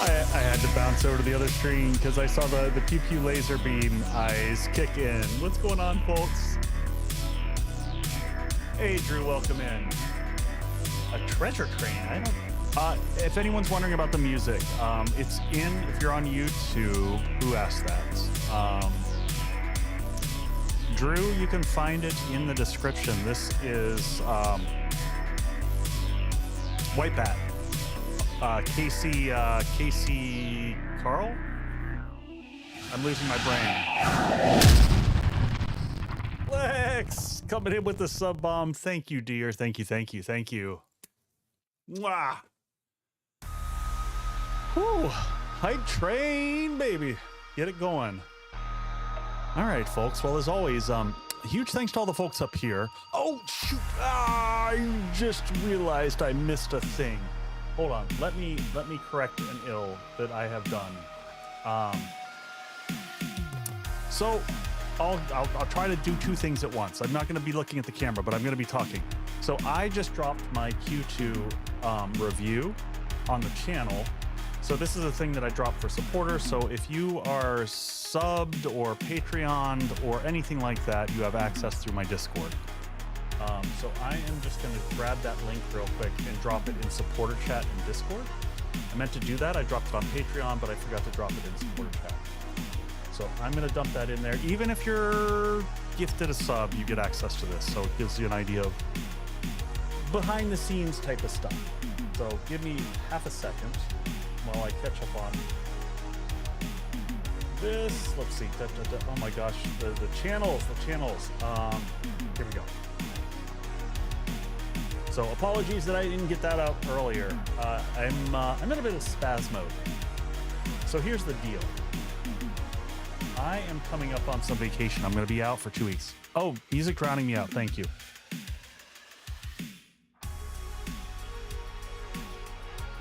I had to bounce over to the other screen because I saw the pew pew laser beam eyes kick in. What's going on, folks? Hey, Drew, welcome in. A treasure train. I don't. If anyone's wondering about the music, it's in. If you're on YouTube, who asked that? Drew, you can find it in the description. This is White Bat. Casey Carl? I'm losing my brain. Lex coming in with the sub bomb. Thank you, dear. Thank you. Mwah. Whew. Hype train, baby. Get it going. All right, folks. Well, as always, huge thanks to all the folks up here. Oh, shoot. I just realized I missed a thing. Hold on, let me correct an ill that I have done. So I'll try to do two things at once. I'm not going to be looking at the camera, but I'm going to be talking. So I just dropped my Q2 review on the channel. So this is a thing that I dropped for supporters. So if you are subbed or Patreoned or anything like that, you have access through my Discord. So I am just going to grab that link real quick and drop it in supporter chat in Discord. I meant to do that. I dropped it on Patreon, but I forgot to drop it in supporter chat. So I'm going to dump that in there. Even if you're gifted a sub, you get access to this. So it gives you an idea of behind the scenes type of stuff. So give me half a second while I catch up on this. Let's see. Oh my gosh. The channels. Here we go. So apologies that I didn't get that out earlier. I'm in a bit of spaz mode. So here's the deal. I am coming up on some vacation. I'm going to be out for 2 weeks. Oh, music drowning me out. Thank you.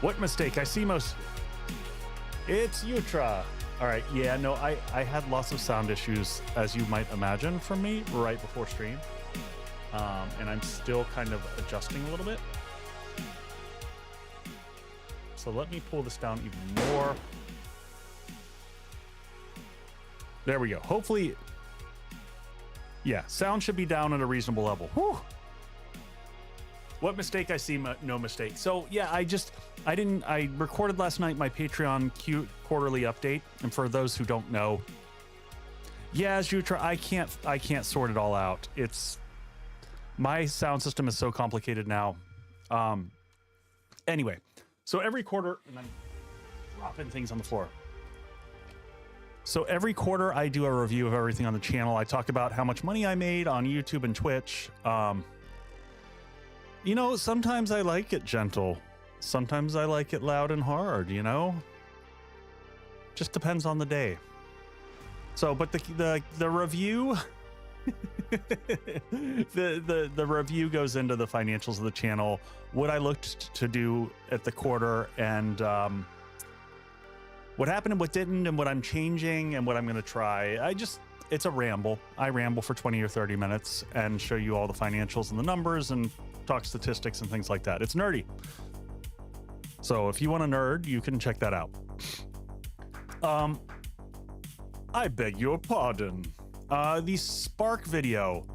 What mistake? I see most. It's Utra. All right. Yeah, no, I had lots of sound issues, as you might imagine, from me right before stream. And I'm still kind of adjusting a little bit. So let me pull this down even more. There we go. Hopefully, yeah, sound should be down at a reasonable level. Whew. What mistake? I see no mistake. So yeah, I recorded last night my Patreon quarterly update. And for those who don't know, yeah, as you try, I can't sort it all out. My sound system is so complicated now. Anyway, so every quarter, and I'm dropping things on the floor. So every quarter I do a review of everything on the channel. I talk about how much money I made on YouTube and Twitch. You know, sometimes I like it gentle. Sometimes I like it loud and hard, you know? Just depends on the day. So, but the review... the review goes into the financials of the channel, what I looked to do at the quarter, and what happened and what didn't, and what I'm changing and what I'm going to try. It's a ramble. I ramble for 20 or 30 minutes and show you all the financials and the numbers and talk statistics and things like that. It's nerdy. So if you want a nerd, you can check that out. I beg your pardon. The Spark video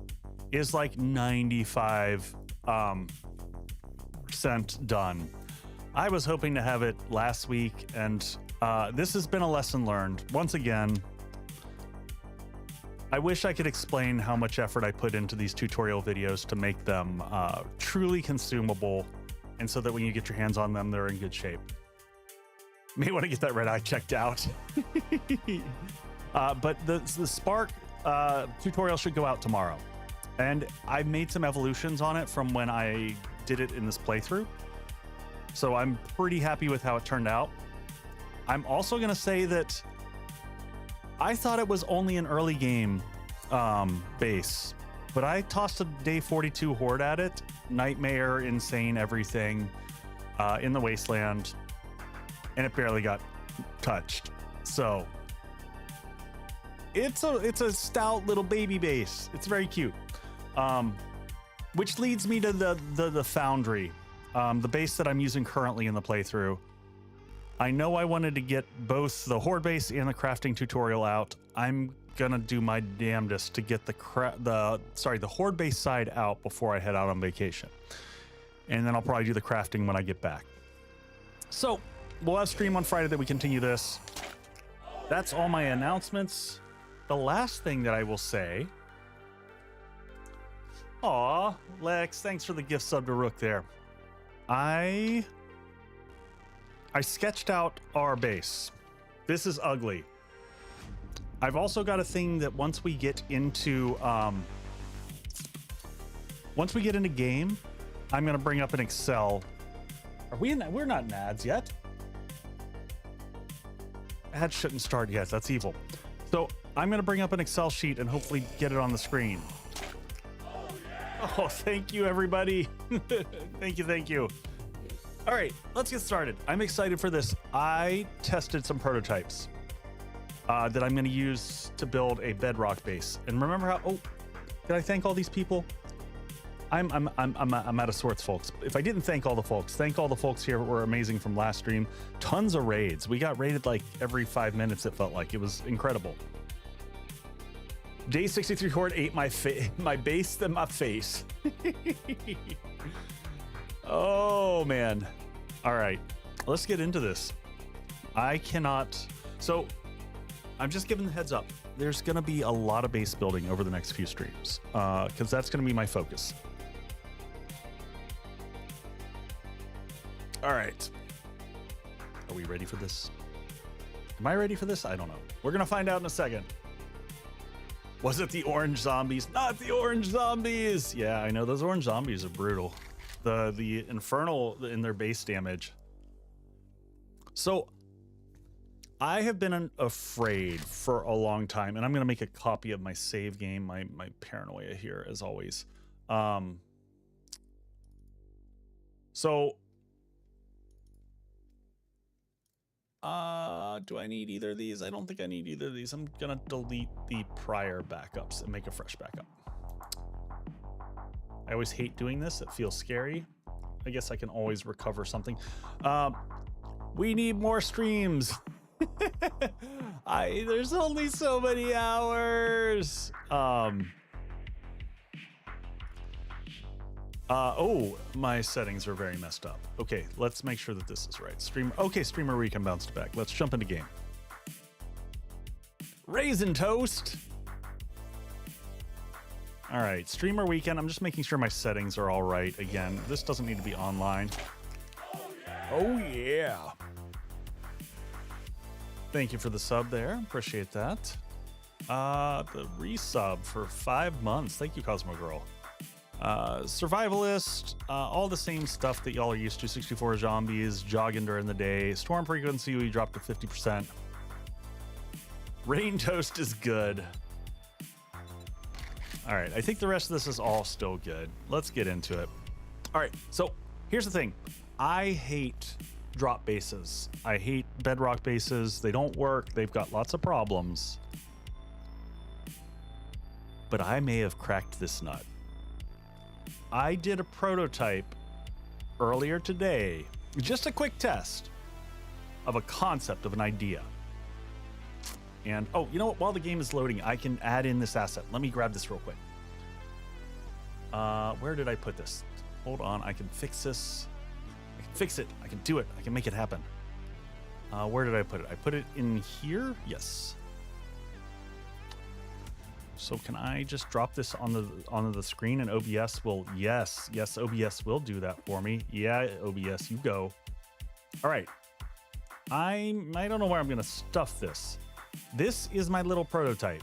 is like 95% done. I was hoping to have it last week, and this has been a lesson learned. Once again, I wish I could explain how much effort I put into these tutorial videos to make them truly consumable, and so that when you get your hands on them, they're in good shape. May want to get that red eye checked out. But the Spark tutorial should go out tomorrow, and I made some evolutions on it from when I did it in this playthrough, so I'm pretty happy with how it turned out. I'm also going to say that I thought it was only an early game base, but I tossed a day 42 Horde at it, nightmare, insane, everything in the wasteland, and it barely got touched. So it's a stout little baby base. It's very cute. Which leads me to the Foundry, the base that I'm using currently in the playthrough. I know I wanted to get both the Horde base and the crafting tutorial out. I'm gonna do my damnedest to get the Horde base side out before I head out on vacation. And then I'll probably do the crafting when I get back. So we'll have stream on Friday that we continue this. That's all my announcements. The last thing that I will say, aw, Lex, thanks for the gift sub to Rook there. I sketched out our base. This is ugly. I've also got a thing that once we get into game, I'm gonna bring up an Excel. Are we in that? We're not in ads yet. Ads shouldn't start yet. That's evil. So I'm gonna bring up an Excel sheet and hopefully get it on the screen. Oh, thank you, everybody. Thank you. All right, let's get started. I'm excited for this. I tested some prototypes that I'm going to use to build a Bedrock base. And remember how? Oh, did I thank all these people? I'm out of sorts, folks. If I didn't thank all the folks, thank all the folks here who were amazing from last stream. Tons of raids. We got raided like every 5 minutes. It felt like it was incredible. Day 63 Horde ate my base than my face. Oh man. All right, let's get into this. So I'm just giving the heads up. There's gonna be a lot of base building over the next few streams because that's gonna be my focus. All right. Are we ready for this? Am I ready for this? I don't know. We're gonna find out in a second. Was it the orange zombies? Not the orange zombies. Yeah, I know those orange zombies are brutal. The infernal in their base damage. So I have been afraid for a long time, and I'm going to make a copy of my save game, my paranoia here as always. So do I need either of these? I don't think I need either of these. I'm going to delete the prior backups and make a fresh backup. I always hate doing this. It feels scary. I guess I can always recover something. We need more streams. There's only so many hours. Oh, my settings are very messed up. Okay, let's make sure that this is right. Streamer Recon bounced back. Let's jump into game. Raisin Toast. All right, streamer weekend. I'm just making sure my settings are all right. Again, this doesn't need to be online. Oh yeah. Thank you for the sub there. Appreciate that. The resub for 5 months. Thank you, Cosmo Girl. Survivalist, all the same stuff that y'all are used to. 64 zombies, jogging during the day. Storm frequency, we dropped to 50%. Rain Toast is good. All right, I think the rest of this is all still good. Let's get into it. All right, so here's the thing. I hate drop bases. I hate Bedrock bases. They don't work. They've got lots of problems. But I may have cracked this nut. I did a prototype earlier today, just a quick test of a concept of an idea. And oh, you know what? While the game is loading, I can add in this asset. Let me grab this real quick. Where did I put this? Hold on, I can fix this. I can fix it. I can do it. I can make it happen. Where did I put it? I put it in here. Yes. So can I just drop this on the screen and OBS will, yes, OBS will do that for me. Yeah, OBS, you go. All right. I don't know where I'm gonna stuff this. This is my little prototype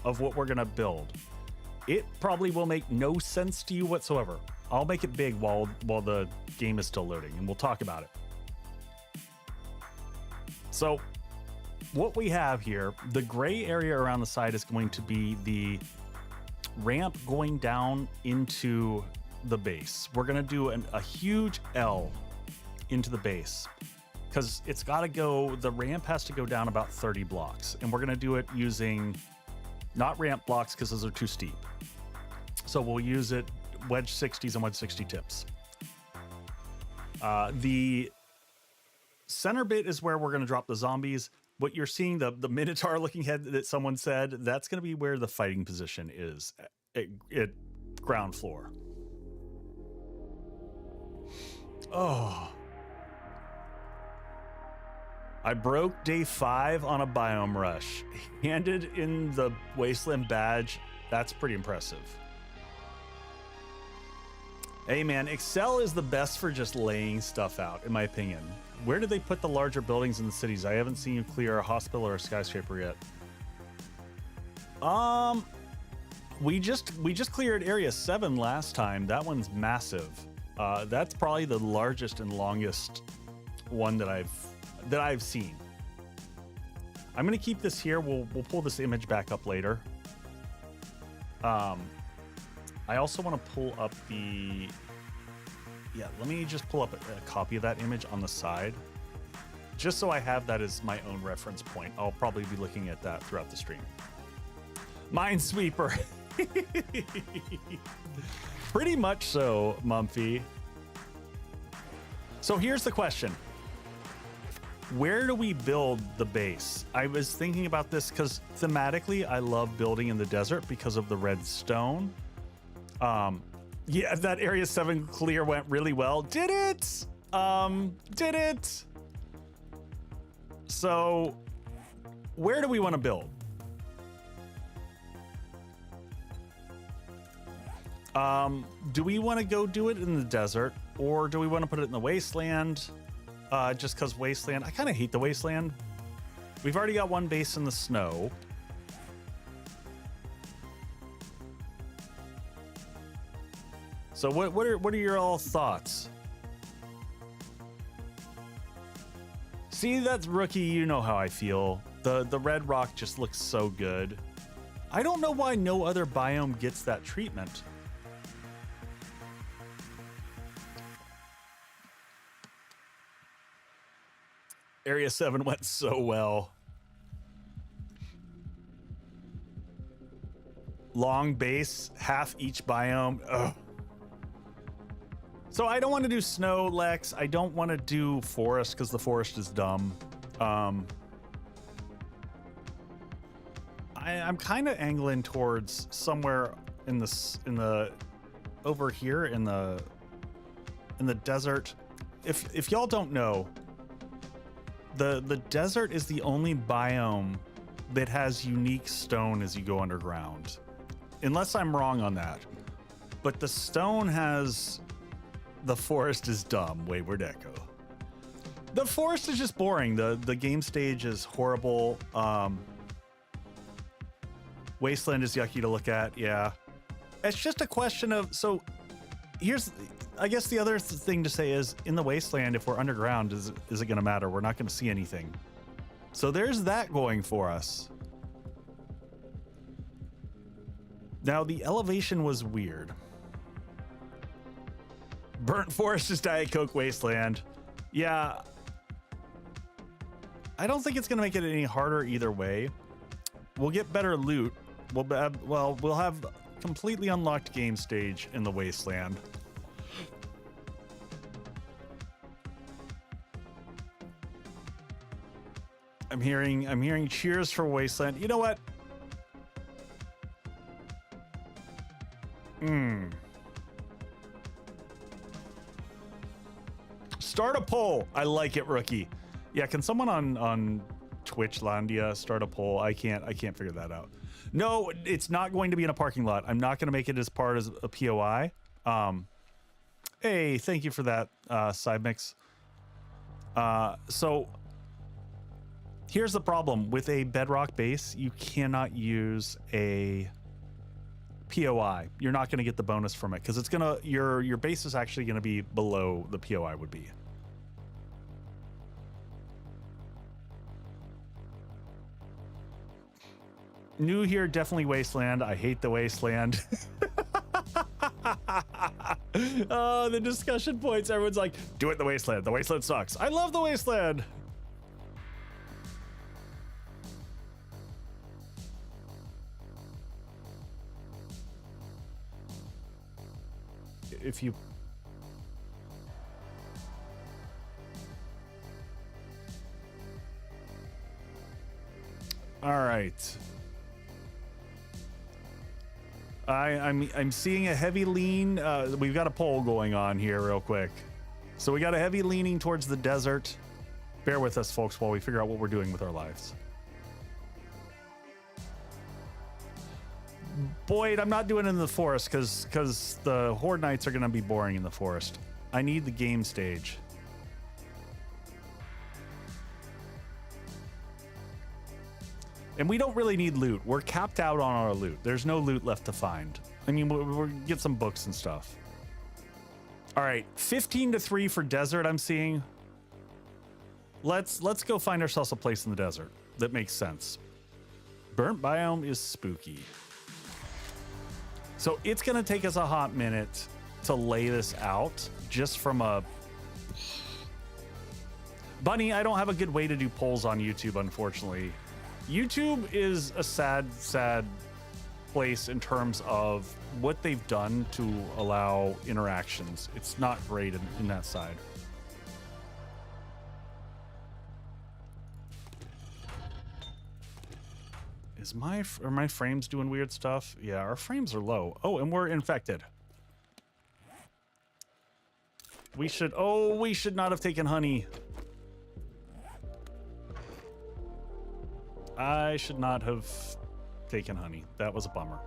of what we're gonna build. It probably will make no sense to you whatsoever. I'll make it big while the game is still loading, and we'll talk about it. So what we have here, the gray area around the side is going to be the ramp going down into the base. We're going to do a huge L into the base because it's got to go, the ramp has to go down about 30 blocks. And we're going to do it using not ramp blocks because those are too steep. So we'll use it wedge 60s and wedge 60 tips. The center bit is where we're going to drop the zombies. What you're seeing, the Minotaur looking head that someone said, that's going to be where the fighting position is at ground floor. Oh. I broke day 5 on a biome rush. Handed in the Wasteland badge. That's pretty impressive. Hey man, Excel is the best for just laying stuff out, in my opinion. Where did they put the larger buildings in the cities? I haven't seen you clear a hospital or a skyscraper yet. We just cleared area 7 last time. That one's massive. That's probably the largest and longest one that I've seen. I'm gonna keep this here. We'll pull this image back up later. I also want to pull up the, yeah, let me just pull up a copy of that image on the side, just so I have that as my own reference point. I'll probably be looking at that throughout the stream. Minesweeper. Pretty much so, Mumpfy. So here's the question. Where do we build the base? I was thinking about this because thematically, I love building in the desert because of the red stone. Yeah, that area 7 clear went really well. Did it? Did it? So where do we want to build? Do we want to go do it in the desert, or do we want to put it in the wasteland? Just because wasteland, I kind of hate the wasteland. We've already got one base in the snow. So what are your all thoughts? See, that's rookie. You know how I feel. The red rock just looks so good. I don't know why no other biome gets that treatment. Area 7 went so well. Long base, half each biome. Ugh. So I don't want to do snow, Lex. I don't want to do forest because the forest is dumb. I'm kind of angling towards somewhere in the over here in the desert. If y'all don't know, the desert is the only biome that has unique stone as you go underground, unless I'm wrong on that. But the stone has. The forest is dumb. Wayward Echo. The forest is just boring. The game stage is horrible. Wasteland is yucky to look at. Yeah, it's just a question of. So here's, I guess the other thing to say is, in the wasteland, if we're underground, is it going to matter? We're not going to see anything. So there's that going for us. Now the elevation was weird. Burnt forest is Diet Coke wasteland. Yeah. I don't think it's going to make it any harder either way. We'll get better loot. We'll have completely unlocked game stage in the wasteland. I'm hearing cheers for wasteland. You know what? Start a poll. I like it, rookie. Yeah, can someone on Twitchlandia start a poll? I can't figure that out. No, it's not going to be in a parking lot. I'm not going to make it as part of a POI. Hey, thank you for that, side mix. So here's the problem with a Bedrock base. You cannot use a POI. You're not going to get the bonus from it because it's gonna your base is actually going to be below the POI would be. New here, definitely wasteland. I hate the wasteland. Oh, the discussion points. Everyone's like, do it in the wasteland. The wasteland sucks. I love the wasteland. If you All right. I'm seeing a heavy lean. We've got a poll going on here real quick. So we got a heavy leaning towards the desert. Bear with us, folks, while we figure out what we're doing with our lives. Boyd, I'm not doing it in the forest because the Horde Knights are going to be boring in the forest. I need the game stage. And we don't really need loot. We're capped out on our loot. There's no loot left to find. I mean, we'll get some books and stuff. All right, 15-3 for desert, I'm seeing. Let's go find ourselves a place in the desert that makes sense. Burnt biome is spooky. So it's gonna take us a hot minute to lay this out just from a... Bunny, I don't have a good way to do polls on YouTube, unfortunately. YouTube is a sad place in terms of what they've done to allow interactions. It's not great in that side. Are my frames doing weird stuff? Yeah, our frames are low. Oh, and we're infected. We should not have taken honey. I should not have taken honey. That was a bummer.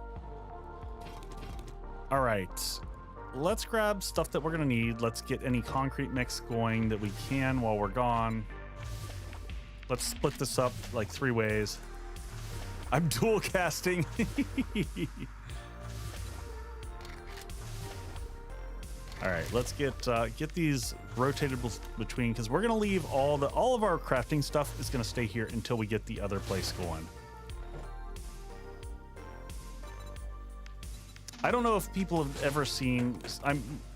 All right, let's grab stuff that we're gonna need. Let's get any concrete mix going that we can while we're gone. Let's split this up like 3 ways. I'm dual casting. All right, let's get these rotated between, because we're gonna leave all of our crafting stuff is gonna stay here until we get the other place going. I don't know if people have ever seen.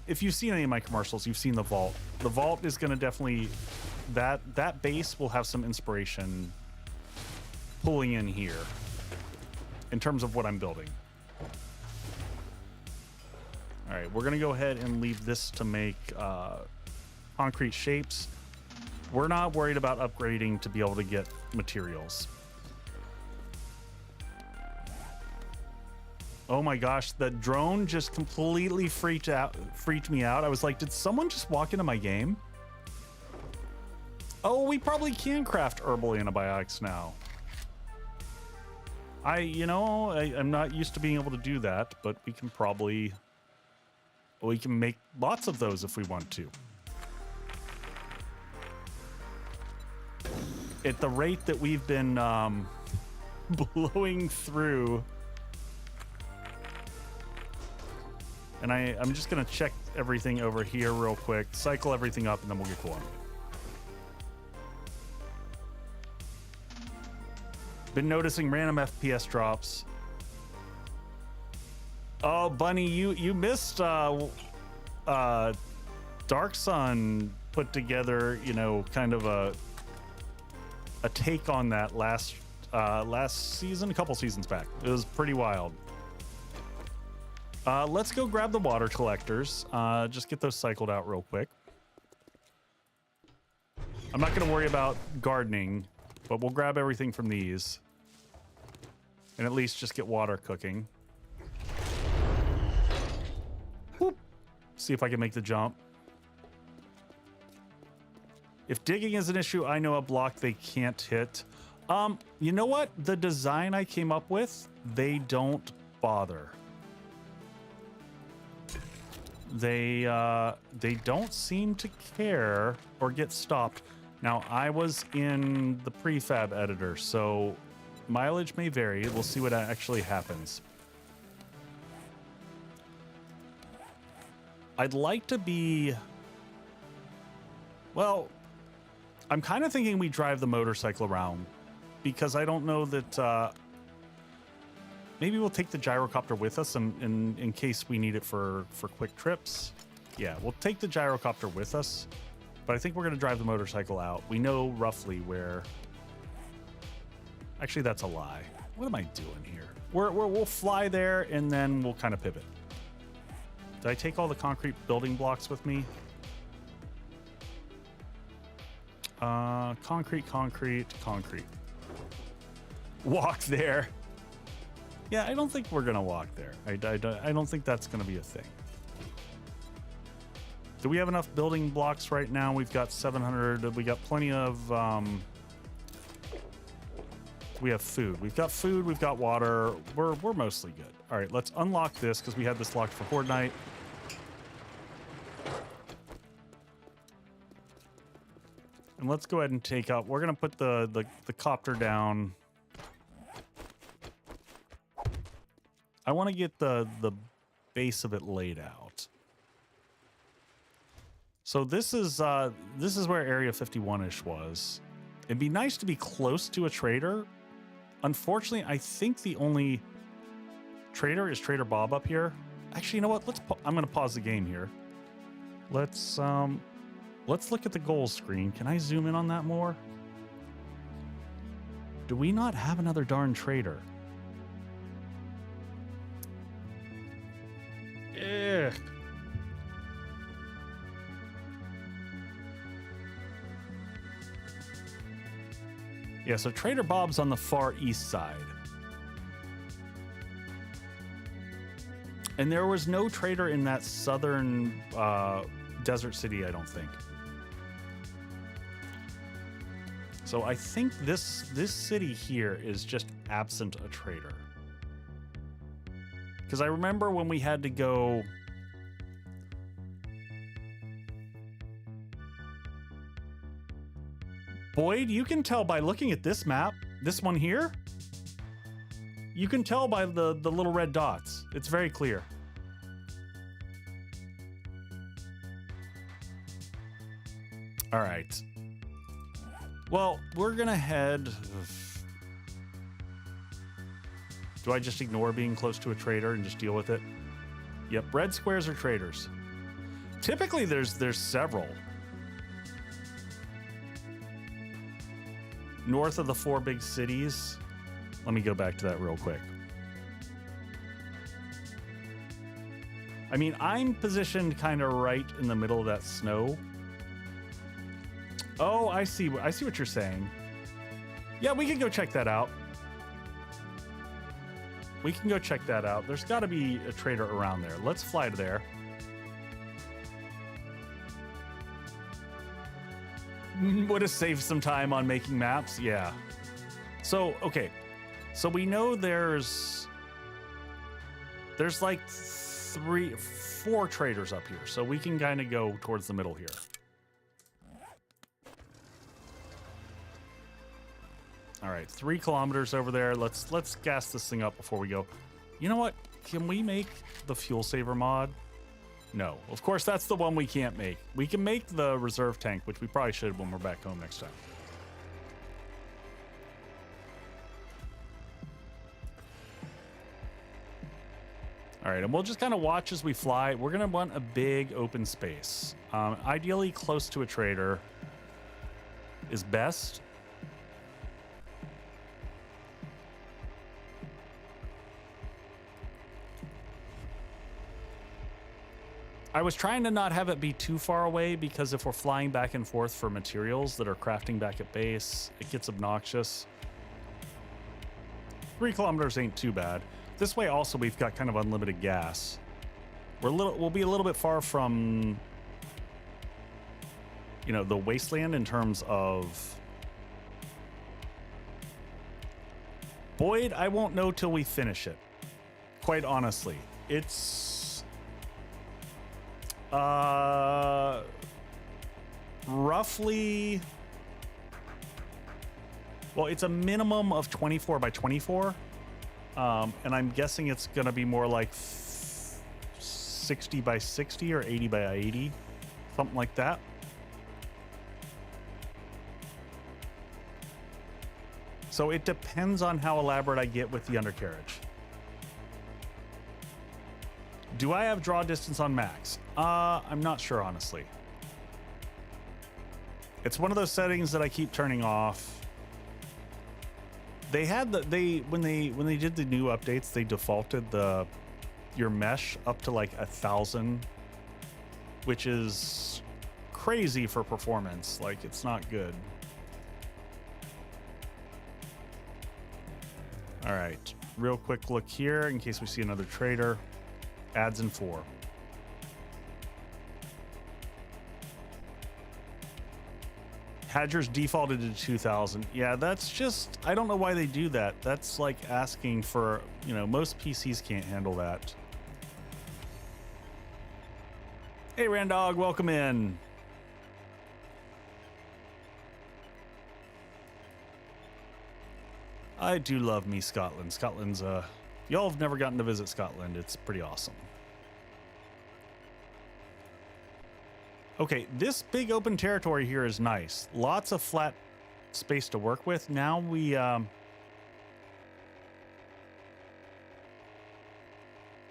If you've seen any of my commercials, you've seen the vault. The vault is gonna definitely that base will have some inspiration pulling in here in terms of what I'm building. All right, we're gonna go ahead and leave this to make concrete shapes. We're not worried about upgrading to be able to get materials. Oh my gosh, the drone just completely freaked me out. I was like, did someone just walk into my game? Oh, we probably can craft herbal antibiotics now. I'm not used to being able to do that, but we can make lots of those if we want to. At the rate that we've been blowing through. And I'm just gonna check everything over here real quick, cycle everything up, and then we'll get going. Been noticing random FPS drops. Oh, Bunny, you missed Dark Sun put together, kind of a take on that last season, a couple seasons back. It was pretty wild. Let's go grab the water collectors. Just get those cycled out real quick. I'm not going to worry about gardening, but we'll grab everything from these and at least just get water cooking. Whoop. See if I can make the jump. If digging is an issue, I know a block they can't hit. You know what? The design I came up with, they don't bother. They don't seem to care or get stopped. Now, I was in the prefab editor, so mileage may vary. We'll see what actually happens. I'd like to be... Well, I'm kind of thinking we drive the motorcycle around, because I don't know that... maybe we'll take the gyrocopter with us in case we need it for quick trips. Yeah, we'll take the gyrocopter with us, but I think we're going to drive the motorcycle out. We know roughly where... Actually, that's a lie. What am I doing here? We'll fly there, and then we'll kind of pivot. Did I take all the concrete building blocks with me? Concrete. walk there. Yeah, I don't think we're gonna walk there. I don't think that's gonna be a thing. Do we have enough building blocks right now? We've got 700. We got plenty of. We have food. We've got food. We've got water. We're mostly good. All right, let's unlock this because we had this locked for Horde night. And let's go ahead and take out. We're gonna put the copter down. I want to get the base of it laid out. So this is where Area 51-ish was. It'd be nice to be close to a trader. Unfortunately, I think the only trader is Trader Bob up here. Actually, you know what? I'm gonna pause the game here. Let's look at the goals screen. Can I zoom in on that more? Do we not have another darn trader? Ugh. Yeah, so Trader Bob's on the far east side. And there was no trader in that southern desert city, I don't think. So I think this city here is just absent a trader. Because I remember when we had to go... Boyd, you can tell by looking at this map, this one here, you can tell by the little red dots. It's very clear. All right. Well, we're gonna head... Do I just ignore being close to a trader and just deal with it? Yep, red squares are traders. Typically, there's several. North of the 4 big cities. Let me go back to that real quick. I mean, I'm positioned kind of right in the middle of that snow. Oh, I see what you're saying. Yeah, we can go check that out. We can go check that out. There's got to be a trader around there. Let's fly to there. Would have saved some time on making maps. Yeah. So, okay. So we know there's like 4 traders up here. So we can kind of go towards the middle here. All right, 3 kilometers over there. Let's gas this thing up before we go. You know what? Can we make the fuel saver mod? No, of course, that's the one we can't make. We can make the reserve tank, which we probably should when we're back home next time. All right, and we'll just kind of watch as we fly. We're going to want a big open space. Ideally, close to a trader is best. I was trying to not have it be too far away because if we're flying back and forth for materials that are crafting back at base, it gets obnoxious. 3 kilometers ain't too bad. This way also we've got kind of unlimited gas. We'll be a little bit far from, you know, the wasteland in terms of... Boyd, I won't know till we finish it. Quite honestly. It's... roughly, well, it's a minimum of 24 by 24, and I'm guessing it's gonna be more like 60 by 60 or 80 by 80, something like that. So it depends on how elaborate I get with the undercarriage. Do I have draw distance on max? I'm not sure, honestly. It's one of those settings that I keep turning off. They had when they did the new updates, they defaulted your mesh up to like 1,000, which is crazy for performance. Like, it's not good. All right, real quick look here in case we see another trader. Ads in 4. Hadger's defaulted to 2000. Yeah, that's just, I don't know why they do that. That's like asking for, you know, most PCs can't handle that. Hey, Randog, welcome in. I do love me Scotland. Scotland's, y'all have never gotten to visit Scotland. It's pretty awesome. Okay, this big open territory here is nice. Lots of flat space to work with. Now we,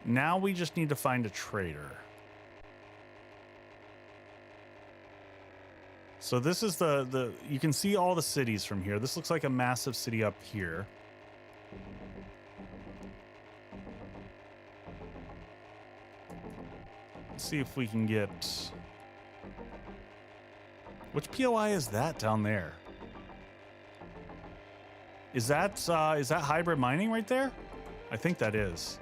now we just need to find a trader. So this is you can see all the cities from here. This looks like a massive city up here. Let's see if we can get... Which POI is that down there? Is that hybrid mining right there? I think that is.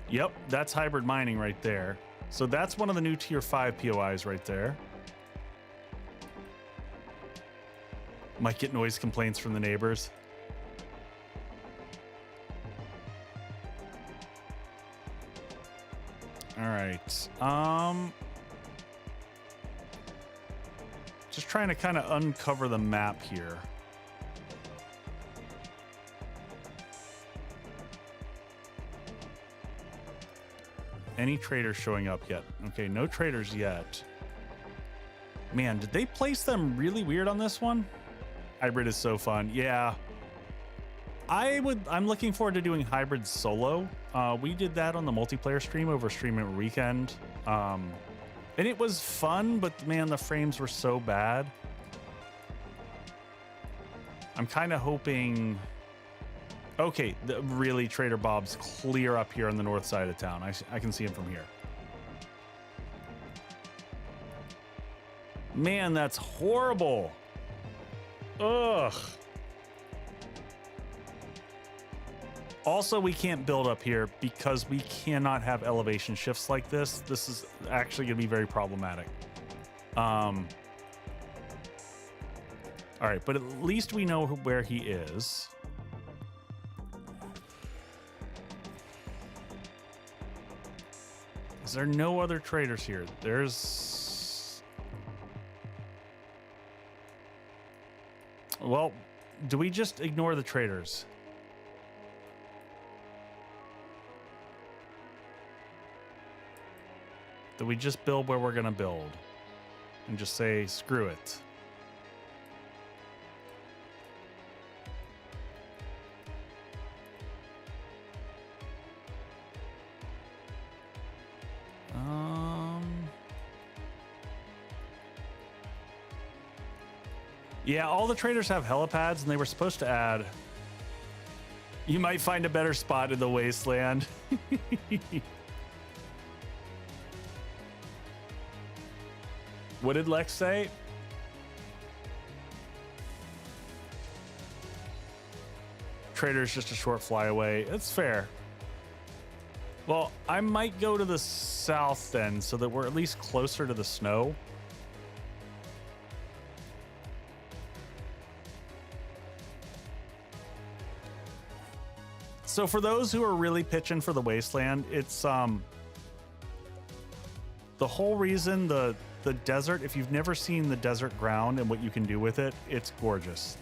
Yep, that's hybrid mining right there. So that's one of the new tier 5 POIs right there. Might get noise complaints from the neighbors. All right. Just trying to kind of uncover the map here. Any traders showing up yet? Okay, no traders yet. Man, did they place them really weird on this one? Hybrid is so fun. Yeah. I'm looking forward to doing hybrid solo. We did that on the multiplayer stream over streaming weekend. And it was fun, but man, the frames were so bad. I'm kind of hoping... Okay, really, Trader Bob's clear up here on the north side of town. I can see him from here. Man, that's horrible. Ugh. Also, we can't build up here because we cannot have elevation shifts like this. This is actually going to be very problematic. All right, but at least we know where he is. Is there no other traders here? There's... Well, do we just ignore the traders? Do we just build where we're going to build? And just say, screw it. Yeah, all the traders have helipads, and they were supposed to add... You might find a better spot in the wasteland. What did Lex say? Trader's just a short fly away. It's fair. Well, I might go to the south then, so that we're at least closer to the snow. So for those who are really pitching for the wasteland, it's the whole reason the desert, if you've never seen the desert ground and what you can do with it, it's gorgeous.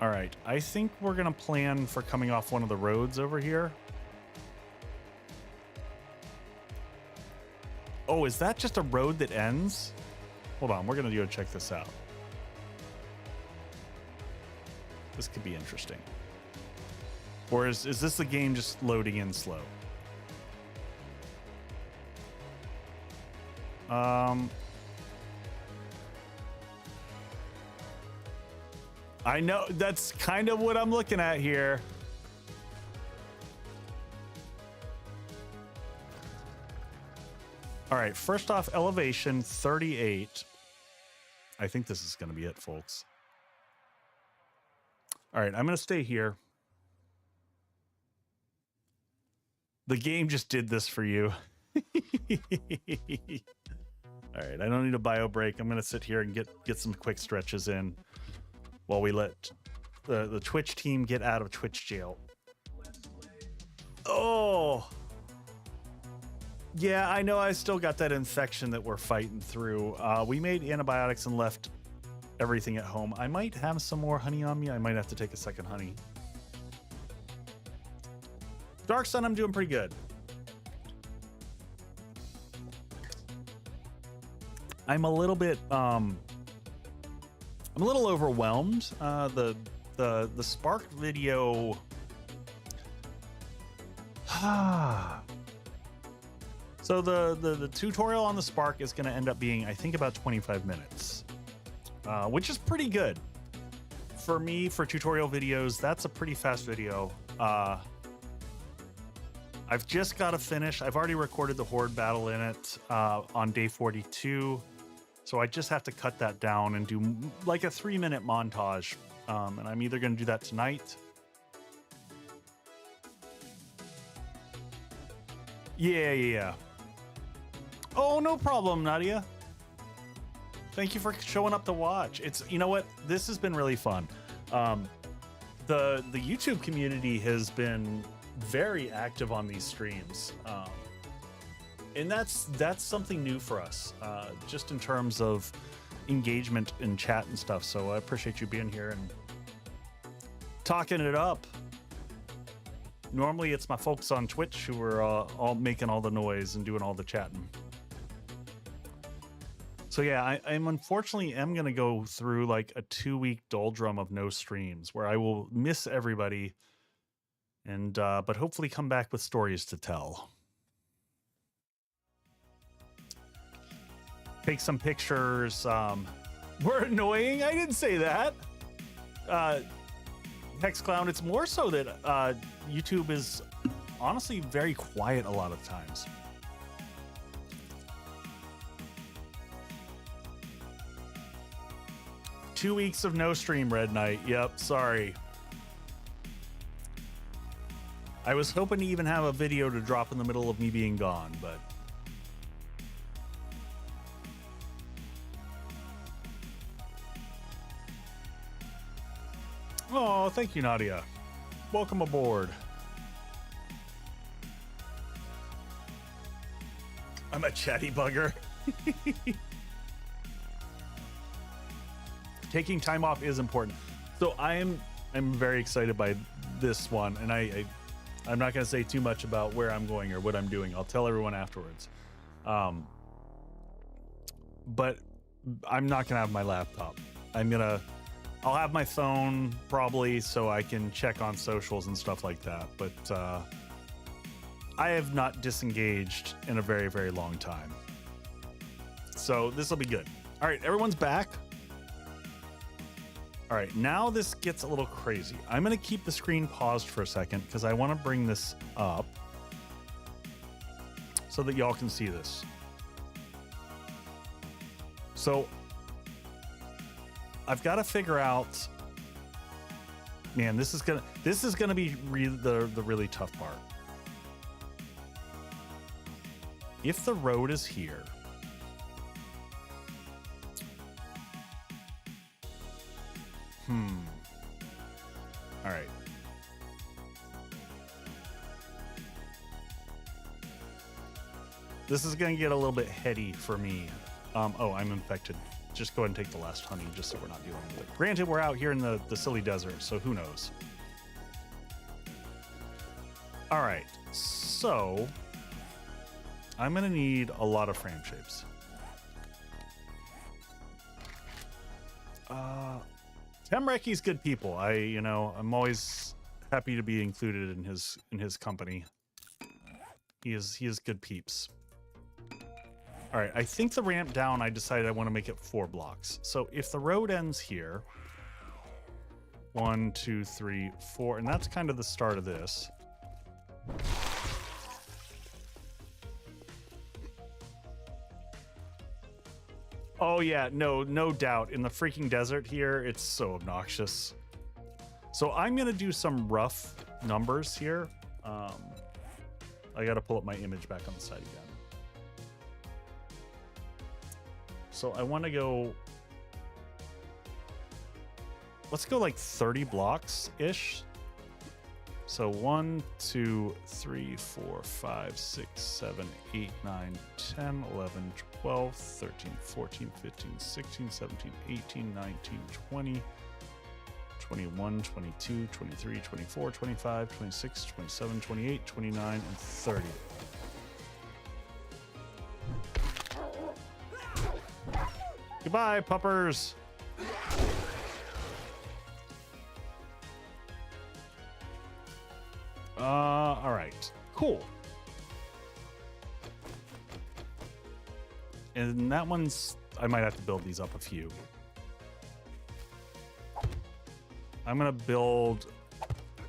All right, I think we're gonna plan for coming off one of the roads over here. Oh, is that just a road that ends? Hold on, we're gonna go check this out. This could be interesting. Or is this the game just loading in slow? I know, that's kind of what I'm looking at here. All right, first off, elevation 38. I think this is going to be it, folks. All right, I'm going to stay here. The game just did this for you. All right, I don't need a bio break. I'm going to sit here and get some quick stretches in while we let the Twitch team get out of Twitch jail. Oh, yeah, I know I still got that infection that we're fighting through. We made antibiotics and left everything at home. I might have some more honey on me. I might have to take a second honey. Dark Sun, I'm doing pretty good. I'm a little bit I'm a little overwhelmed. The Spark video so the tutorial on the Spark is going to end up being, I think, about 25 minutes, which is pretty good for me. For tutorial videos, that's a pretty fast video. I've just got to finish. I've already recorded the Horde battle in it on day 42. So I just have to cut that down and do like a 3-minute montage. And I'm either going to do that tonight. Yeah. Oh, no problem, Nadia. Thank you for showing up to watch. It's, you know what? This has been really fun. The YouTube community has been very active on these streams. And that's something new for us, just in terms of engagement in chat and stuff. So I appreciate you being here and talking it up. Normally it's my folks on Twitch who are all making all the noise and doing all the chatting. So yeah, I'm unfortunately going to go through like a 2-week doldrum of no streams where I will miss everybody, and but hopefully come back with stories to tell. Take some pictures. We're annoying. I didn't say that. Hex Clown, it's more so that YouTube is honestly very quiet a lot of times. Two weeks of no stream, Red Knight. Yep, sorry. I was hoping to even have a video to drop in the middle of me being gone, but oh, thank you, Nadia. Welcome aboard. I'm a chatty bugger. Taking time off is important. So I'm very excited by this one, and I'm not going to say too much about where I'm going or what I'm doing. I'll tell everyone afterwards. But I'm not going to have my laptop. I'll have my phone probably so I can check on socials and stuff like that. But I have not disengaged in a very, very long time. So this will be good. All right, everyone's back. All right, now this gets a little crazy. I'm going to keep the screen paused for a second because I want to bring this up so that y'all can see this. So I've got to figure out, man, this is gonna be the really tough part. If the road is here, all right. This is going to get a little bit heady for me. Oh, I'm infected. Just go ahead and take the last honey just so we're not dealing with it. Granted, we're out here in the silly desert, so who knows? All right, so I'm going to need a lot of frame shapes. Temreki's good people. I'm always happy to be included in his company. He is good peeps. All right, I think the ramp down, I decided I want to make it 4 blocks. So if the road ends here, 1, 2, 3, 4, and that's kind of the start of this. Oh yeah, no doubt. In the freaking desert here, it's so obnoxious. So I'm gonna do some rough numbers here. I gotta pull up my image back on the side again. So I want to go. Let's go like 30 blocks ish. So 1, 2, 3, 4, 5, 6, 7, 8, 9, 10, 11, 12, 13, 14, 15, 16, 17, 18, 19, 20, 21, 22, 23, 24, 25, 26, 27, 28, 29, and 30. Goodbye, puppers. All right, cool. And that one's, I might have to build these up a few. I'm gonna build,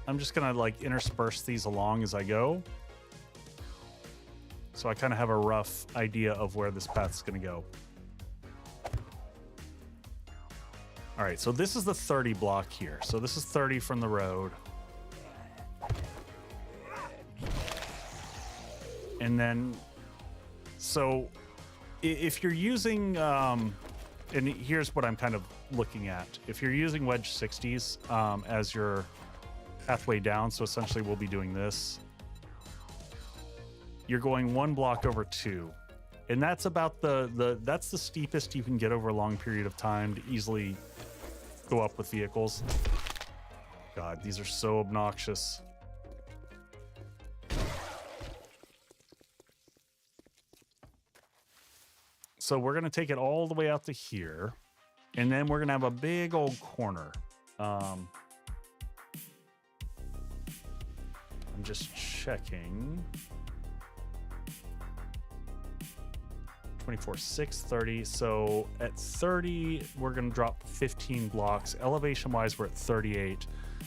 I'm just gonna like intersperse these along as I go. So I kind of have a rough idea of where this path's gonna go. All right, so this is the 30 block here. So this is 30 from the road. And then, so if you're using, and here's what I'm kind of looking at. If you're using wedge 60s as your pathway down, so essentially we'll be doing this. You're going 1 block over 2. And that's about that's the steepest you can get over a long period of time to easily go up with vehicles. God, these are so obnoxious. So we're going to take it all the way out to here, and then we're going to have a big old corner. I'm just checking. 24, 6, 30. So at 30, we're going to drop 15 blocks. Elevation wise, we're at 38.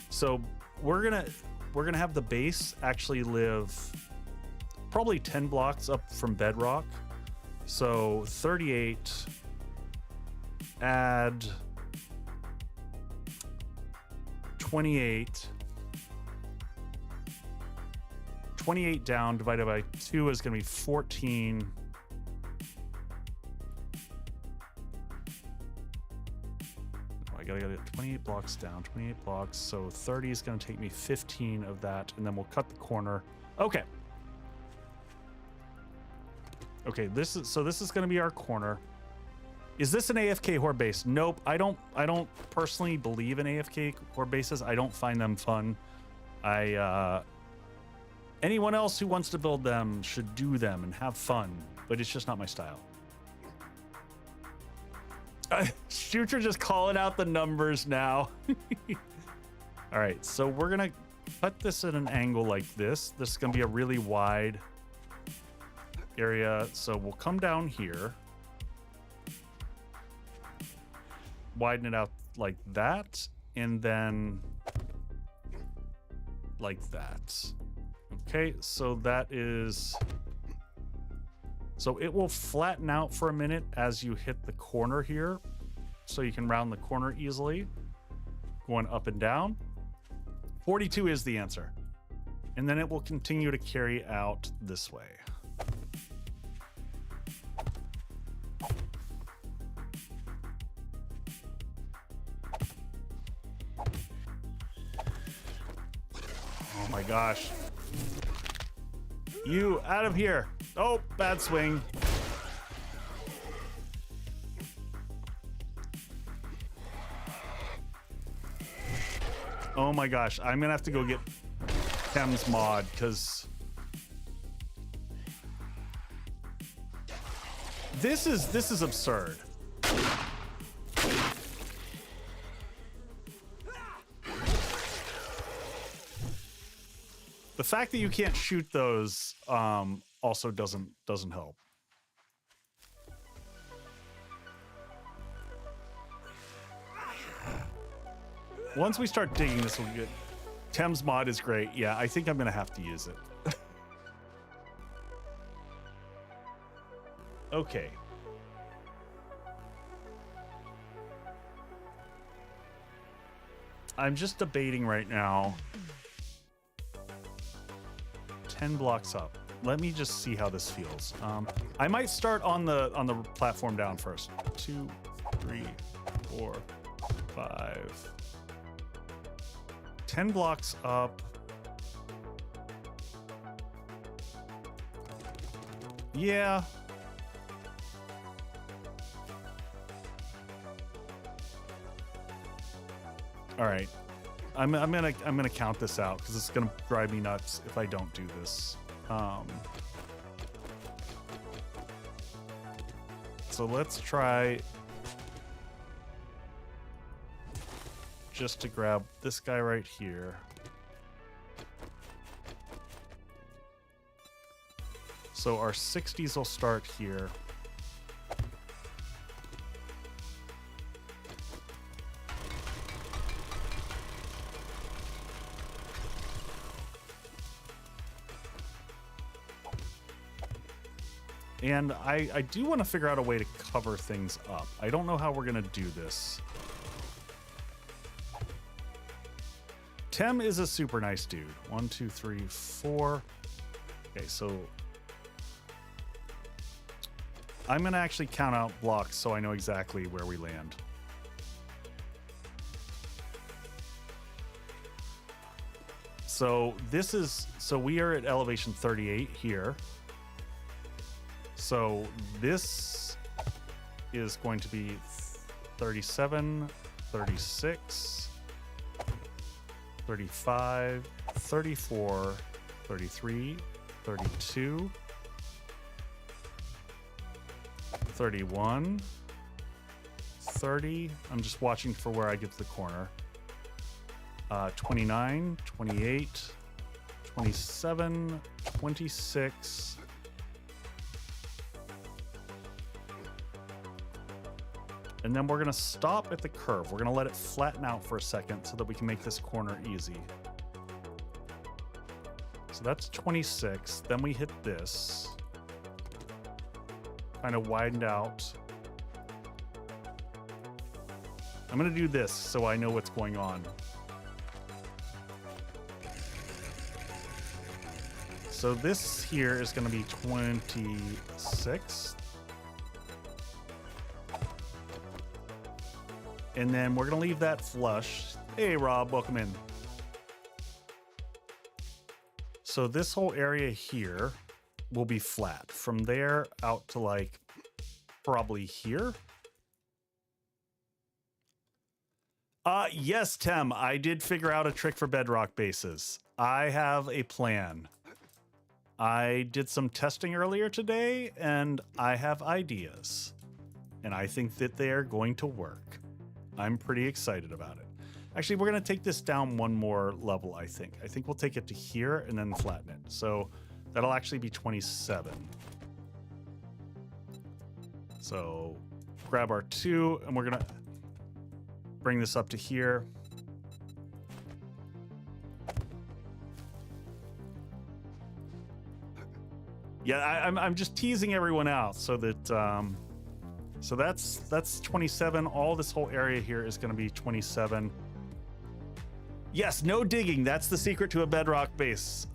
So we're going to have the base actually live probably 10 blocks up from Bedrock. So 38, add 28. 28 down divided by 2 is going to be 14. Oh, I gotta get 28 blocks down, 28 blocks. So 30 is going to take me 15 of that, and then we'll cut the corner. Okay. Okay, this is going to be our corner. Is this an AFK Horde base? Nope. I don't personally believe in AFK Horde bases. I don't find them fun. Anyone else who wants to build them should do them and have fun, but it's just not my style. Shooter just calling out the numbers now. All right, so we're gonna put this at an angle like this. This is gonna be a really wide area, so we'll come down here, widen it out like that, and then like that. Okay, so that is, so it will flatten out for a minute as you hit the corner here, so you can round the corner easily, going up and down. 42 is the answer, and then it will continue to carry out this way. Oh my gosh. You out of here. Oh, bad swing. Oh my gosh. I'm gonna have to go get Thames mod because this is absurd. The fact that you can't shoot those also doesn't help. Once we start digging, this will get. Thames mod is great. Yeah, I think I'm gonna have to use it. Okay. I'm just debating right now. 10 blocks up. Let me just see how this feels. I might start on the platform down first. 2, 3, 4, 5. 10 blocks up. Yeah. All right. I'm gonna count this out because it's gonna drive me nuts if I don't do this. So let's try just to grab this guy right here. So our 60s will start here. And I do want to figure out a way to cover things up. I don't know how we're going to do this. Tem is a super nice dude. 1, 2, 3, 4. Okay, so I'm going to actually count out blocks so I know exactly where we land. So this is, so we are at elevation 38 here. So this is going to be 37, 36, 35, 34, 33, 32, 31, 30. I'm just watching for where I get to the corner. 29, 28, 27, 26. And then we're going to stop at the curve. We're going to let it flatten out for a second so that we can make this corner easy. So that's 26. Then we hit this. Kind of widened out. I'm going to do this so I know what's going on. So this here is going to be 26. And then we're going to leave that flush. Hey, Rob, welcome in. So this whole area here will be flat. From there out to like probably here. Yes, Tem, I did figure out a trick for Bedrock bases. I have a plan. I did some testing earlier today and I have ideas. And I think that they are going to work. I'm pretty excited about it. Actually, we're going to take this down one more level, I think. I think we'll take it to here and then flatten it. So that'll actually be 27. So grab our 2 and we're going to bring this up to here. Yeah, I'm just teasing everyone out so that... So that's 27. All this whole area here is going to be 27. Yes, no digging. That's the secret to a Bedrock base.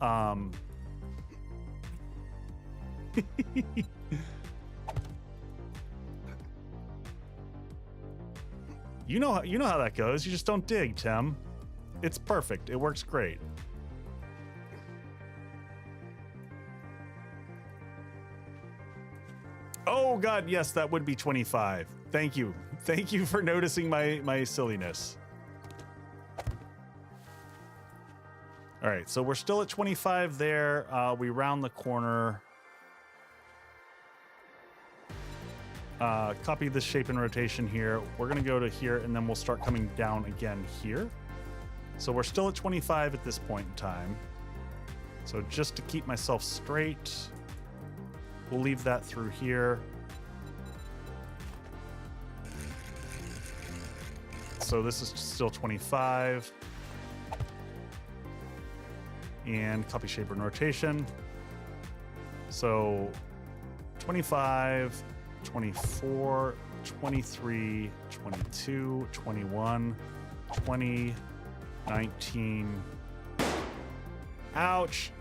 You know how that goes. You just don't dig, Tem. It's perfect. It works great. Oh God, yes, that would be 25. Thank you. Thank you for noticing my silliness. All right, so we're still at 25 there. We round the corner. Copy this shape and rotation here. We're gonna go to here and then we'll start coming down again here. So we're still at 25 at this point in time. So just to keep myself straight, we'll leave that through here. So this is still 25. And copy shape and rotation. So 25, 24, 23, 22, 21, 20, 19. Ouch.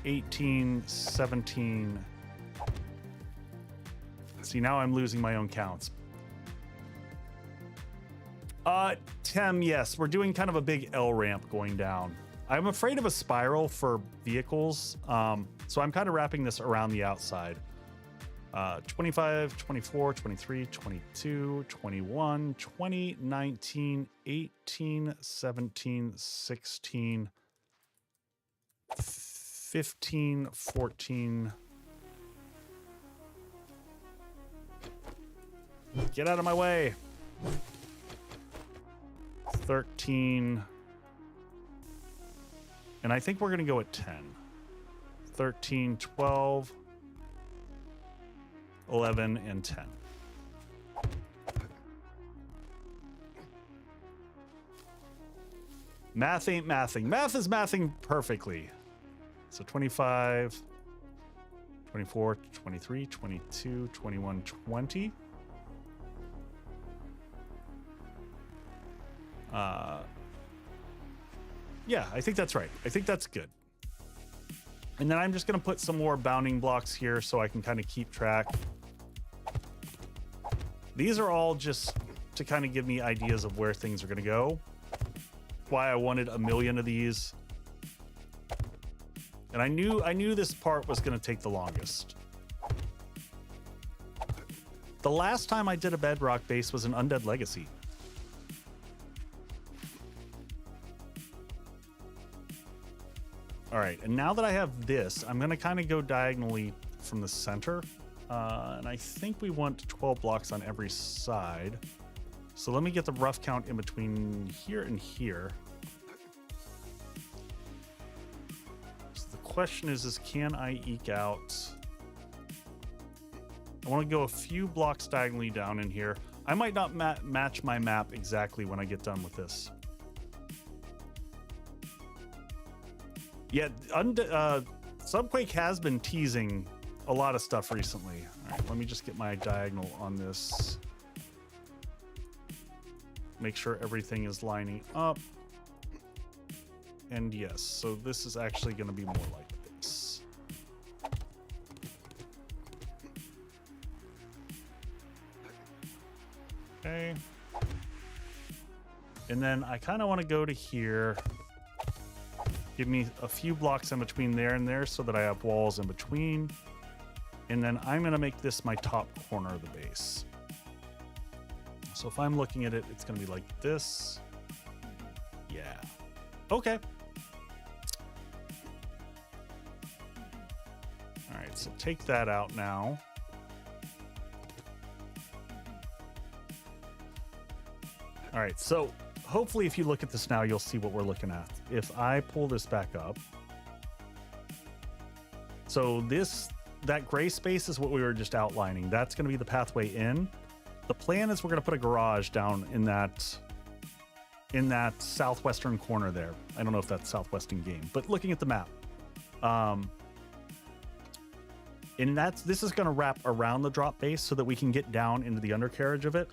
18, 17. See, now I'm losing my own counts. 10, yes. We're doing kind of a big L ramp going down. I'm afraid of a spiral for vehicles, so I'm kind of wrapping this around the outside. 25, 24, 23, 22, 21, 20, 19, 18, 17, 16, 15, 14. Get out of my way. 13. And I think we're going to go at 10. 13, 12, 11, and 10. Math ain't mathing. Math is mathing perfectly. So 25, 24, 23, 22, 21, 20. Yeah, I think that's right. I think that's good. And then I'm just going to put some more bounding blocks here so I can kind of keep track. These are all just to kind of give me ideas of where things are going to go. Why I wanted a million of these. And I knew this part was going to take the longest. The last time I did a Bedrock base was an Undead Legacy. All right, and now that I have this, I'm gonna kind of go diagonally from the center. And I think we want 12 blocks on every side. So let me get the rough count in between here and here. So the question is can I eke out? I want to go a few blocks diagonally down in here. I might not match my map exactly when I get done with this. Yeah, Subquake has been teasing a lot of stuff recently. All right, let me just get my diagonal on this. Make sure everything is lining up. And yes, so this is actually going to be more like this. Okay. And then I kind of want to go to here. Give me a few blocks in between there and there so that I have walls in between. And then I'm going to make this my top corner of the base. So if I'm looking at it, it's going to be like this. Yeah. Okay. All right, so take that out now. All right, so hopefully if you look at this now, you'll see what we're looking at. If I pull this back up. So that gray space is what we were just outlining. That's going to be the pathway in. The plan is we're going to put a garage down in that southwestern corner there. I don't know if that's southwestern game, but looking at the map. And this is going to wrap around the drop base so that we can get down into the undercarriage of it.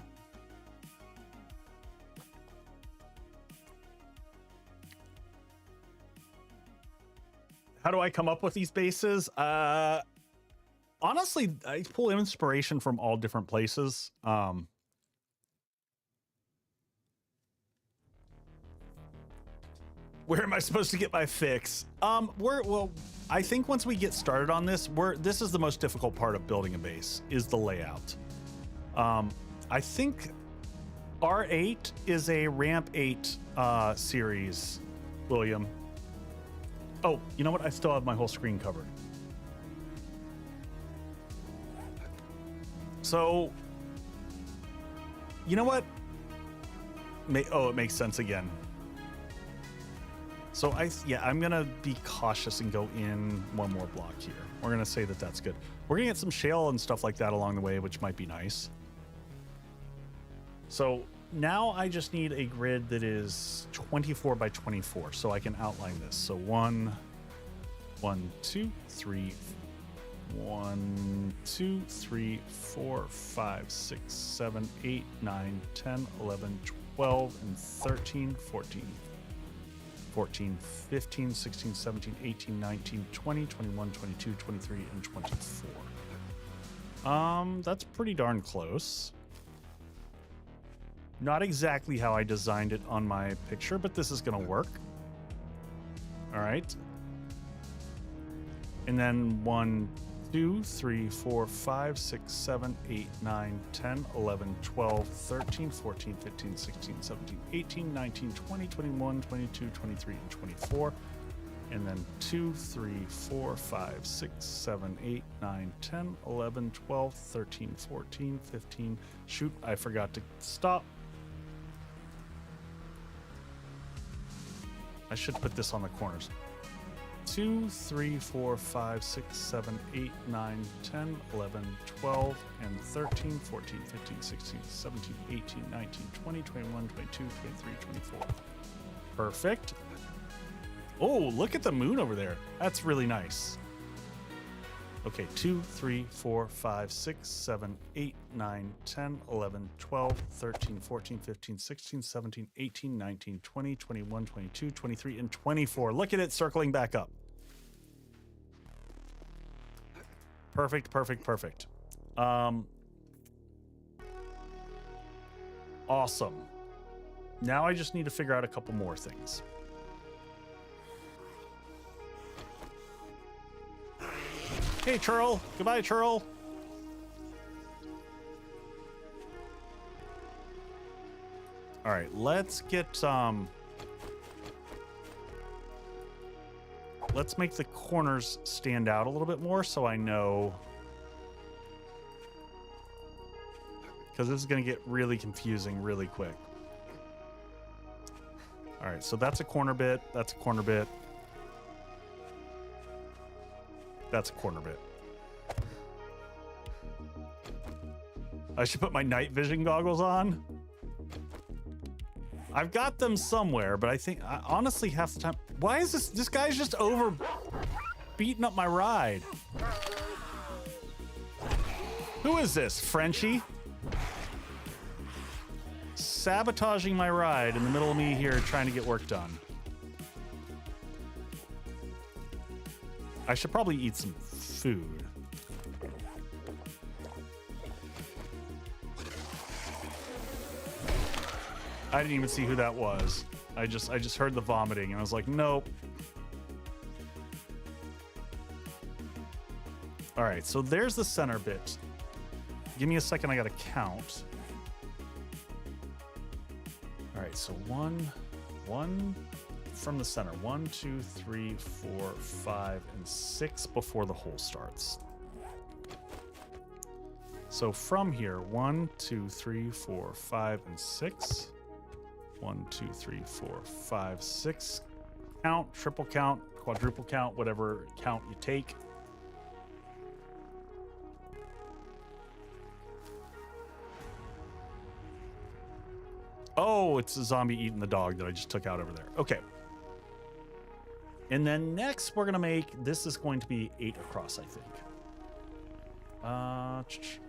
How do I come up with these bases? Honestly, I pull inspiration from all different places. Where am I supposed to get my fix? Well, I think once we get started on this, this is the most difficult part of building a base, is the layout. I think R8 is a ramp 8 series, William. Oh, you know what? I still have my whole screen covered. So, you know what? It makes sense again. So I'm gonna be cautious and go in one more block here. We're gonna say that that's good. We're gonna get some shale and stuff like that along the way, which might be nice. So now I just need a grid that is 24 by 24 so I can outline this. So 1, 2, 3, 1, 2, 3, 4, 5, 6, 7, 8, 9, 10, 11, 12, and 13, 14, 14, 15, 16, 17, 18, 19, 20, 21, 22, 23, and 24. That's pretty darn close. Not exactly how I designed it on my picture, but this is going to work. All right. And then 1, 2, 3, 4, 5, 6, 7, 8, 9, 10, 11, 12, 13, 14, 15, 16, 17, 18, 19, 20, 21, 22, 23, and 24. And then 2, 3, 4, 5, 6, 7, 8, 9, 10, 11, 12, 13, 14, 15. Shoot, I forgot to stop. I should put this on the corners. 2, 3, 4, 5, 6, 7, 8, 9, 10, 11, 12, and 13, 14, 15, 16, 17, 18, 19, 20, 21, 22, 23, 24. Perfect. Oh, look at the moon over there. That's really nice. Okay, 2, 3, 4, 5, 6, 7, 8, 9, 10, 11, 12, 13, 14, 15, 16, 17, 18, 19, 20, 21, 22, 23, and 24. Look at it circling back up. Perfect, perfect, perfect. Awesome. Now I just need to figure out a couple more things. Hey, Churl. Goodbye, Churl. All right, let's get let's make the corners stand out a little bit more so I know, because this is going to get really confusing really quick. All right, so that's a corner bit. That's a corner bit. That's a corner bit. I should put my night vision goggles on. I've got them somewhere, but I think honestly half the time. Why is this guy's just over beating up my ride? Who is this, Frenchie? Sabotaging my ride in the middle of me here trying to get work done. I should probably eat some food. I didn't even see who that was. I just heard the vomiting and I was like, nope. All right, so there's the center bit. Give me a second, I gotta count. All right, so one from the center. 1, 2, 3, 4, 5, and 6 before the hole starts. So from here, 1, 2, 3, 4, 5, and 6. 1, 2, 3, 4, 5, 6. Count, triple count, quadruple count, whatever count you take. Oh, it's a zombie eating the dog that I just took out over there. Okay. And then next we're going to make, this is going to be 8 across, I think.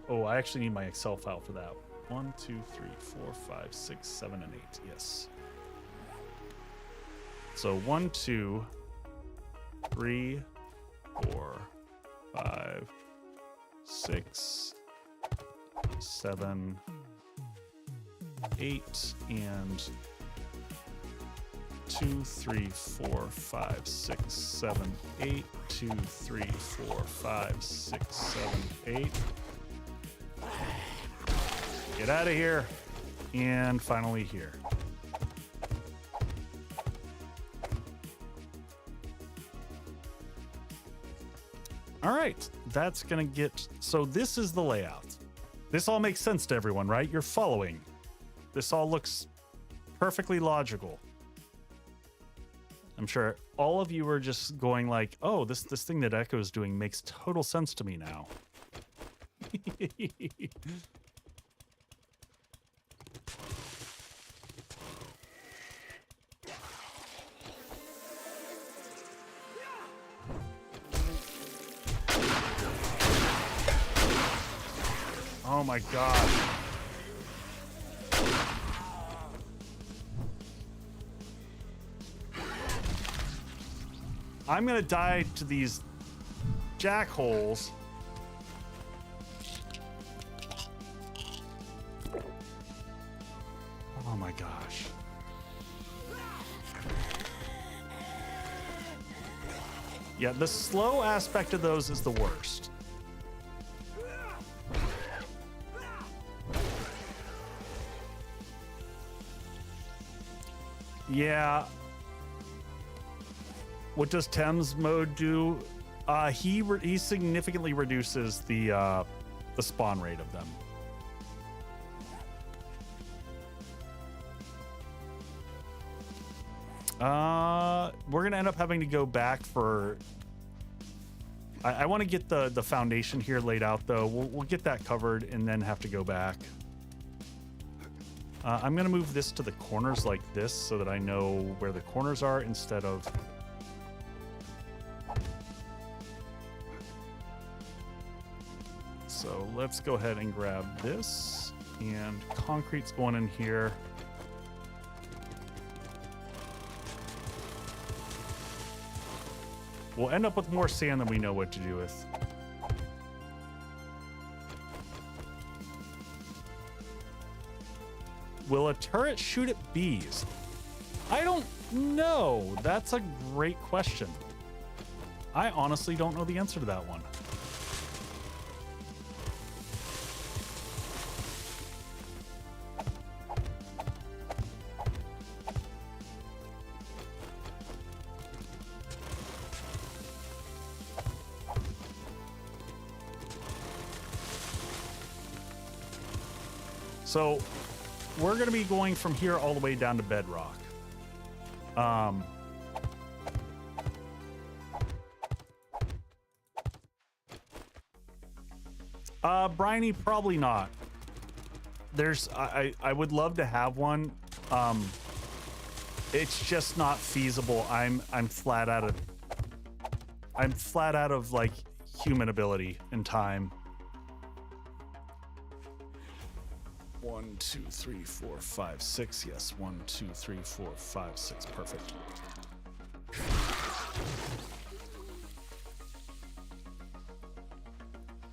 Oh, I actually need my Excel file for that. 1, 2, 3, 4, 5, 6, 7, and 8. Yes. So 1, 2, 3, 4, 5, 6, 7, 8, and 2, 3, 4, 5, 6, 7, 8. 2, 3, 4, 5, 6, 7, 8. Get out of here. And finally here. All right, that's gonna get, so this is the layout. This all makes sense to everyone, right? You're following. This all looks perfectly logical. I'm sure all of you are just going like, oh, this thing that Echo is doing makes total sense to me now. Oh my God. I'm gonna die to these jackholes. Oh my gosh. Yeah, the slow aspect of those is the worst. Yeah. What does Thames mode do? He significantly reduces the spawn rate of them. We're gonna end up having to go back for. I want to get the foundation here laid out though. We'll get that covered and then have to go back. I'm gonna move this to the corners like this so that I know where the corners are instead of. So let's go ahead and grab this, and concrete's going in here. We'll end up with more sand than we know what to do with. Will a turret shoot at bees? I don't know. That's a great question. I honestly don't know the answer to that one. So we're going to be going from here all the way down to Bedrock. Bryony, probably not. I would love to have one. It's just not feasible. I'm flat out of like human ability and time. 1, 2, 3, 4, 5, 6. Yes, 1, 2, 3, 4, 5, 6. Perfect.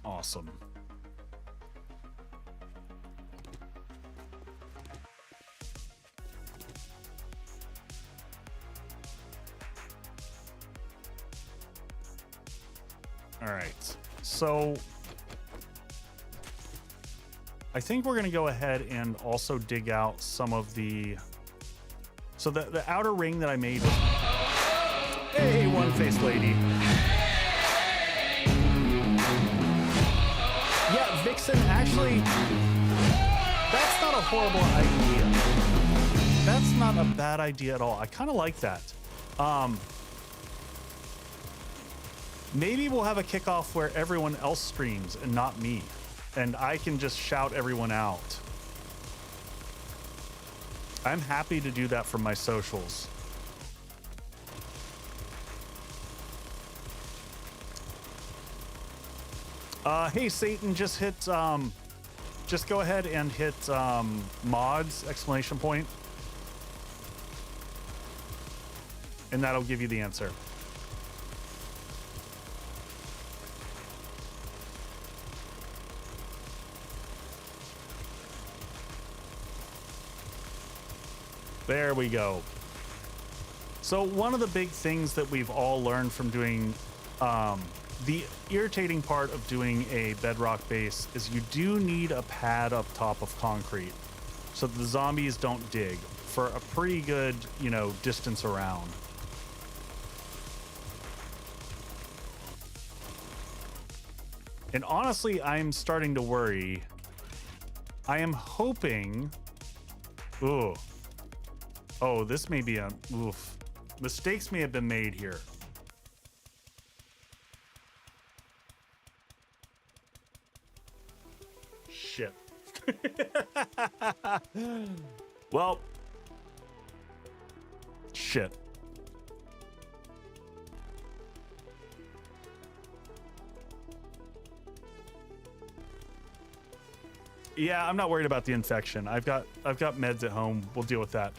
Awesome. All right. So I think we're going to go ahead and also dig out some of the. So the outer ring that I made. Hey, one-faced lady. Yeah, Vixen, actually, that's not a horrible idea. That's not a bad idea at all. I kind of like that. Maybe we'll have a kickoff where everyone else streams and not me. And I can just shout everyone out. I'm happy to do that for my socials. Hey, Satan, just hit, just go ahead and hit mods, exclamation point. And that'll give you the answer. There we go. So one of the big things that we've all learned from doing, the irritating part of doing a bedrock base is you do need a pad up top of concrete so the zombies don't dig for a pretty good, you know, distance around. And honestly, I'm starting to worry. I am hoping, ooh. Oh, this may be a, oof. Mistakes may have been made here. Shit. Well, shit. Yeah, I'm not worried about the infection. I've got meds at home. We'll deal with that.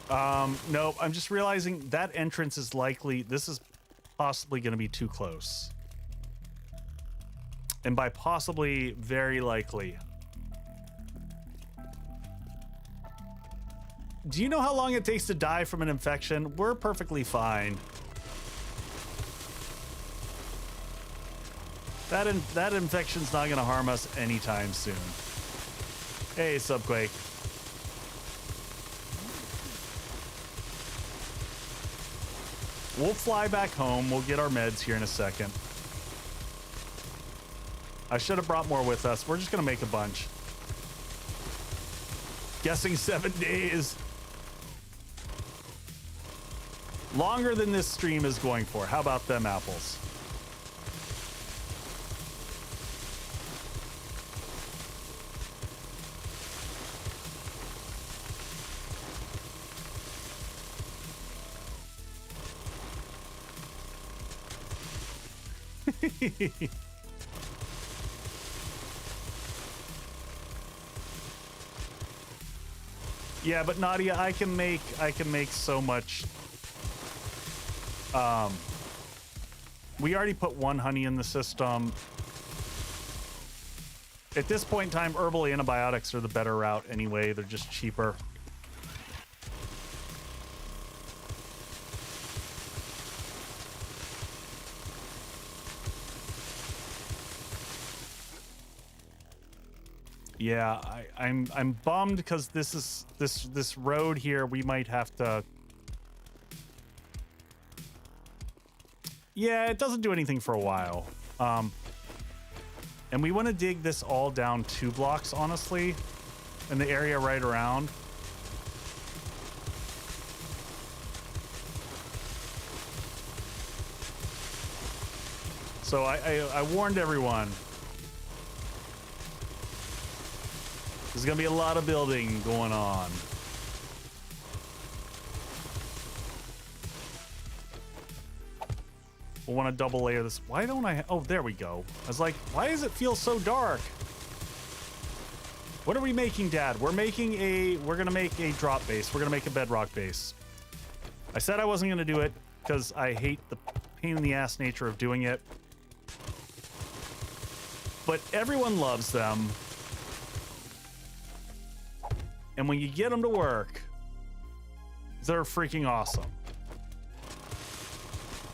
No, I'm just realizing that entrance is likely, this is possibly going to be too close. And by possibly, very likely. Do you know how long it takes to die from an infection? We're perfectly fine. That infection's not going to harm us anytime soon. Hey, Subquake. We'll fly back home. We'll get our meds here in a second. I should have brought more with us. We're just going to make a bunch. Guessing 7 days. Longer than this stream is going for. How about them apples? Yeah, but Nadia, I can make so much. We already put one honey in the system. At this point in time, herbal antibiotics are the better route anyway. They're just cheaper. Yeah, I'm bummed because this road here, we might have to. Yeah, it doesn't do anything for a while. And we want to dig this all down 2 blocks, honestly, and the area right around. So I warned everyone. There's gonna be a lot of building going on. We'll want to double layer this. Why don't I? Oh, there we go. I was like, why does it feel so dark? What are we making, Dad? We're gonna make a drop base. We're gonna make a bedrock base. I said I wasn't gonna do it because I hate the pain in the ass nature of doing it. But everyone loves them. And when you get them to work, they're freaking awesome.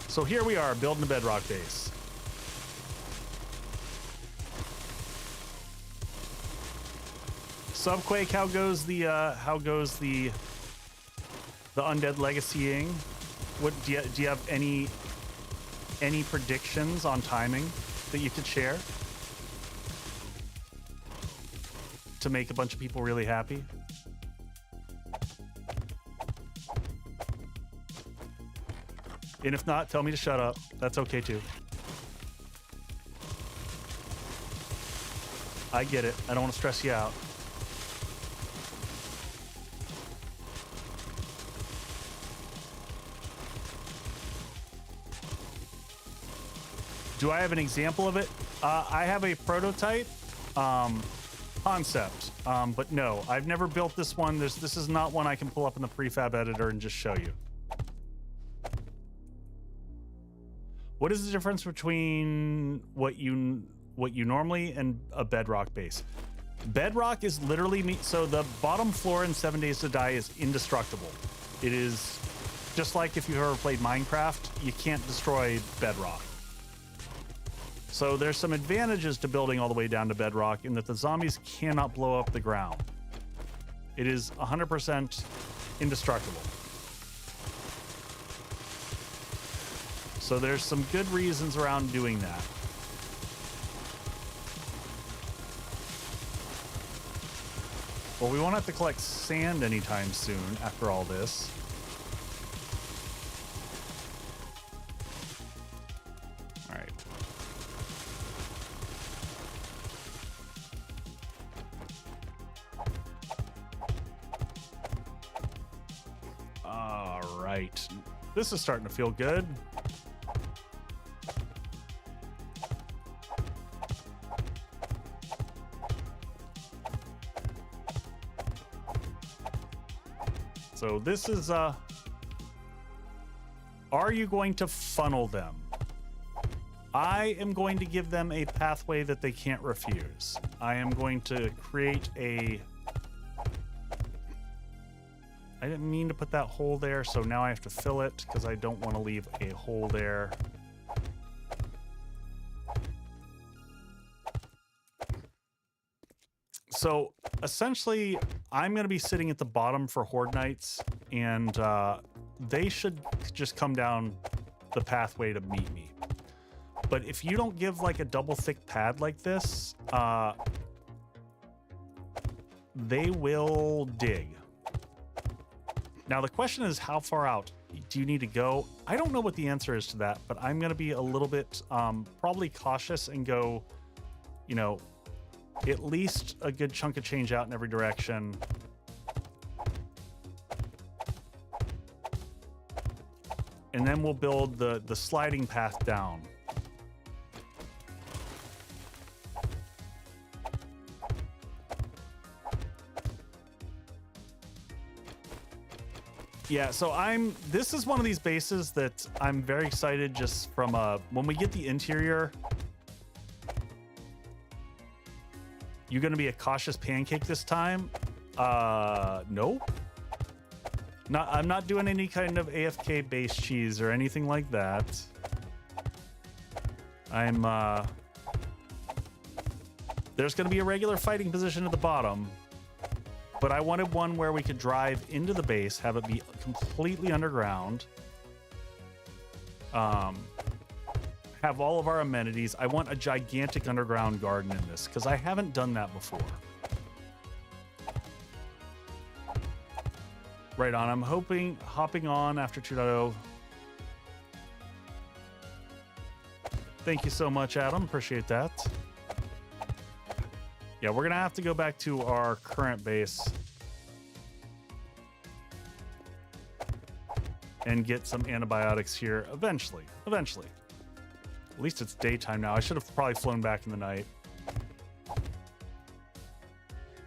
So here we are building a bedrock base. Subquake, how goes the undead legacying? What do you have any predictions on timing that you could share to make a bunch of people really happy? And if not, tell me to shut up. That's okay too. I get it. I don't want to stress you out. Do I have an example of it? I have a prototype concept, but no, I've never built this one. This is not one I can pull up in the prefab editor and just show you. What is the difference between what you normally and a bedrock base? Bedrock is literally so the bottom floor in 7 Days to Die is indestructible. It is just like if you've ever played Minecraft, you can't destroy bedrock. So there's some advantages to building all the way down to bedrock in that the zombies cannot blow up the ground. It is 100% indestructible. So there's some good reasons around doing that. Well, we won't have to collect sand anytime soon after all this. All right. All right. This is starting to feel good. So this is, are you going to funnel them? I am going to give them a pathway that they can't refuse. I am going to create a... I didn't mean to put that hole there, so now I have to fill it because I don't want to leave a hole there. So essentially, I'm going to be sitting at the bottom for Horde Knights, and they should just come down the pathway to meet me. But if you don't give like a double thick pad like this, they will dig. Now the question is, how far out do you need to go? I don't know what the answer is to that, but I'm going to be a little bit probably cautious and go, you know, at least a good chunk of change out in every direction. And then we'll build the sliding path down. Yeah, so this is one of these bases that I'm very excited just from when we get the interior. You're going to be a cautious pancake this time? No. I'm not doing any kind of AFK base cheese or anything like that. There's going to be a regular fighting position at the bottom, but I wanted one where we could drive into the base, have it be completely underground. Have all of our amenities. I want a gigantic underground garden in this because I haven't done that before. Right on. I'm hopping on after 2.0. Thank you so much, Adam. Appreciate that. Yeah, we're gonna have to go back to our current base and get some antibiotics here eventually. At least it's daytime now. I should have probably flown back in the night.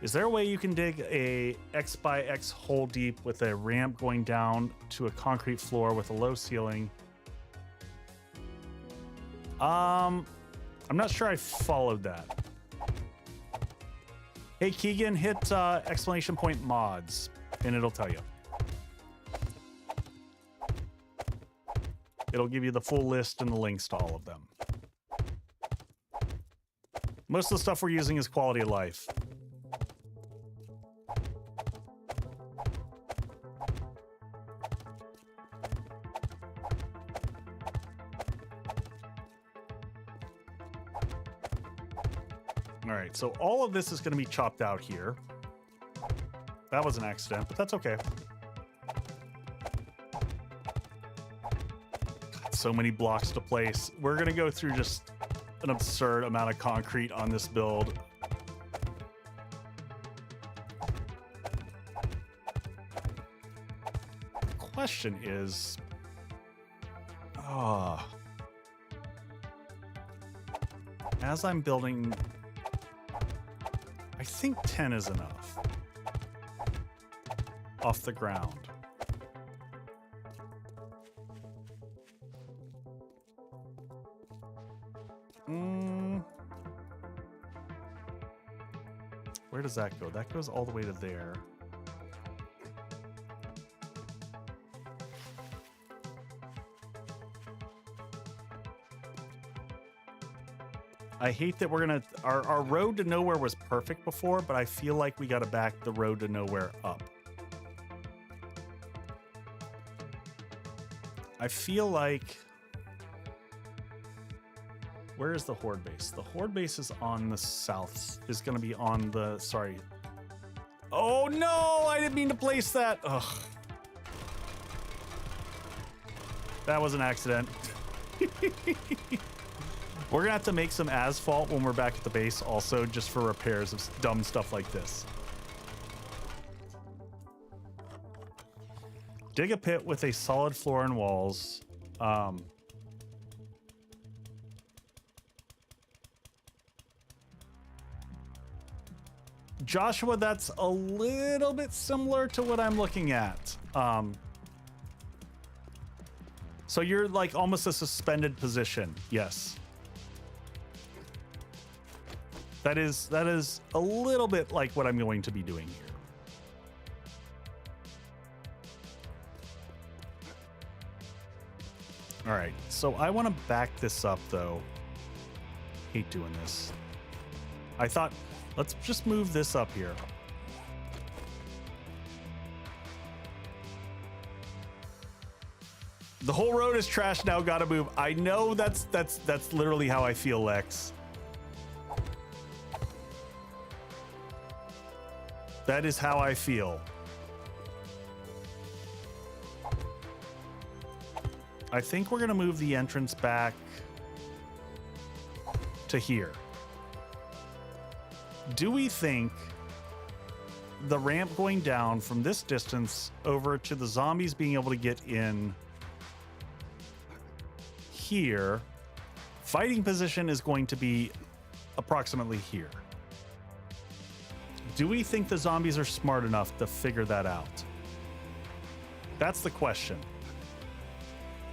Is there a way you can dig a X by X hole deep with a ramp going down to a concrete floor with a low ceiling? I'm not sure I followed that. Hey, Keegan, hit exclamation point mods and it'll tell you. It'll give you the full list and the links to all of them. Most of the stuff we're using is quality of life. All right, so all of this is going to be chopped out here. That was an accident, but that's okay. So many blocks to place. We're going to go through just an absurd amount of concrete on this build. The question is, as I'm building, I think 10 is enough off the ground. Where does that go? That goes all the way to there. I hate that we're gonna, our road to nowhere was perfect before, but I feel like we gotta back the road to nowhere up. I feel like, where is the Horde base? The Horde base is on the south, is gonna be on the, sorry. Oh no, I didn't mean to place that. Ugh. That was an accident. We're gonna have to make some asphalt when we're back at the base also, just for repairs of dumb stuff like this. Dig a pit with a solid floor and walls. Joshua, that's a little bit similar to what I'm looking at. So you're like almost a suspended position. Yes. That is a little bit like what I'm going to be doing here. All right, so I want to back this up though. Hate doing this. I thought, let's just move this up here. The whole road is trash now, gotta move. I know that's literally how I feel, Lex. That is how I feel. I think we're gonna move the entrance back to here. Do we think the ramp going down from this distance over to the zombies being able to get in here, fighting position is going to be approximately here? Do we think the zombies are smart enough to figure that out? That's the question.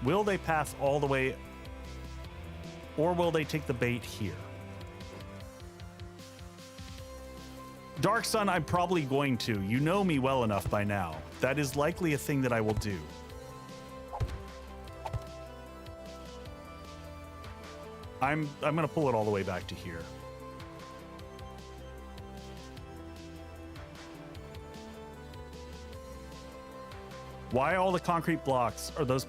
Will they pass all the way, or will they take the bait here? Dark Sun, I'm probably going to. You know me well enough by now. That is likely a thing that I will do. I'm gonna pull it all the way back to here. Why all the concrete blocks are those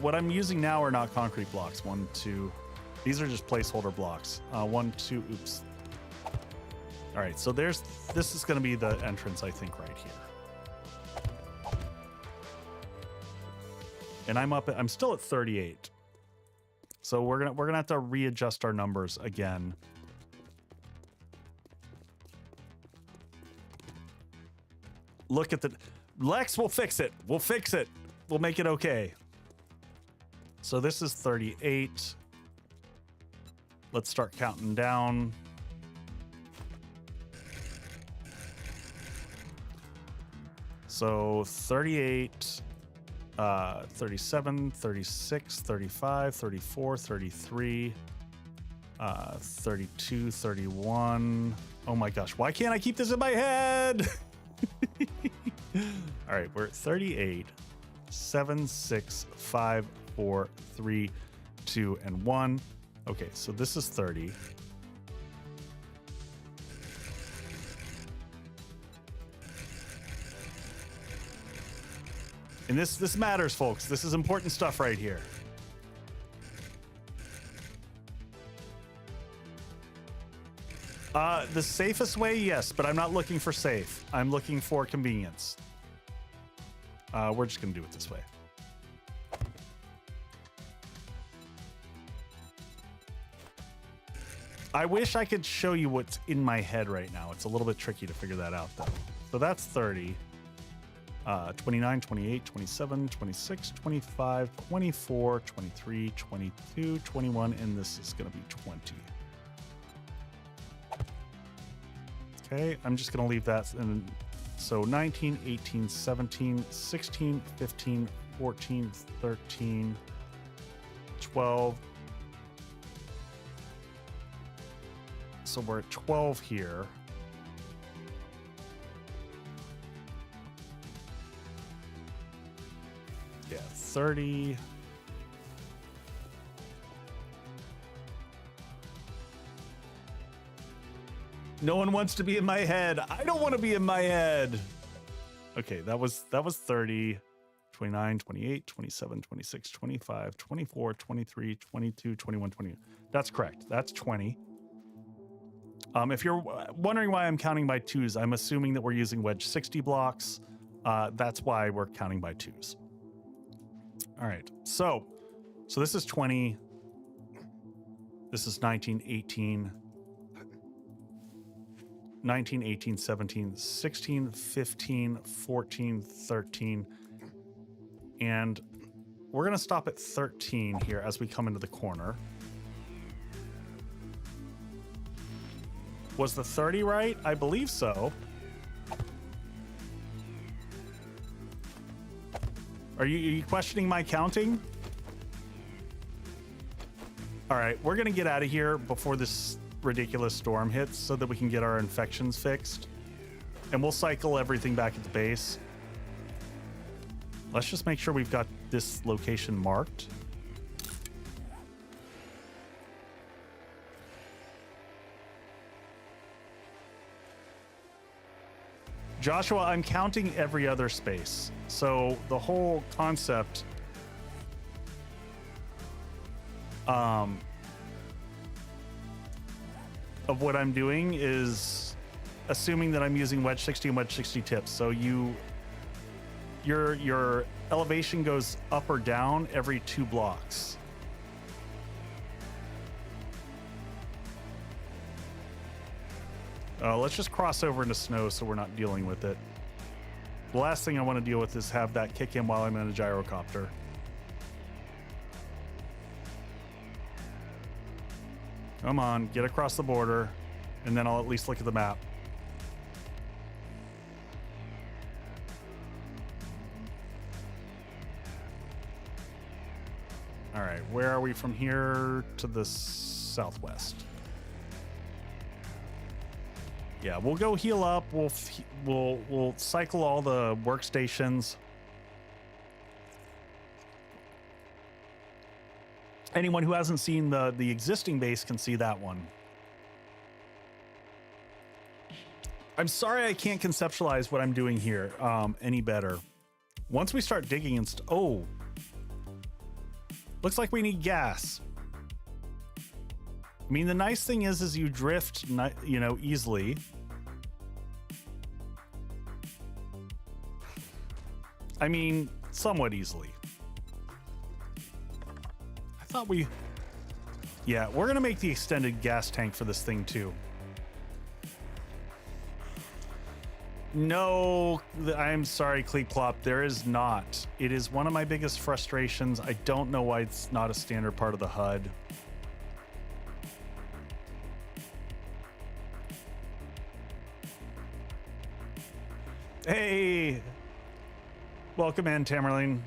what I'm using now are not concrete blocks. 1, 2. These are just placeholder blocks. 1, 2. Oops. All right. So this is going to be the entrance, I think, right here. And I'm still at 38. So we're gonna have to readjust our numbers again. Look at the Lex. We'll fix it. We'll fix it. We'll make it okay. So this is 38. Let's start counting down. So 38, 37, 36, 35, 34, 33, 32, 31. Oh my gosh, why can't I keep this in my head? All right, we're at 38, 7, 6, 5, 4, 3, 2, and 1. Okay, so this is 30. And this matters, folks. This is important stuff right here. The safest way, yes, but I'm not looking for safe. I'm looking for convenience. We're just gonna do it this way. I wish I could show you what's in my head right now. It's a little bit tricky to figure that out, though. So that's 30. 29, 28, 27, 26, 25, 24, 23, 22, 21, and this is going to be 20. Okay, I'm just going to leave that. And so 19, 18, 17, 16, 15, 14, 13, 12. So we're at 12 here. Yeah, 30. No one wants to be in my head. I don't want to be in my head. Okay, that was 30, 29, 28, 27, 26, 25, 24, 23, 22, 21, 20. That's correct. That's 20. If you're wondering why I'm counting by twos, I'm assuming that we're using wedge 60 blocks. That's why we're counting by twos. All right, so this is 20. This is 19, 18, 19, 18, 17, 16, 15, 14, 13. And we're going to stop at 13 here as we come into the corner. Was the 30 right? I believe so. Are you questioning my counting? All right, we're gonna get out of here before this ridiculous storm hits so that we can get our infections fixed. And we'll cycle everything back at the base. Let's just make sure we've got this location marked. Joshua, I'm counting every other space. So the whole concept of what I'm doing is assuming that I'm using wedge 60 and wedge 60 tips. So your elevation goes up or down every 2 blocks. Let's just cross over into snow so we're not dealing with it. The last thing I want to deal with is have that kick in while I'm in a gyrocopter. Come on, get across the border, and then I'll at least look at the map. All right, where are we from here to the southwest? Yeah, we'll go heal up. We'll cycle all the workstations. Anyone who hasn't seen the existing base can see that one. I'm sorry I can't conceptualize what I'm doing here any better. Once we start digging and oh, looks like we need gas. I mean, the nice thing is you drift, you know, easily. I mean, somewhat easily. I thought yeah, we're gonna make the extended gas tank for this thing too. No, I'm sorry, Cleep Clop, there is not. It is one of my biggest frustrations. I don't know why it's not a standard part of the HUD. Hey, welcome in, Tamerlane.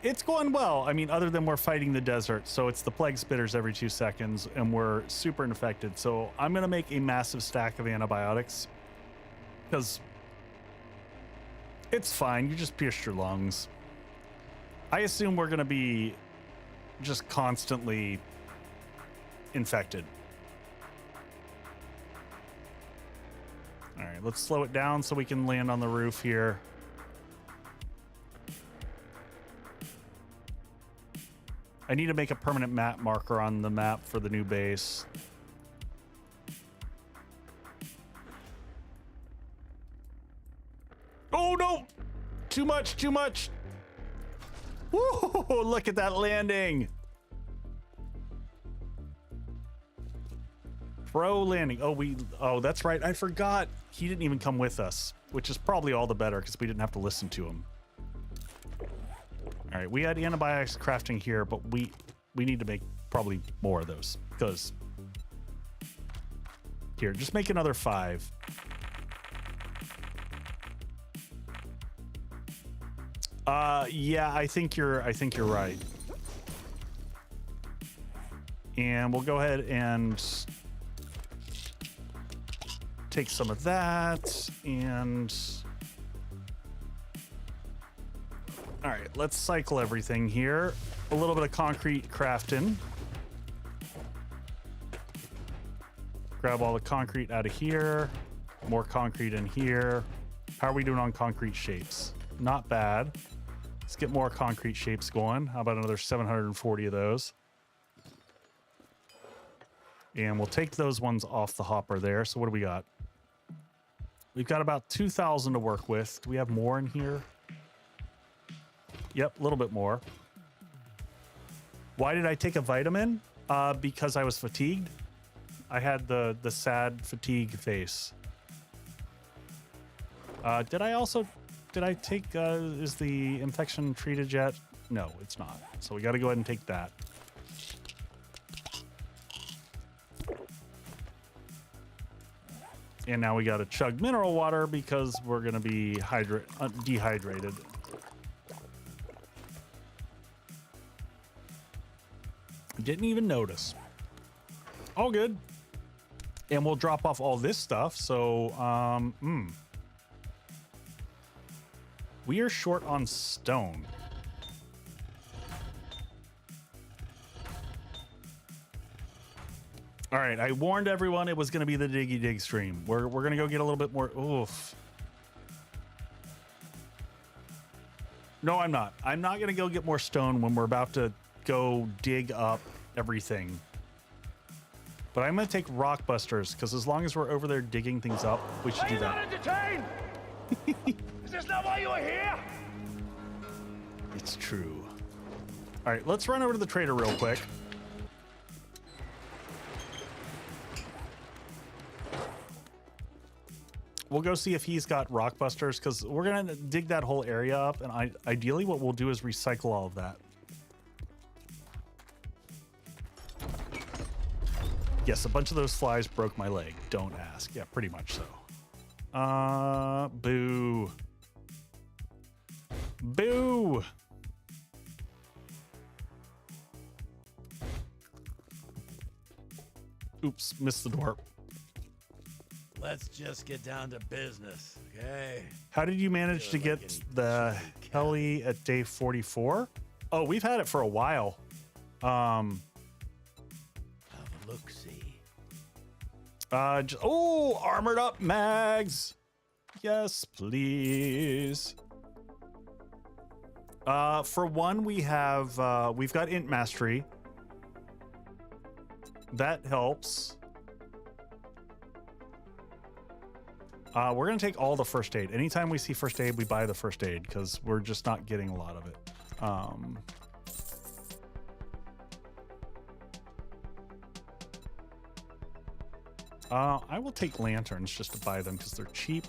It's going well. I mean, other than we're fighting the desert, so it's the plague spitters every 2 seconds, and we're super infected. So I'm gonna make a massive stack of antibiotics because it's fine. You just pierced your lungs. I assume we're gonna be just constantly infected. All right, let's slow it down so we can land on the roof here. I need to make a permanent map marker on the map for the new base. Oh no! Too much, too much! Woo! Look at that landing! Pro landing. Oh, that's right. I forgot. He didn't even come with us, which is probably all the better because we didn't have to listen to him. All right, we had antibiotics crafting here, but we need to make probably more of those because here, just make another 5. Yeah, I think you're right. And we'll go ahead and take some of that and all right, let's cycle everything here. A little bit of concrete crafting. Grab all the concrete out of here. More concrete in here. How are we doing on concrete shapes? Not bad. Let's get more concrete shapes going. How about another 740 of those? And we'll take those ones off the hopper there. So what do we got? We've got about 2,000 to work with. Do we have more in here? Yep, a little bit more. Why did I take a vitamin? Because I was fatigued. I had the sad fatigue face. Did I take, is the infection treated yet? No, it's not. So we got to go ahead and take that. And now we got to chug mineral water because we're going to be dehydrated. Didn't even notice. All good. And we'll drop off all this stuff. So, we are short on stone. All right, I warned everyone it was going to be the Diggy Dig stream. We're going to go get a little bit more. Oof. No, I'm not. I'm not going to go get more stone when we're about to go dig up everything. But I'm going to take rock busters because as long as we're over there digging things up, we should do that. Are you not entertained? Is this not why you are here? It's true. All right, let's run over to the trader real quick. We'll go see if he's got rock busters because we're going to dig that whole area up. And ideally what we'll do is recycle all of that. Yes, a bunch of those flies broke my leg. Don't ask. Yeah, pretty much so. Boo. Boo. Oops, missed the door. Let's just get down to business, okay? How did you manage to get the heli at day 44? Oh, we've had it for a while. Have a look-see. Oh, armored up mags. Yes, please. For one, we've got int mastery. That helps. We're going to take all the first aid. Anytime we see first aid, we buy the first aid because we're just not getting a lot of it. I will take lanterns just to buy them because they're cheap.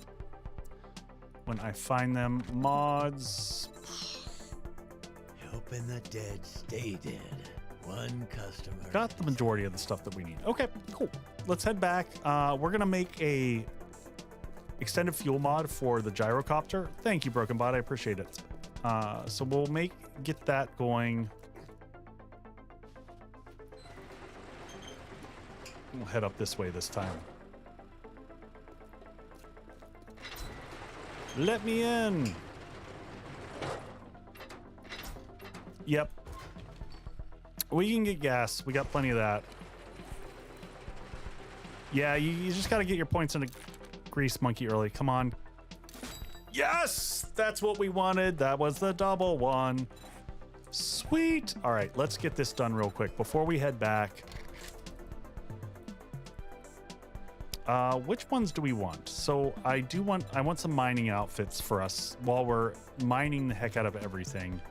When I find them, mods. Helping the dead stay dead. One customer. Got the majority of the stuff that we need. Okay, cool. Let's head back. We're going to make a extended fuel mod for the gyrocopter. Thank you, Broken Bot. I appreciate it. So we'll get that going. We'll head up this way this time. Let me in. Yep. We can get gas. We got plenty of that. Yeah, you just got to get your points into Grease Monkey early. Come on. Yes! That's what we wanted. That was the double one. Sweet. All right, let's get this done real quick before we head back. Which ones do we want? So I want some mining outfits for us while we're mining the heck out of everything.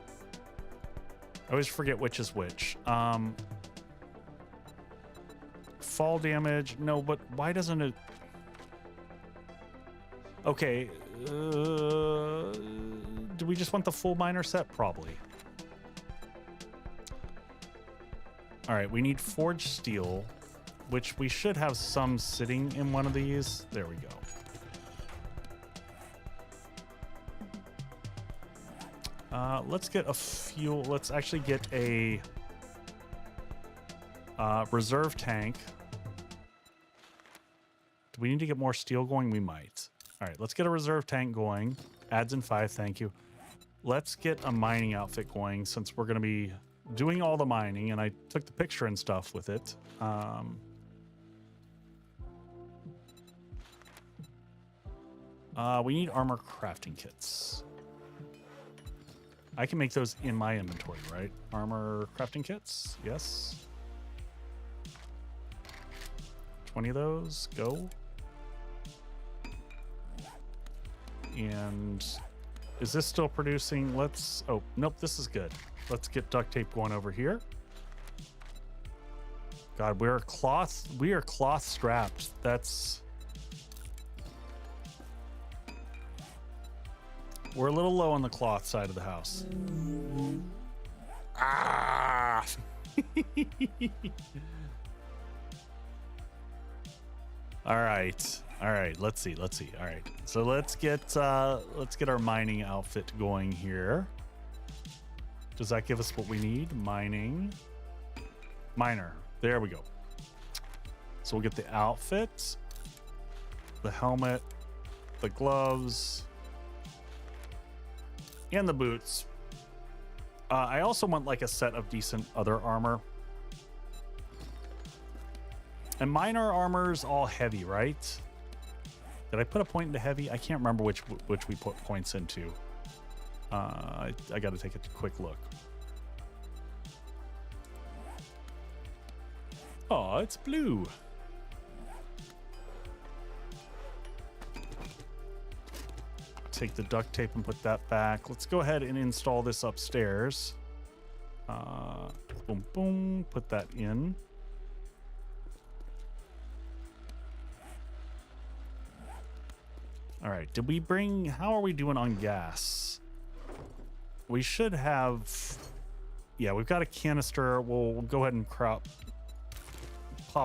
I always forget which is which. Fall damage. No, but why doesn't it? Okay. Do we just want the full miner set? Probably. All right. We need forged steel, which we should have some sitting in one of these. There we go. Let's get a fuel. Let's actually get a reserve tank. Do we need to get more steel going? We might. All right, let's get a reserve tank going. Adds in 5, thank you. Let's get a mining outfit going since we're going to be doing all the mining, and I took the picture and stuff with it. We need armor crafting kits. I can make those in my inventory, right? Armor crafting kits, yes. 20 of those, go. And is this still producing? Oh, nope, this is good. Let's get duct tape going over here. God, we are cloth strapped. We're a little low on the cloth side of the house. Ah! All right. All right. Let's see. Let's see. All right. So let's get our mining outfit going here. Does that give us what we need? Mining. Miner. There we go. So we'll get the outfit, the helmet, the gloves, and the boots. I also want like a set of decent other armor. And miner armor's all heavy, right? Did I put a point into heavy? I can't remember which we put points into. I got to take a quick look. Oh, it's blue. Take the duct tape and put that back. Let's go ahead and install this upstairs. Boom, boom. Put that in. All right. Did we bring... How are we doing on gas? We should have... Yeah, we've got a canister. We'll go ahead and pop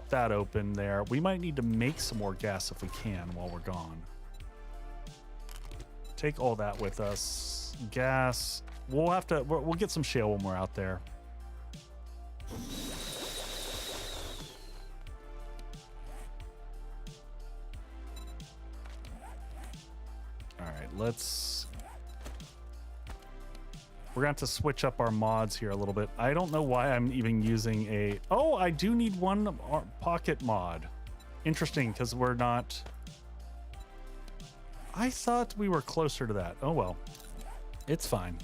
that open there. We might need to make some more gas if we can while we're gone. Take all that with us. Gas. We'll get some shale when we're out there. All right, we're going to have to switch up our mods here a little bit. I don't know why I'm even using a... Oh, I do need one pocket mod. Interesting, because we're not... I thought we were closer to that. Oh, well. It's fine.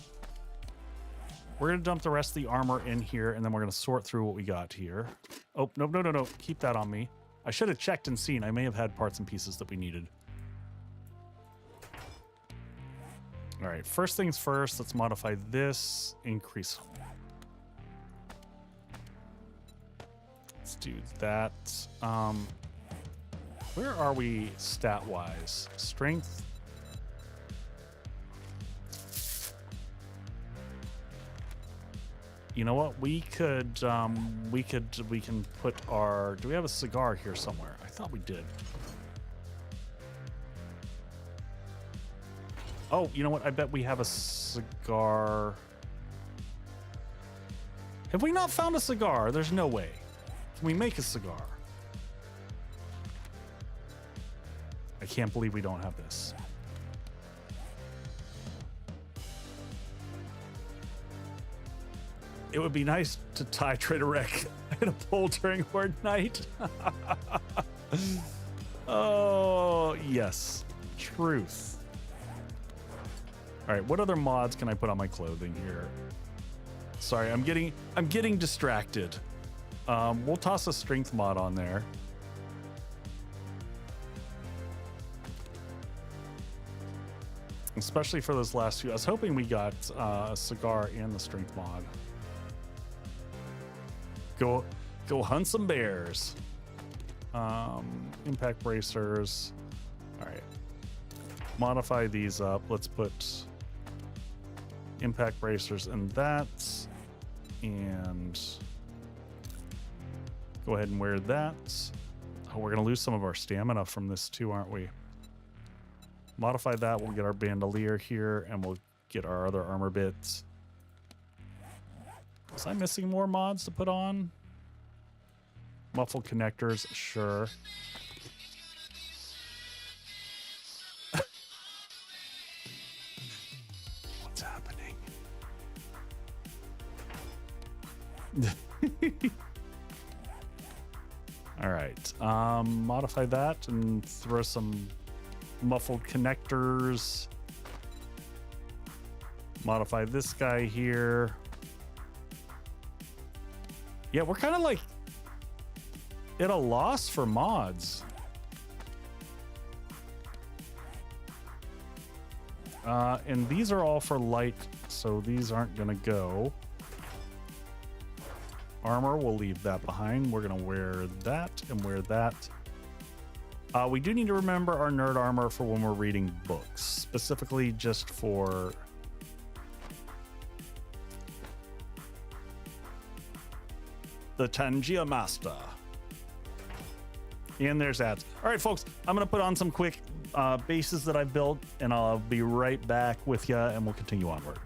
We're going to dump the rest of the armor in here, and then we're going to sort through what we got here. Oh, no, no, no, no. Keep that on me. I should have checked and seen. I may have had parts and pieces that we needed. All right, first things first, let's modify this. Increase. Let's do that. Where are we stat-wise? Strength. You know what? We can put our... Do we have a cigar here somewhere? I thought we did. Oh, you know what? I bet we have a cigar. Have we not found a cigar? There's no way. Can we make a cigar? I can't believe we don't have this. It would be nice to titrate a wreck in a pole during Horde night. Oh, yes. Truth. All right, what other mods can I put on my clothing here? Sorry, I'm getting distracted. We'll toss a strength mod on there. Especially for those last few. I was hoping we got a cigar and the strength mod. Go hunt some bears. Impact bracers. All right. Modify these up. Let's put impact bracers in that. And go ahead and wear that. Oh, we're going to lose some of our stamina from this too, aren't we? Modify that. We'll get our bandolier here and we'll get our other armor bits. Was I missing more mods to put on? Muffled connectors, sure. What's happening? All right. Modify that and throw some muffled connectors. Modify this guy here. Yeah, we're kind of like at a loss for mods. And these are all for light, so these aren't gonna go. Armor, we'll leave that behind. We're gonna wear that and wear that. We do need to remember our nerd armor for when we're reading books, specifically just for the Tangia Master. And there's ads. All right, folks, I'm going to put on some quick bases that I've built, and I'll be right back with you, and we'll continue onward.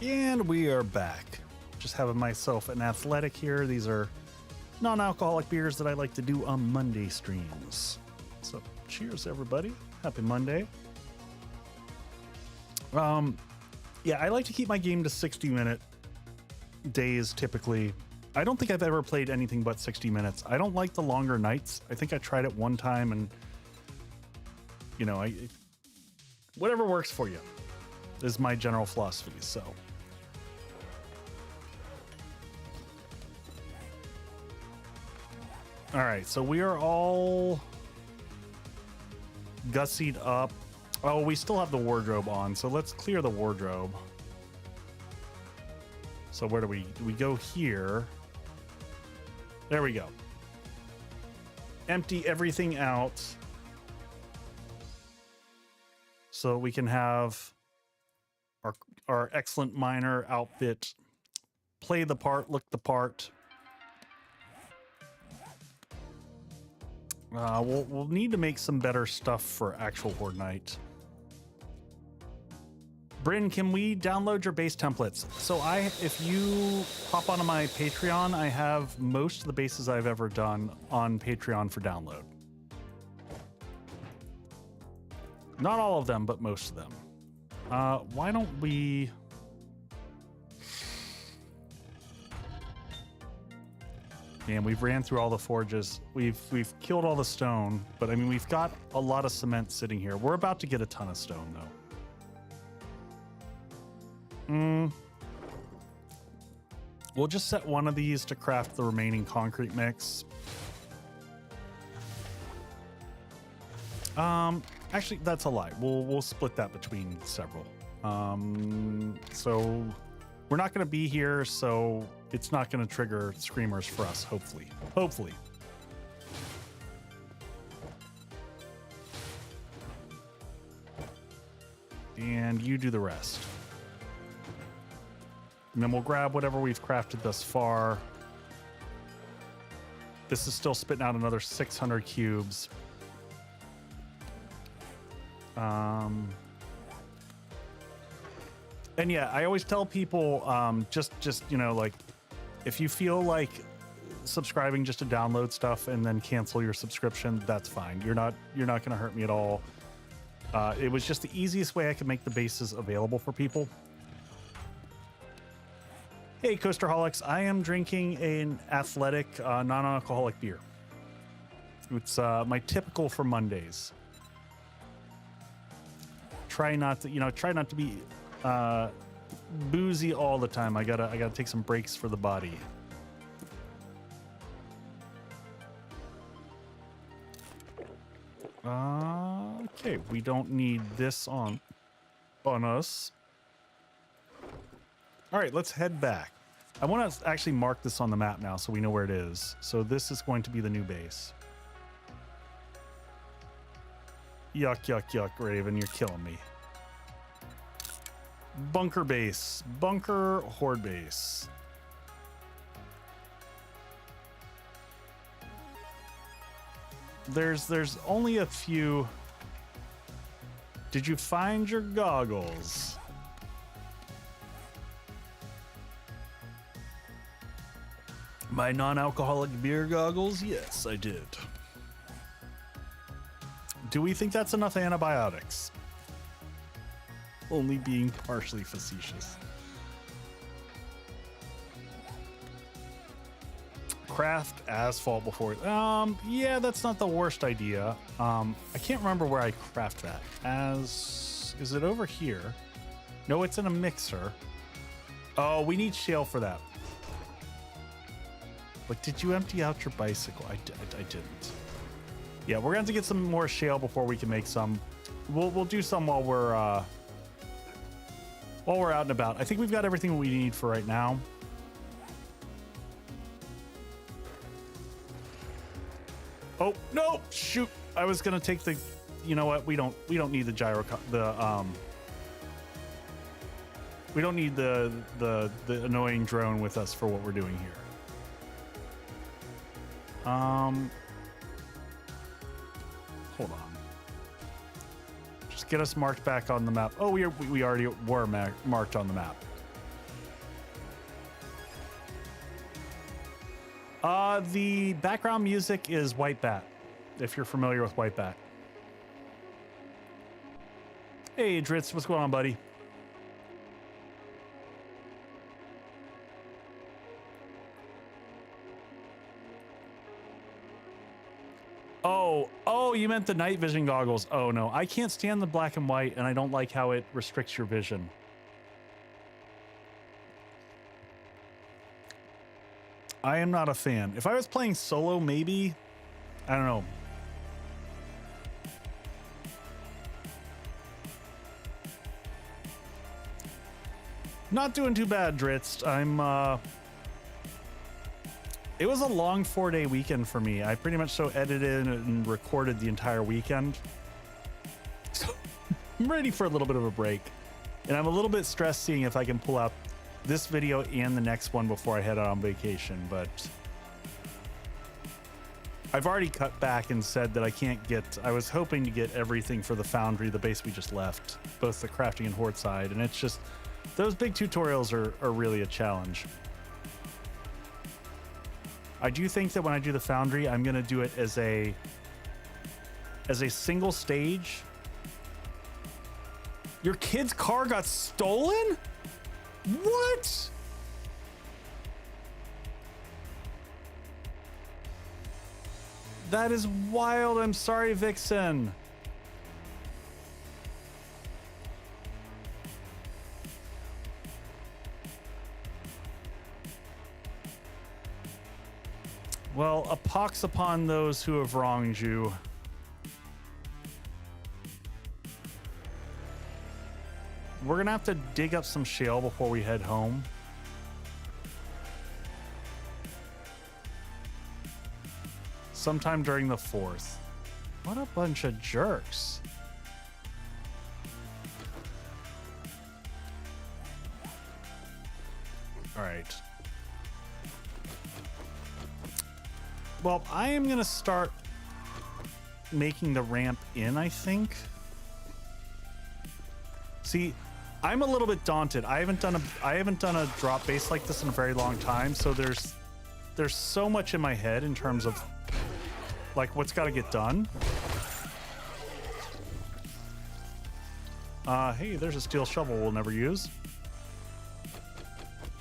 And we are back. Just having myself an athletic here. These are non-alcoholic beers that I like to do on Monday streams. So cheers, everybody. Happy Monday. Yeah, I like to keep my game to 60-minute days typically. I don't think I've ever played anything but 60 minutes. I don't like the longer nights. I think I tried it one time and, you know, whatever works for you is my general philosophy, so. All right, so we are all gussied up. Oh, we still have the wardrobe on, so let's clear the wardrobe. So where do we go here? There we go. Empty everything out so we can have our excellent miner outfit play the part, look the part. We'll need to make some better stuff for actual Horde night. Bryn, can we download your base templates? So if you hop onto my Patreon, I have most of the bases I've ever done on Patreon for download. Not all of them, but most of them. Why don't we... Man, we've ran through all the forges. We've killed all the stone, but I mean, we've got a lot of cement sitting here. We're about to get a ton of stone, though. We'll just set one of these to craft the remaining concrete mix. Actually, that's a lie. We'll split that between several. So we're not going to be here, so it's not going to trigger screamers for us, hopefully. Hopefully. And you do the rest. And then we'll grab whatever we've crafted thus far. This is still spitting out another 600 cubes. And yeah, I always tell people, just you know, like, if you feel like subscribing just to download stuff and then cancel your subscription, that's fine. You're not going to hurt me at all. It was just the easiest way I could make the bases available for people. Hey, Coasterholics, I am drinking an athletic, non-alcoholic beer. It's my typical for Mondays. Try not to be boozy all the time. I gotta take some breaks for the body. Okay, we don't need this on us. All right, let's head back. I want to actually mark this on the map now so we know where it is. So this is going to be the new base. Yuck, yuck, yuck, Raven, you're killing me. Bunker base. Bunker Horde base. There's only a few. Did you find your goggles? My non-alcoholic beer goggles? Yes, I did. Do we think that's enough antibiotics? Only being partially facetious. Craft asphalt before. Yeah, that's not the worst idea. I can't remember where I craft that. Is it over here? No, it's in a mixer. Oh, we need shale for that. Like, did you empty out your bicycle? I didn't. Yeah, we're gonna have to get some more shale before we can make some. We'll do some while we're out and about. I think we've got everything we need for right now. Oh no! Shoot! I was gonna take the. You know what? We don't need the gyro. We don't need the annoying drone with us for what we're doing here. Hold on. Just get us marked back on the map. Oh, we already were marked on the map. The background music is White Bat, if you're familiar with White Bat. Hey, Dritz, what's going on, buddy? Oh, you meant the night vision goggles. Oh no, I can't stand the black and white, and I don't like how it restricts your vision. I am not a fan. If I was playing solo, maybe. I don't know. Not doing too bad, Dritz. It was a long 4-day weekend for me. I pretty much edited and recorded the entire weekend. So I'm ready for a little bit of a break. And I'm a little bit stressed seeing if I can pull out this video and the next one before I head out on vacation, but I've already cut back and said that I was hoping to get everything for the foundry, the base we just left, both the crafting and horde side, and it's just, those big tutorials are really a challenge. I do think that when I do the foundry, I'm going to do it as a single stage. Your kid's car got stolen? What? That is wild. I'm sorry, Vixen. Well, a pox upon those who have wronged you. We're gonna have to dig up some shale before we head home. sometime during the 4th. What a bunch of jerks. All right. Well, I am going to start making the ramp in, I think. See, I'm a little bit daunted. I haven't done a drop base like this in a very long time, so there's so much in my head in terms of like what's got to get done. Hey, there's a steel shovel we'll never use.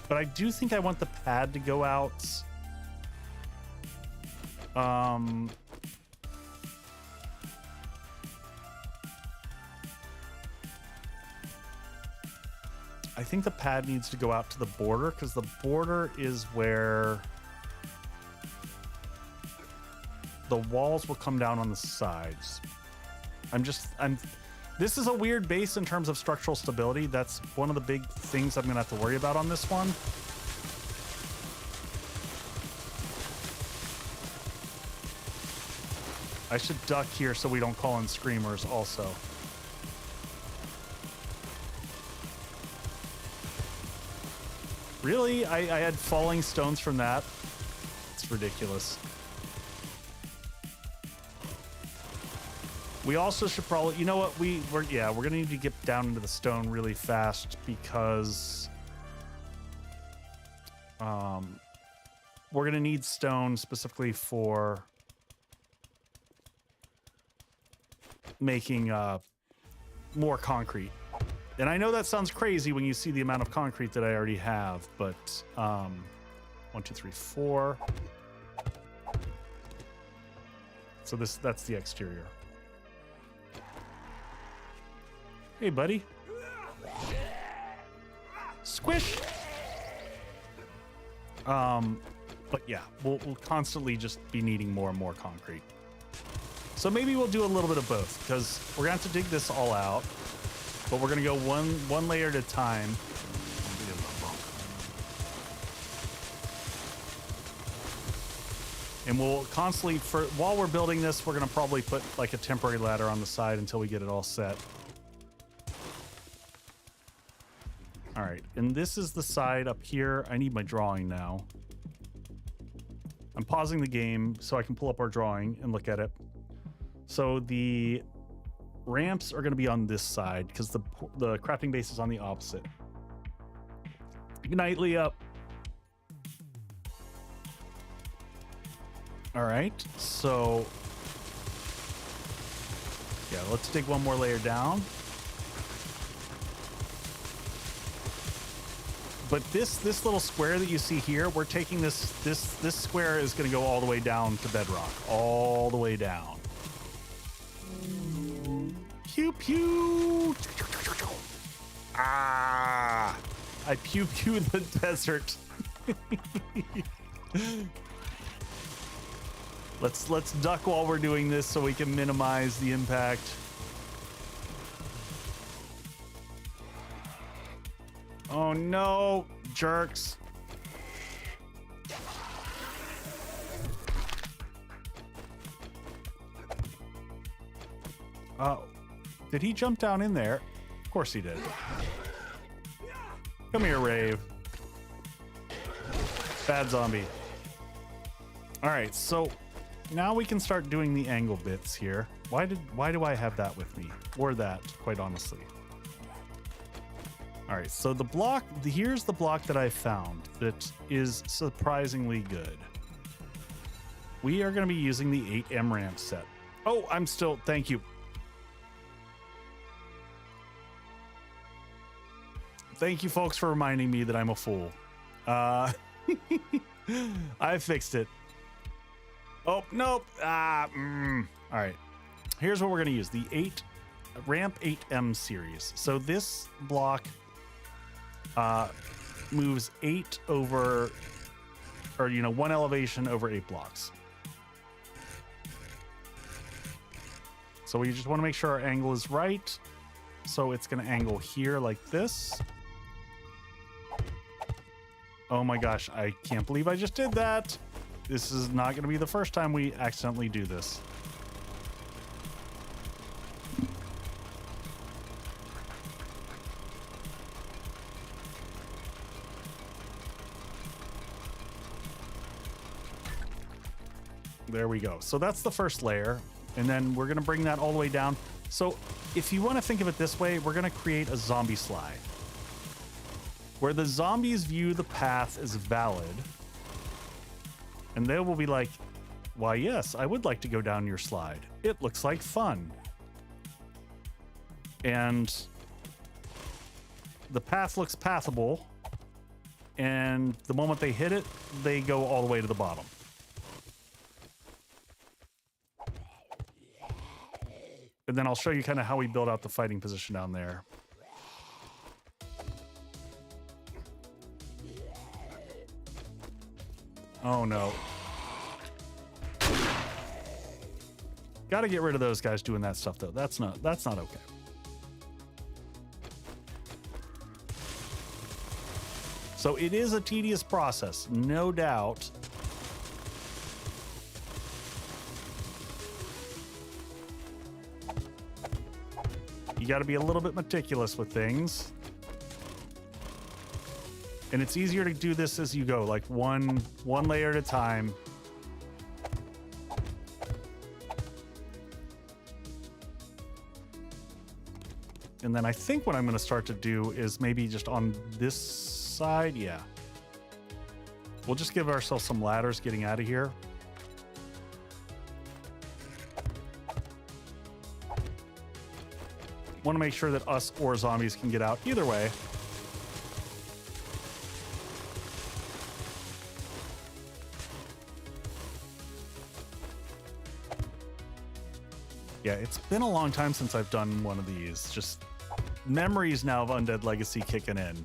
But I do think I want the pad to go out. I think the pad needs to go out to the border because the border is where the walls will come down on the sides. This is a weird base in terms of structural stability. That's one of the big things I'm gonna have to worry about on this one. I should duck here so we don't call in screamers also. Really? I had falling stones from that? It's ridiculous. We also should probably, you know what, we're gonna need to get down into the stone really fast because we're gonna need stone specifically for making more concrete. And I know that sounds crazy when you see the amount of concrete that I already have, but 1, 2, 3, 4. So that's the exterior. Hey, buddy. Squish. But yeah, we'll constantly just be needing more and more concrete. So maybe we'll do a little bit of both because we're gonna have to dig this all out, but we're gonna go one layer at a time. And we'll constantly, while we're building this, we're gonna probably put like a temporary ladder on the side until we get it all set. All right, and this is the side up here. I need my drawing now. I'm pausing the game so I can pull up our drawing and look at it. So the ramps are going to be on this side because the crafting base is on the opposite. Ignite, Lee up. All right, so yeah, let's dig one more layer down. But this little square that you see here, we're taking this square is going to go all the way down to bedrock, all the way down. Pew pew. Ah! I pew pew the desert. Let's duck while we're doing this so we can minimize the impact. Oh no, jerks. Did he jump down in there? Of course he did. Come here, Rave. Bad zombie. All right, so now we can start doing the angle bits here. Why do I have that with me? Or that, quite honestly. All right, so the block, here's the block that I found that is surprisingly good. We are going to be using the 8M ramp set. Oh, thank you. Thank you, folks, for reminding me that I'm a fool. I fixed it. Oh, nope. All right, here's what we're going to use. The ramp 8M series. So this block moves 8 over, or, one elevation over 8 blocks. So we just want to make sure our angle is right. So it's going to angle here like this. Oh my gosh, I can't believe I just did that. This is not going to be the first time we accidentally do this. There we go. So that's the first layer. And then we're going to bring that all the way down. So if you want to think of it this way, we're going to create a zombie slide where the zombies view the path as valid. And they will be like, why, yes, I would like to go down your slide. It looks like fun. And the path looks pathable. And the moment they hit it, they go all the way to the bottom. And then I'll show you kind of how we build out the fighting position down there. Oh no. Got to get rid of those guys doing that stuff though. That's not okay. So it is a tedious process, no doubt. You got to be a little bit meticulous with things. And it's easier to do this as you go, like one layer at a time. And then I think what I'm going to start to do is maybe just on this side. Yeah. We'll just give ourselves some ladders getting out of here. Want to make sure that us or zombies can get out either way. Yeah, it's been a long time since I've done one of these. Just memories now of Undead Legacy kicking in.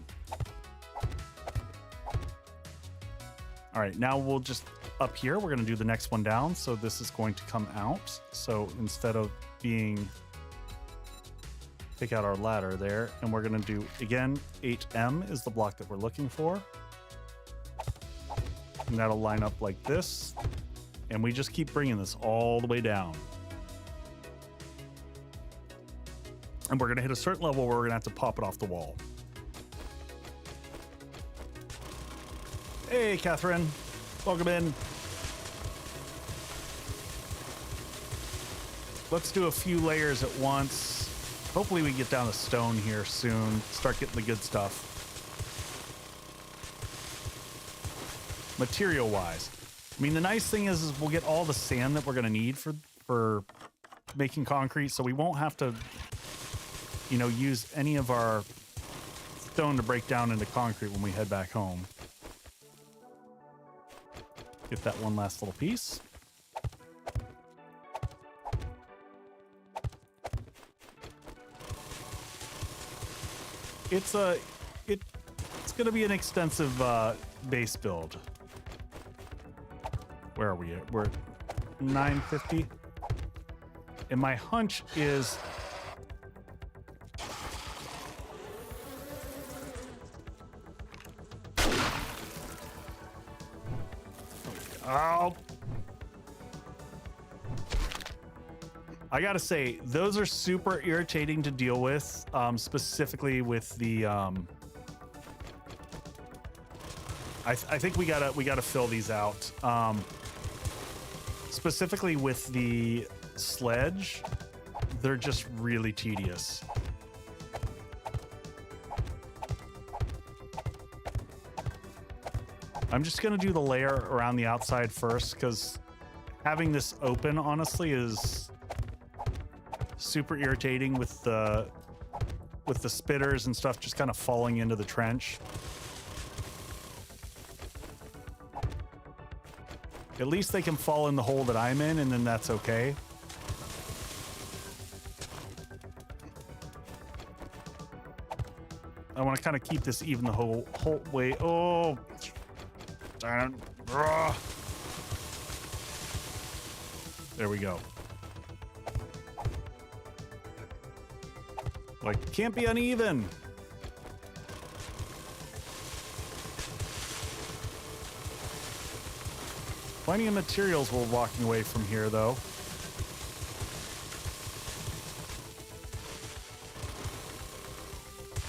All right, now we'll just up here, we're going to do the next one down. So this is going to come out. So instead of being, take out our ladder there, and we're going to do, again, 8M is the block that we're looking for. And that'll line up like this. And we just keep bringing this all the way down. And we're going to hit a certain level where we're going to have to pop it off the wall. Hey, Catherine. Welcome in. Let's do a few layers at once. Hopefully we get down to stone here soon. Start getting the good stuff. Material-wise. I mean, the nice thing is we'll get all the sand that we're going to need for making concrete, so we won't have to, you know, use any of our stone to break down into concrete when we head back home. Get that one last little piece. It's going to be an extensive base build. Where are we at? We're at 950. And my hunch is oh, I gotta say, those are super irritating to deal with, specifically with the I think we gotta fill these out, specifically with the sledge. They're just really tedious. I'm just gonna do the layer around the outside first, because having this open honestly is super irritating with the spitters and stuff just kind of falling into the trench. At least they can fall in the hole that I'm in, and then that's okay. I want to kind of keep this even the whole way. Oh, darn it. Ugh. There we go. Like, can't be uneven. Plenty of materials we're walking away from here, though.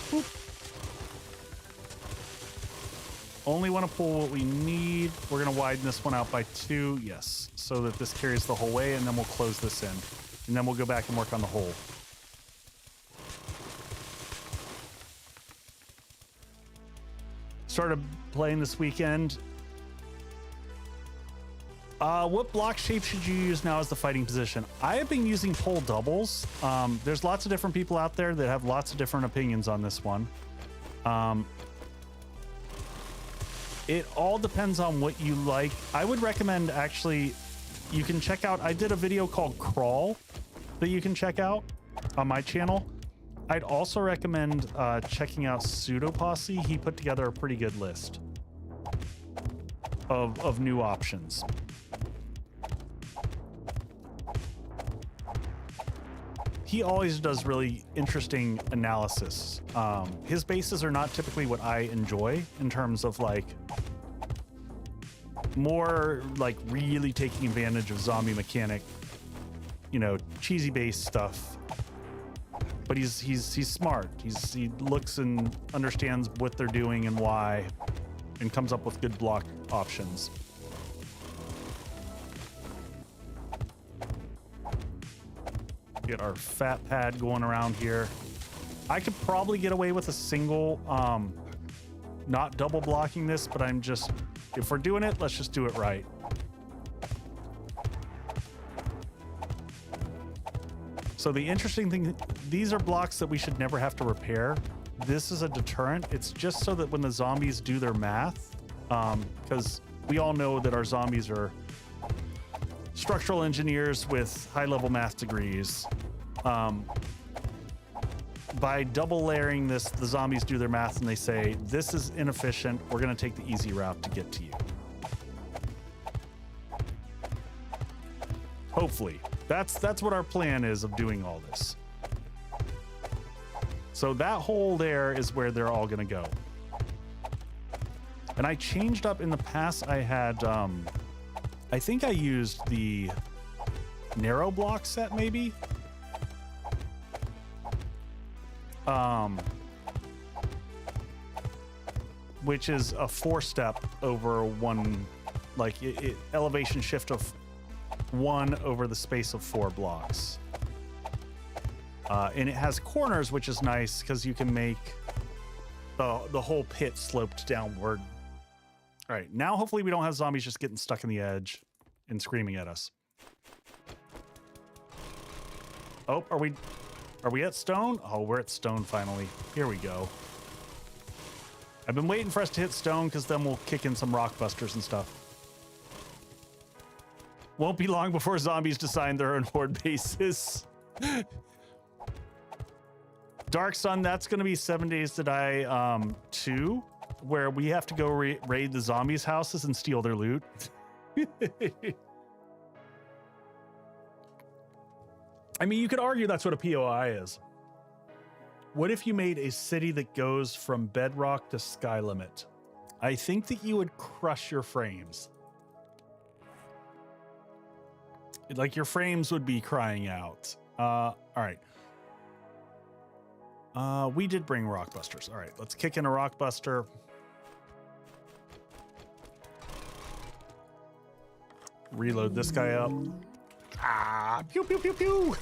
Boop. Only want to pull what we need. We're going to widen this one out by 2. Yes, so that this carries the whole way, and then we'll close this in. And then we'll go back and work on the hole. Started playing this weekend. What block shape should you use now as the fighting position? I have been using pole doubles. There's lots of different people out there that have lots of different opinions on this one. It all depends on what you like. I would recommend, actually, you can check out, I did a video called Crawl that you can check out on my channel. I'd also recommend checking out Pseudo Posse. He put together a pretty good list of new options. He always does really interesting analysis. His bases are not typically what I enjoy in terms of like more like really taking advantage of zombie mechanic, you know, cheesy base stuff. But he's smart. He looks and understands what they're doing and why, and comes up with good block options. Get our fat pad going around here. I could probably get away with a single, not double blocking this, but I'm just, if we're doing it, let's just do it right. So the interesting thing, these are blocks that we should never have to repair. This is a deterrent. It's just so that when the zombies do their math, because we all know that our zombies are structural engineers with high-level math degrees. By double layering this, the zombies do their math and they say, this is inefficient. We're going to take the easy route to get to you. Hopefully. That's what our plan is of doing all this. So that hole there is where they're all going to go. And I changed up in the past. I had, I think I used the narrow block set maybe. Which is a 4-step over one, like elevation shift of 1 over the space of 4 blocks. And it has corners, which is nice because you can make the whole pit sloped downward. All right, now hopefully we don't have zombies just getting stuck in the edge and screaming at us. Oh, are we at stone? Oh, we're at stone finally. Here we go. I've been waiting for us to hit stone because then we'll kick in some rock busters and stuff. Won't be long before zombies design their own horde bases. Dark Sun, that's going to be 7 Days to Die 2, where we have to go raid the zombies' houses and steal their loot. I mean, you could argue that's what a POI is. What if you made a city that goes from Bedrock to Sky Limit? I think that you would crush your frames. Like your frames would be crying out. All right. We did bring rock busters. All right, let's kick in a rock buster. Reload this guy up. Ah, pew, pew, pew, pew.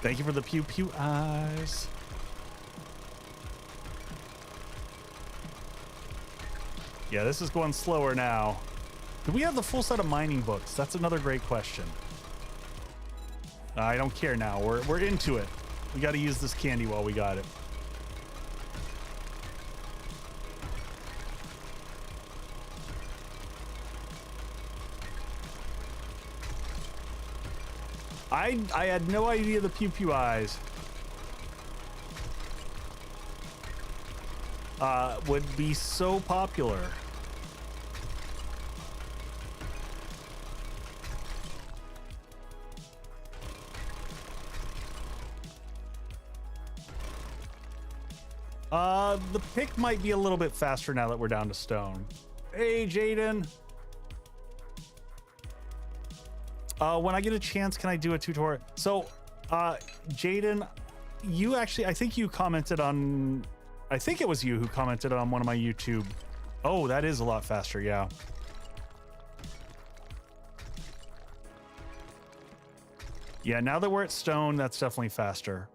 Thank you for the pew, pew eyes. Yeah, this is going slower now. Do we have the full set of mining books? That's another great question. I don't care now. We're into it. We got to use this candy while we got it. I had no idea the pew pew eyes would be so popular. The pick might be a little bit faster now that we're down to stone. Hey, Jaden. When I get a chance, can I do a tutorial? So, Jaden, you actually, I think you commented on, I think it was you who commented on one of my YouTube. Oh, that is a lot faster, yeah. Yeah, now that we're at stone, that's definitely faster.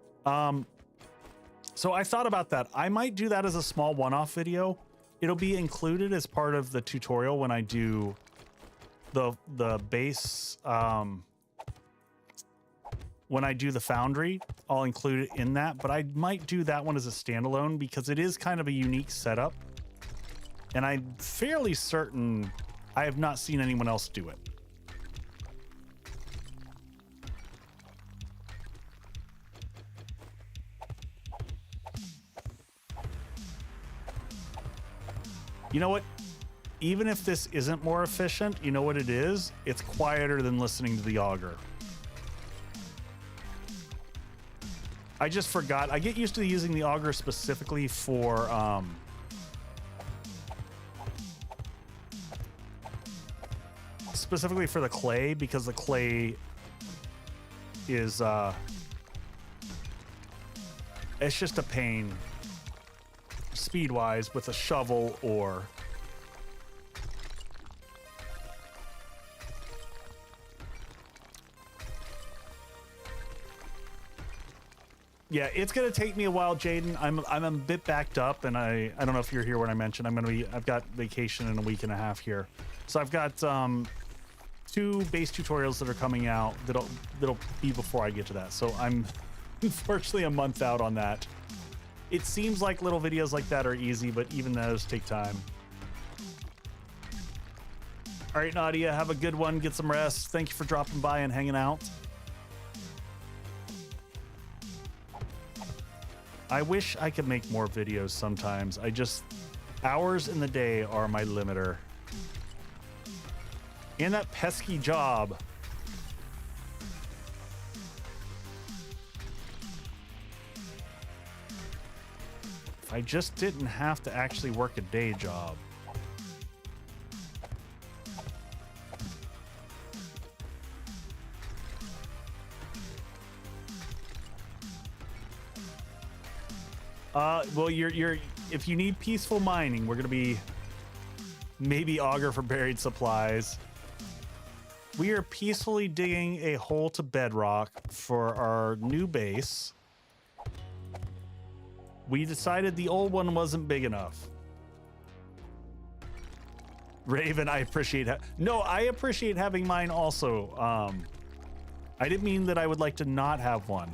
So I thought about that. I might do that as a small one-off video. It'll be included as part of the tutorial when I do the base, when I do the foundry. I'll include it in that, but I might do that one as a standalone because it is kind of a unique setup. And I'm fairly certain I have not seen anyone else do it. You know what? Even if this isn't more efficient, you know what it is? It's quieter than listening to the auger. I just forgot. I get used to using the auger specifically for the clay, because the clay is it's just a pain speed wise with a shovel or yeah, it's gonna take me a while, Jaden. I'm a bit backed up, and I don't know if you're here when I mentioned I've got vacation in a week and a half here, so I've got 2 base tutorials that are coming out that'll be before I get to that. So I'm unfortunately a month out on that. It seems like little videos like that are easy, but even those take time. All right, Nadia, have a good one. Get some rest. Thank you for dropping by and hanging out. I wish I could make more videos sometimes. Hours in the day are my limiter. And that pesky job. If I just didn't have to actually work a day job. Well, if you need peaceful mining, we're gonna be maybe auger for buried supplies. We are peacefully digging a hole to bedrock for our new base. We decided the old one wasn't big enough. Raven, I appreciate no, I appreciate having mine also. I didn't mean that I would like to not have one.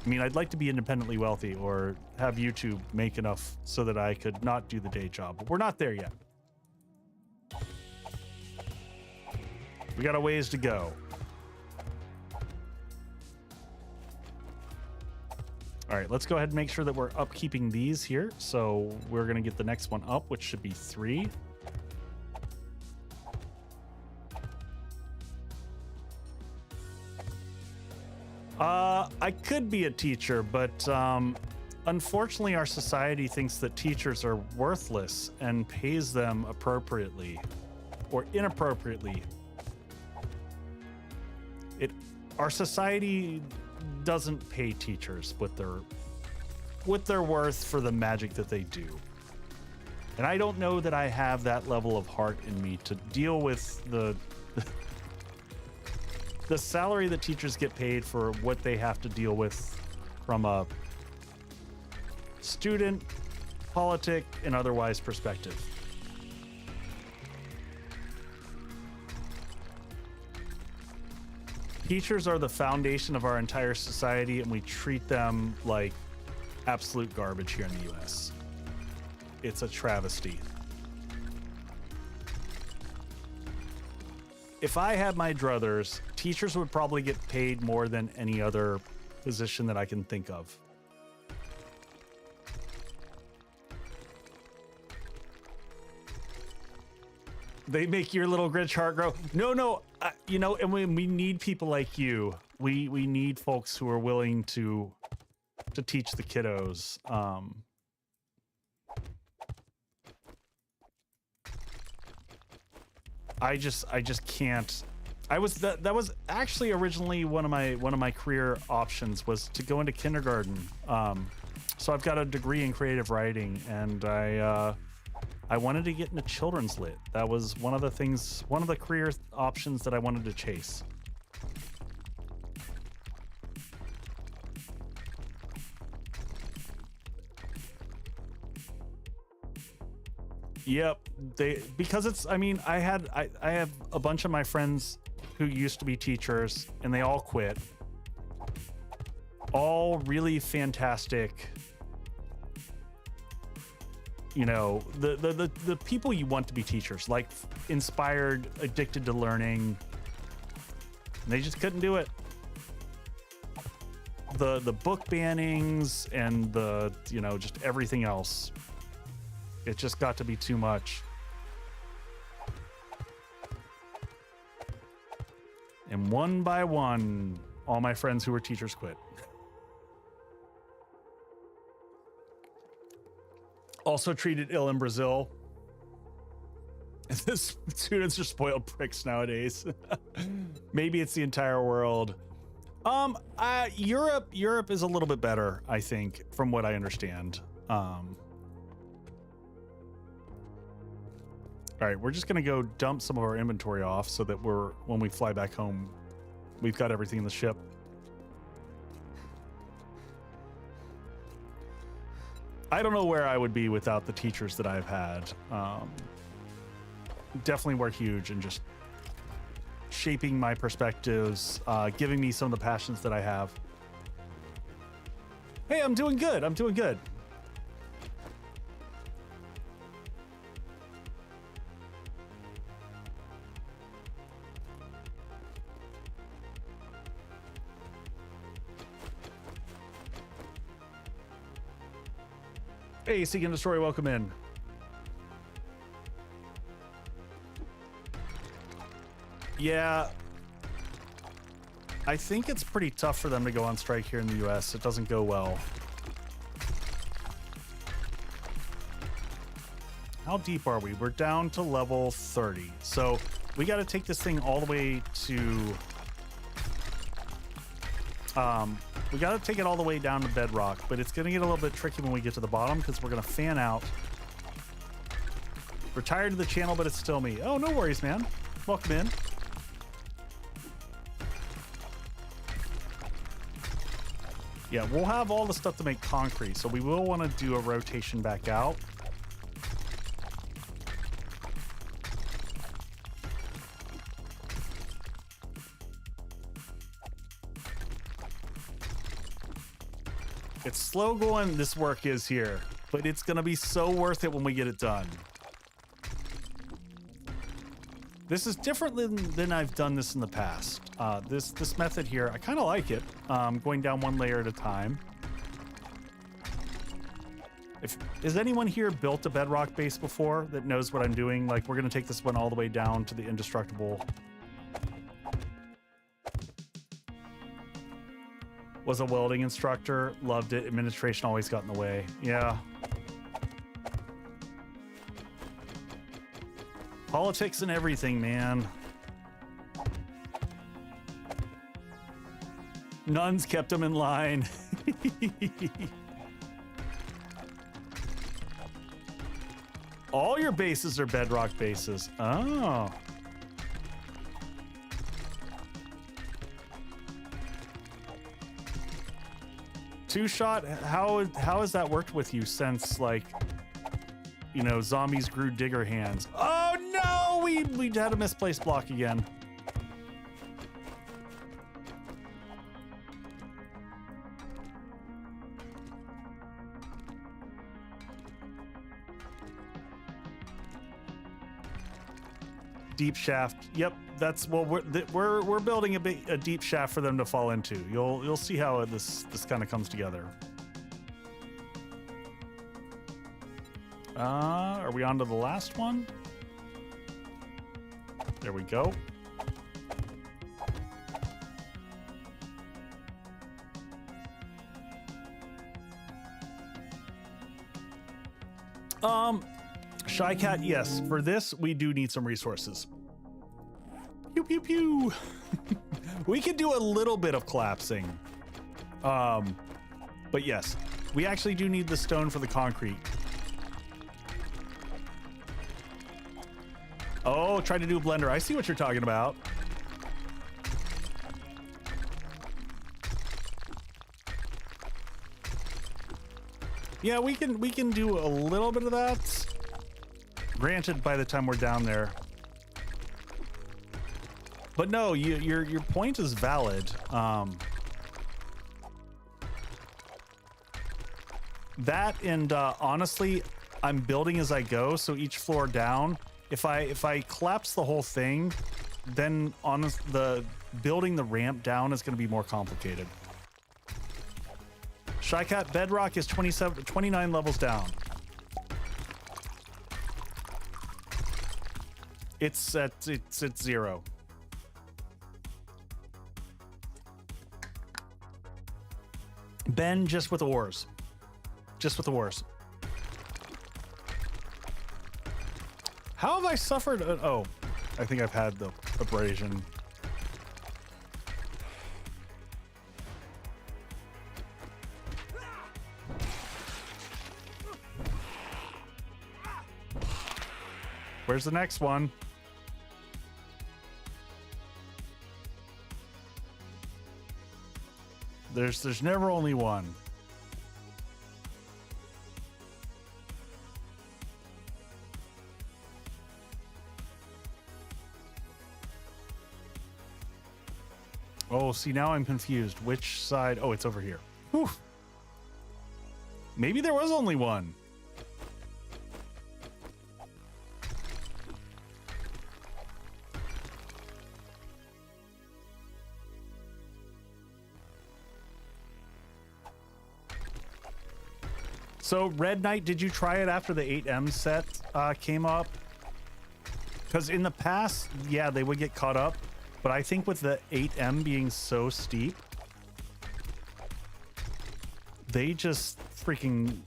I mean, I'd like to be independently wealthy or have YouTube make enough so that I could not do the day job, but we're not there yet. We got a ways to go. All right, let's go ahead and make sure that we're upkeeping these here. So we're gonna get the next one up, which should be 3. I could be a teacher, but unfortunately our society thinks that teachers are worthless and pays them appropriately or inappropriately. Our society doesn't pay teachers what they're worth for the magic that they do. And I don't know that I have that level of heart in me to deal with the salary that teachers get paid for what they have to deal with from a student, politic, and otherwise perspective. Teachers are the foundation of our entire society, and we treat them like absolute garbage here in the US. It's a travesty. If I had my druthers, teachers would probably get paid more than any other position that I can think of. They make your little Grinch heart grow. No, you know, and we need people like you. We need folks who are willing to teach the kiddos. I just can't. That was actually originally one of my career options was to go into kindergarten. So I've got a degree in creative writing, and I wanted to get into children's lit. That was one of the career options that I wanted to chase. Yep, because it's, I mean, I have a bunch of my friends who used to be teachers, and they all quit. All really fantastic, you know, the people you want to be teachers, like inspired, addicted to learning. They just couldn't do it. The book bannings and the, you know, just everything else. It just got to be too much. And one by one, all my friends who were teachers quit. Also treated ill in Brazil. The students are spoiled pricks nowadays. Maybe it's the entire world. Europe is a little bit better, I think, from what I understand. All right, we're just gonna go dump some of our inventory off so that when we fly back home, we've got everything in the ship. I don't know where I would be without the teachers that I've had. Definitely were huge in just shaping my perspectives, giving me some of the passions that I have. Hey, I'm doing good. I'm doing good. Hey, Seek and Destroy, welcome in. Yeah, I think it's pretty tough for them to go on strike here in the US. It doesn't go well. How deep are we? We're down to level 30. So we got to take this thing all the way to... we got to take it all the way down to Bedrock, but it's going to get a little bit tricky when we get to the bottom because we're going to fan out. We're tired of the channel, but it's still me. Oh, no worries, man. Welcome in. Yeah, we'll have all the stuff to make concrete, so we will want to do a rotation back out. It's slow going, this work is here, but it's gonna be so worth it when we get it done. This is different than I've done this in the past. This method here, I kind of like it. Going down one layer at a time. Has anyone here built a Bedrock base before that knows what I'm doing? Like, we're gonna take this one all the way down to the indestructible. Was a welding instructor, loved it. Administration always got in the way. Yeah. Politics and everything, man. Nuns kept him in line. All your bases are Bedrock bases. Oh. Two-shot, how has that worked with you since, like, you know, zombies grew digger hands? Oh no, we had a misplaced block again. Deep shaft. Yep, that's what we're building a deep shaft for them to fall into. You'll see how this kind of comes together. Are we on to the last one? There we go. Shy Cat, yes. For this, we do need some resources. Pew, pew, pew. We could do a little bit of collapsing. But yes, we actually do need the stone for the concrete. Oh, try to do a blender. I see what you're talking about. Yeah, we can do a little bit of that. Granted, by the time we're down there. But no, your point is valid. That and honestly, I'm building as I go, so each floor down. If I collapse the whole thing, then building the ramp down is going to be more complicated. Shycat, Bedrock is 29 levels down. It's at 0. Ben, just with ores. Just with ores. How have I suffered? Oh, I think I've had the abrasion. Where's the next one? There's never only one. Oh, see, now I'm confused. Which side? Oh, it's over here. Whew. Maybe there was only one. So, Red Knight, did you try it after the 8M set came up? Because in the past, yeah, they would get caught up. But I think with the 8M being so steep, they just freaking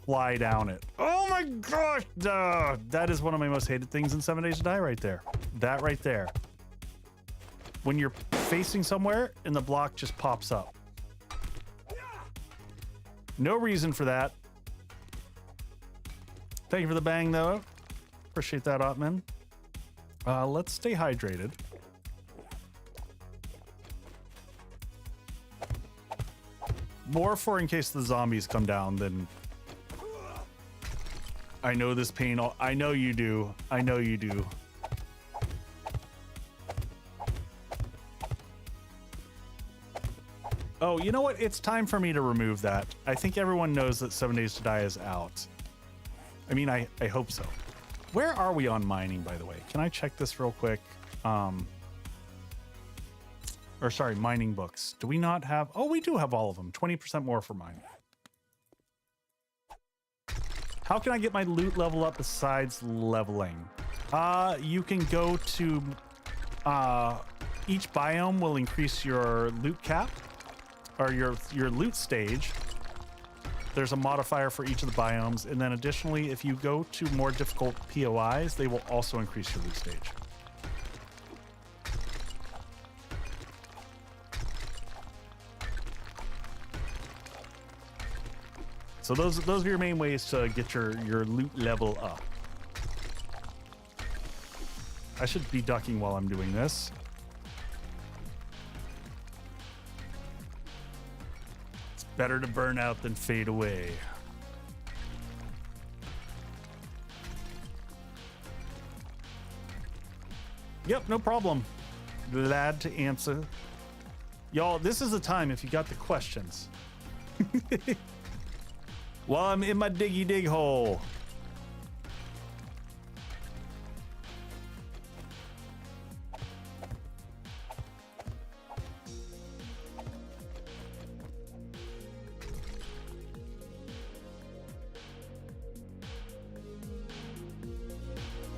fly down it. Oh my gosh! That is one of my most hated things in 7 Days to Die right there. That right there. When you're facing somewhere and the block just pops up. No reason for that. Thank you for the bang, though. Appreciate that, Otman. Let's stay hydrated. More for in case the zombies come down than... I know this pain. I know you do. I know you do. Oh, you know what? It's time for me to remove that. I think everyone knows that 7 Days to Die is out. I mean, I hope so. Where are we on mining, by the way? Can I check this real quick? Or sorry, mining books. Do we not have? Oh, we do have all of them. 20% more for mining. How can I get my loot level up besides leveling? You can go to each biome will increase your loot cap or your loot stage. There's a modifier for each of the biomes, and then additionally, if you go to more difficult POIs, they will also increase your loot stage. So those are your main ways to get your loot level up. I should be ducking while I'm doing this. It's better to burn out than fade away. Yep, no problem. Glad to answer. Y'all, this is the time if you got the questions. While I'm in my diggy dig hole.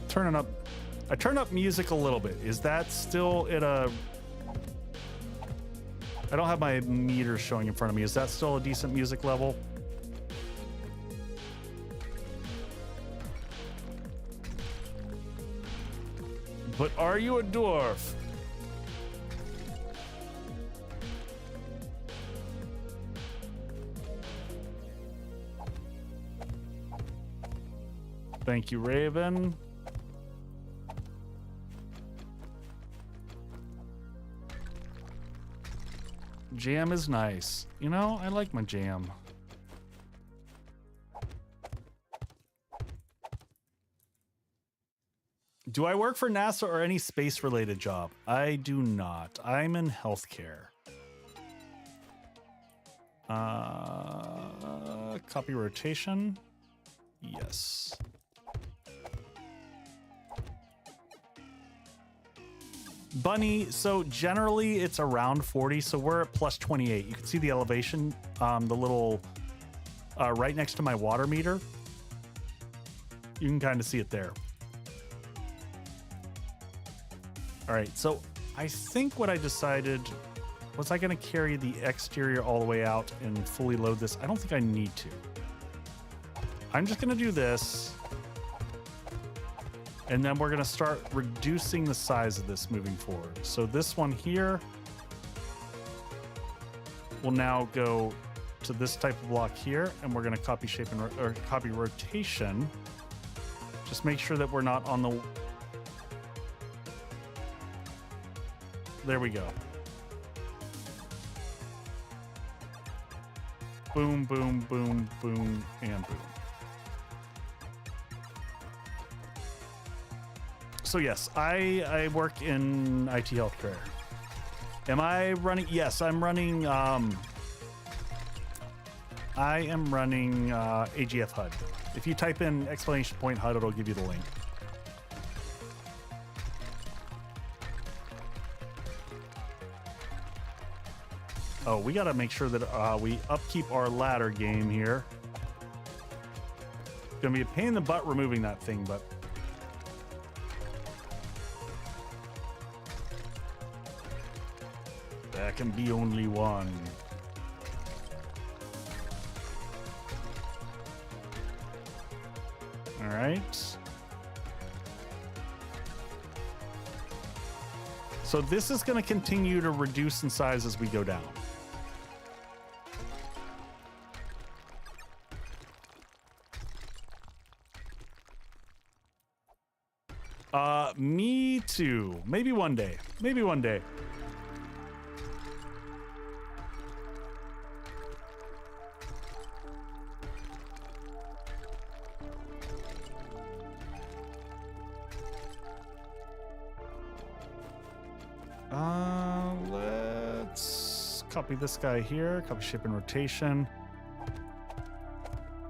Turning up. I turn up music a little bit. Is that still at a... I don't have my meter showing in front of me. Is that still a decent music level? But are you a dwarf? Thank you, Raven. Jam is nice. You know, I like my jam. Do I work for NASA or any space-related job? I do not. I'm in healthcare. Copy rotation. Yes. Bunny, so generally it's around 40, so we're at plus 28. You can see the elevation, the little, right next to my water meter. You can kind of see it there. All right, so I think what I decided was I gonna carry the exterior all the way out and fully load this. I don't think I need to. I'm just gonna do this. And then we're gonna start reducing the size of this moving forward. So this one here will now go to this type of block here, and we're gonna copy shape and or copy rotation. Just make sure that we're not on the. There we go. Boom, boom, boom, boom, and boom. So yes, I work in IT healthcare. Am I running? Yes, I'm running. I am running AGF HUD. If you type in exclamation point HUD, it'll give you the link. Oh, we got to make sure that we upkeep our ladder game here. It's gonna be a pain in the butt removing that thing, but. There can be only one. All right. So this is going to continue to reduce in size as we go down. Me too. Maybe one day. Maybe one day. Let's copy this guy here, copy shape and rotation.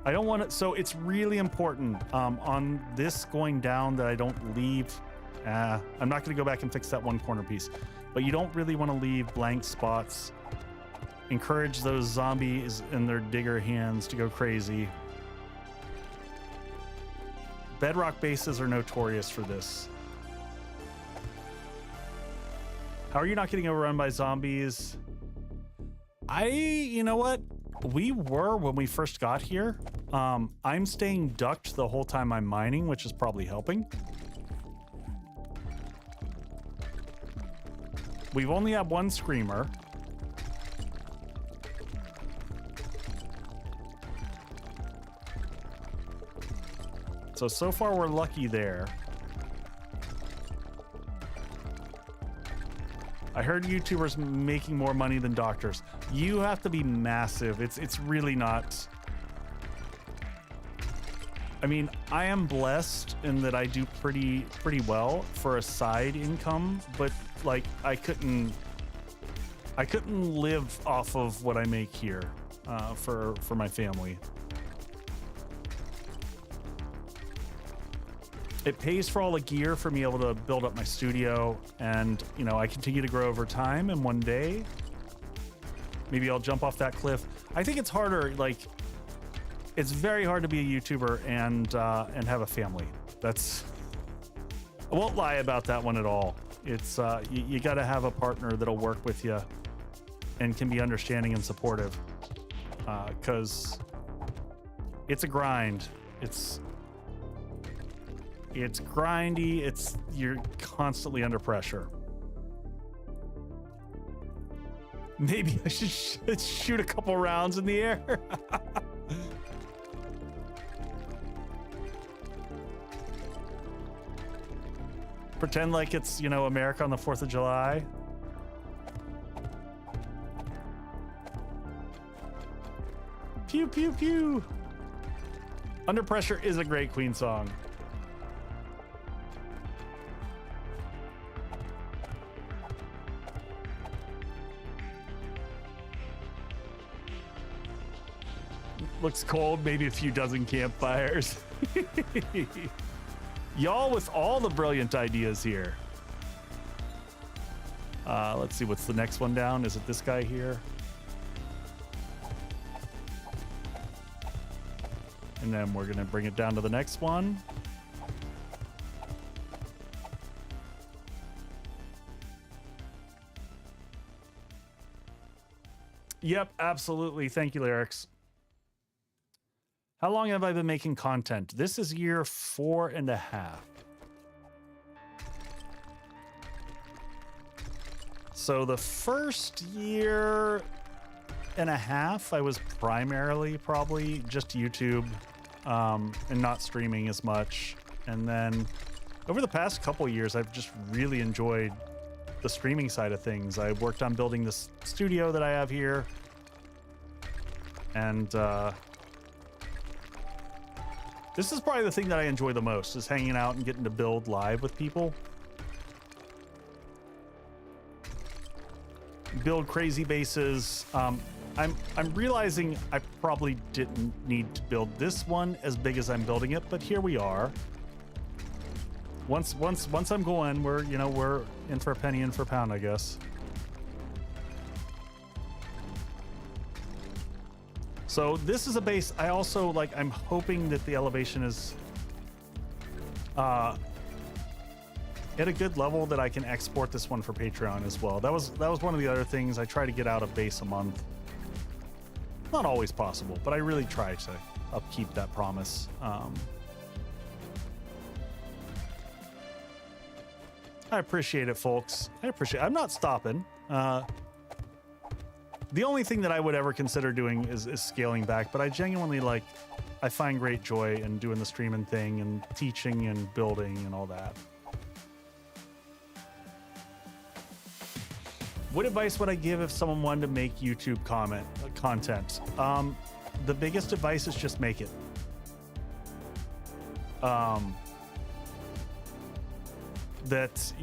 I don't want to, so it's really important on this going down that I don't leave, I'm not going to go back and fix that one corner piece, but you don't really want to leave blank spots. Encourage those zombies and their digger hands to go crazy. Bedrock bases are notorious for this. How are you not getting overrun by zombies? You know what? We were when we first got here. I'm staying ducked the whole time I'm mining, which is probably helping. We've only had one screamer. So far we're lucky there. I heard YouTubers making more money than doctors. You have to be massive. It's really not. I mean, I am blessed in that I do pretty well for a side income, but like I couldn't live off of what I make here for my family. It pays for all the gear for me able to build up my studio, and you know, I continue to grow over time, and one day maybe I'll jump off that cliff. I think it's harder, like it's very hard to be a YouTuber and have a family. That's, I won't lie about that one at all. It's you got to have a partner that'll work with you and can be understanding and supportive, because it's a grind. It's grindy. You're constantly under pressure. Maybe I should shoot a couple rounds in the air. Pretend like it's, you know, America on the 4th of July. Pew, pew, pew. Under Pressure is a great Queen song. Looks cold, maybe a few dozen campfires. Y'all with all the brilliant ideas here. Let's see, what's the next one down? Is it this guy here? And then we're gonna bring it down to the next one. Yep, absolutely. Thank you, Lyrics. How long have I been making content? This is year 4.5. So the first year and a half, I was primarily probably just YouTube and not streaming as much. And then over the past couple years, I've just really enjoyed the streaming side of things. I worked on building this studio that I have here. And this is probably the thing that I enjoy the most, is hanging out and getting to build live with people. Build crazy bases. I'm realizing I probably didn't need to build this one as big as I'm building it, but here we are. Once I'm going, we're in for a penny, in for a pound, I guess. So this is a base. I also I'm hoping that the elevation is at a good level that I can export this one for Patreon as well. That was one of the other things. I try to get out a base a month. Not always possible, but I really try to upkeep that promise. I appreciate it, folks. I'm not stopping. The only thing that I would ever consider doing is scaling back, but I genuinely I find great joy in doing the streaming thing and teaching and building and all that. What advice would I give if someone wanted to make YouTube content? The biggest advice is just make it. That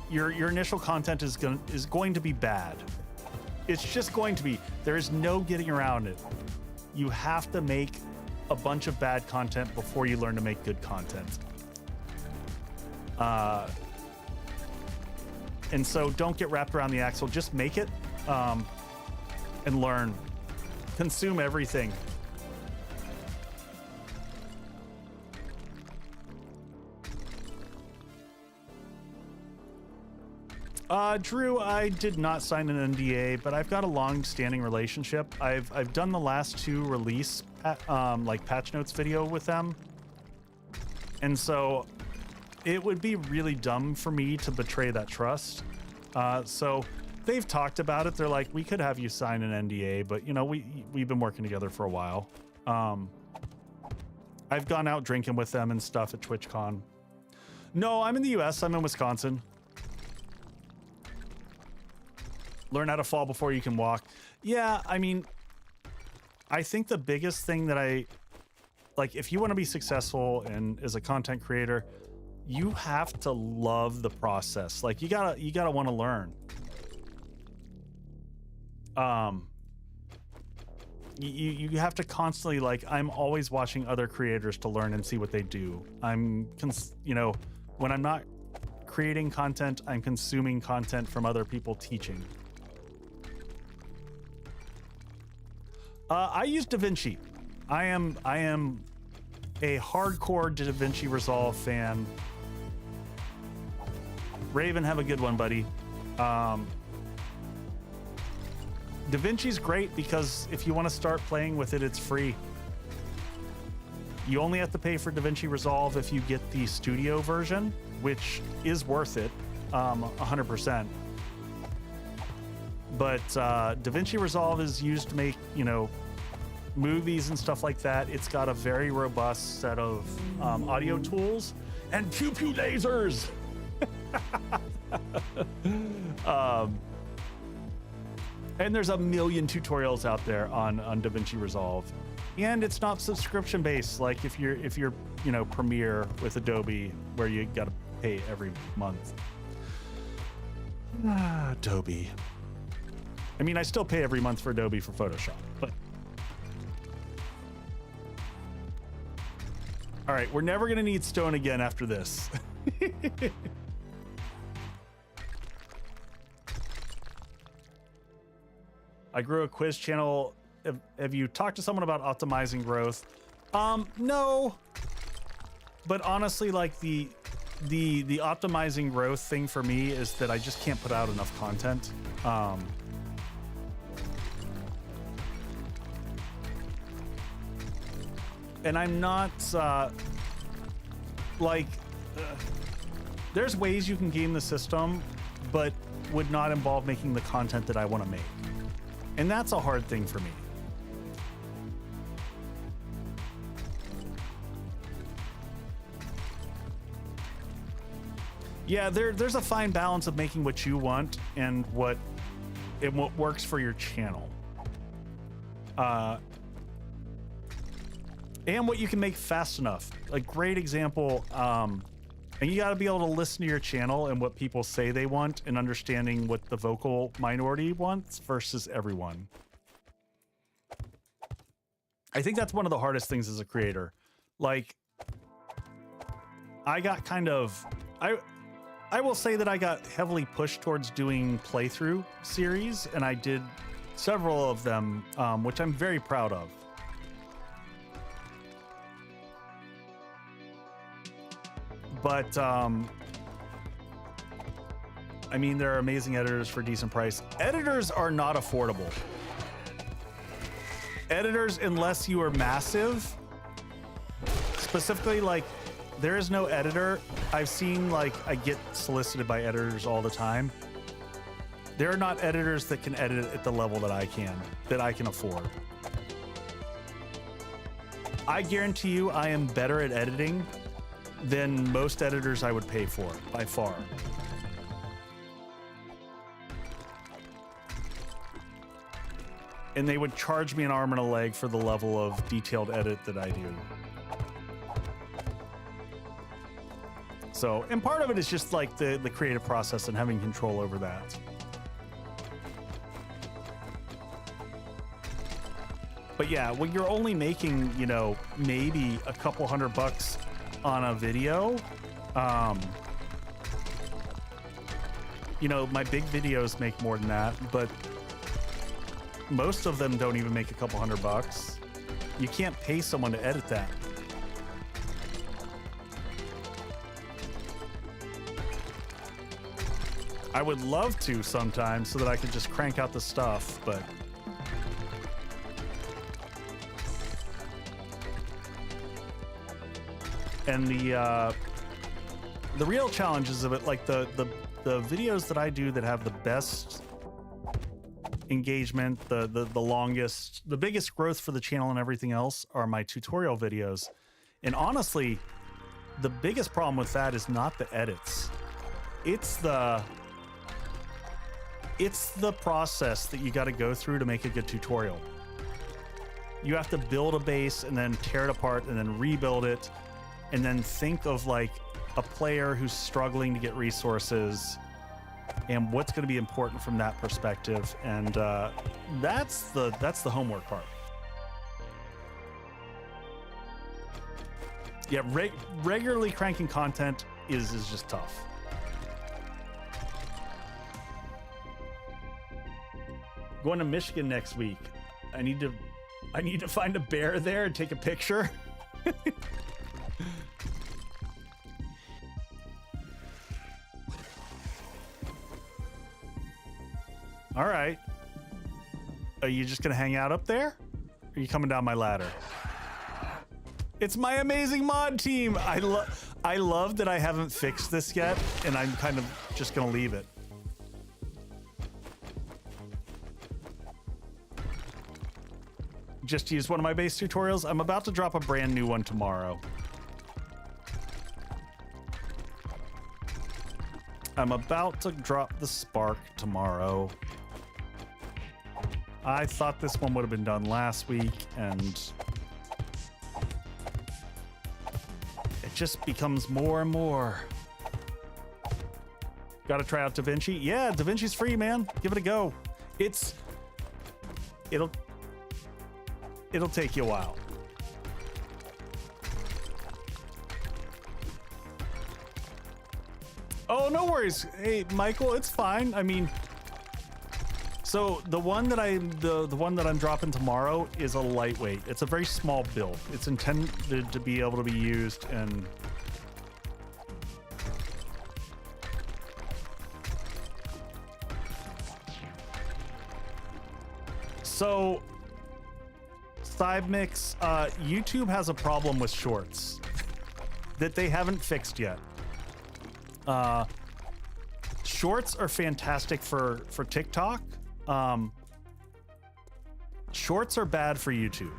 your initial content is going to be bad. It's just going to be. There is no getting around it. You have to make a bunch of bad content before you learn to make good content. And so don't get wrapped around the axle. Just make it and learn. Consume everything. Drew, I did not sign an NDA, but I've got a long-standing relationship. I've done the last 2 release patch notes video with them, and so it would be really dumb for me to betray that trust. So they've talked about it. They're like, we could have you sign an NDA, but we've been working together for a while. I've gone out drinking with them and stuff at TwitchCon. No, I'm in the US. I'm in Wisconsin. Learn how to fall before you can walk. Yeah, I mean, I think the biggest thing that if you want to be successful and as a content creator, you have to love the process. You gotta want to learn. You have to constantly I'm always watching other creators to learn and see what they do. When I'm not creating content, I'm consuming content from other people teaching. I use DaVinci. I am a hardcore DaVinci Resolve fan. Raven, have a good one, buddy. DaVinci's great because if you want to start playing with it, it's free. You only have to pay for DaVinci Resolve if you get the studio version, which is worth it, 100%. But DaVinci Resolve is used to make, movies and stuff like that. It's got a very robust set of audio tools and pew pew lasers. And there's a million tutorials out there on DaVinci Resolve, and it's not subscription based like if you're you know, Premiere with Adobe, where you got to pay every month. Adobe. I mean, I still pay every month for Adobe for Photoshop, but all right, we're never gonna need stone again after this. I grew a quiz channel. Have you talked to someone about optimizing growth? No, but honestly, like the optimizing growth thing for me is that I just can't put out enough content. And I'm not there's ways you can game the system, but would not involve making the content that I want to make. And that's a hard thing for me. Yeah, there's a fine balance of making what you want and what works for your channel. And what you can make fast enough. A great example, and you gotta be able to listen to your channel and what people say they want and understanding what the vocal minority wants versus everyone. I think that's one of the hardest things as a creator. Like, I got kind of, I will say that I got heavily pushed towards doing playthrough series, and I did several of them, which I'm very proud of. But, I mean, there are amazing editors for decent price. Editors are not affordable. Editors, unless you are massive, specifically, like, there is no editor. I've seen, like, I get solicited by editors all the time. There are not editors that can edit at the level that I can afford. I guarantee you I am better at editing than most editors I would pay for, by far. And they would charge me an arm and a leg for the level of detailed edit that I do. So, and part of it is just like the creative process and having control over that. But yeah, when you're only making, you know, maybe a couple $100 on a video, you know, my big videos make more than that, but most of them don't even make a couple $100. You can't pay someone to edit that. I would love to sometimes so that I could just crank out the stuff, but and the real challenges of it, like the videos that I do that have the best engagement, the longest, the biggest growth for the channel and everything else are my tutorial videos. And honestly, the biggest problem with that is not the edits. It's the process that you got to go through to make a good tutorial. You have to build a base and then tear it apart and then rebuild it, and then think of like a player who's struggling to get resources and what's going to be important from that perspective. And that's the homework part. Yeah, regularly cranking content is just tough. Going to Michigan next week. I need to find a bear there and take a picture. All right. Are you just gonna hang out up there? Or are you coming down my ladder? It's my amazing mod team. I love that I haven't fixed this yet, and I'm kind of just gonna leave it. just used one of my base tutorials. I'm about to drop a brand new one tomorrow. I'm about to drop the Spark tomorrow. I thought this one would have been done last week, and it just becomes more and more. Got to try out DaVinci? Yeah, DaVinci's free, man. Give it a go. It'll take you a while. Oh, no worries. Hey, Michael, it's fine. I mean, so the one that I'm dropping tomorrow is a lightweight. It's a very small build. It's intended to be able to be used in so side mix. YouTube has a problem with shorts that they haven't fixed yet. Shorts are fantastic for TikTok. Shorts are bad for YouTube.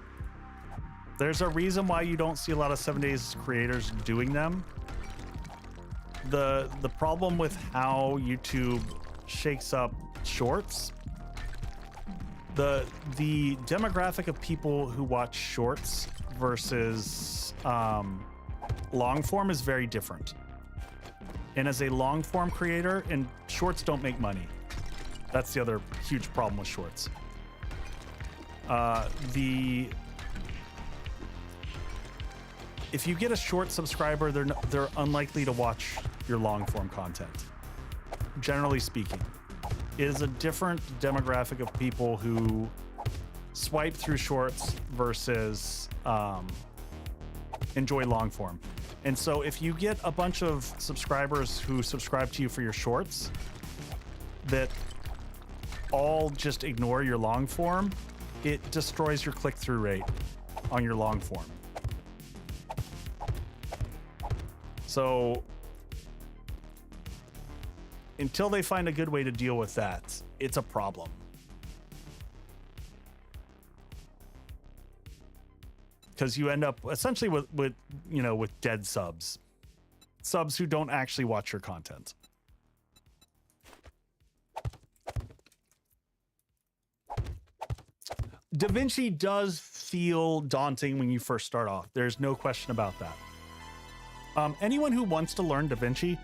There's a reason why you don't see a lot of 7 Days creators doing them. The problem with how YouTube shakes up shorts, the demographic of people who watch shorts versus long form is very different. And as a long form creator, and shorts don't make money. That's the other huge problem with shorts. If you get a short subscriber, they're unlikely to watch your long form content. Generally speaking, it is a different demographic of people who swipe through shorts versus enjoy long form. And so if you get a bunch of subscribers who subscribe to you for your shorts that all just ignore your long form, it destroys your click-through rate on your long form. So until they find a good way to deal with that, it's a problem. Because you end up essentially with dead subs who don't actually watch your content. DaVinci does feel daunting when you first start off. There's no question about that. Anyone who wants to learn DaVinci,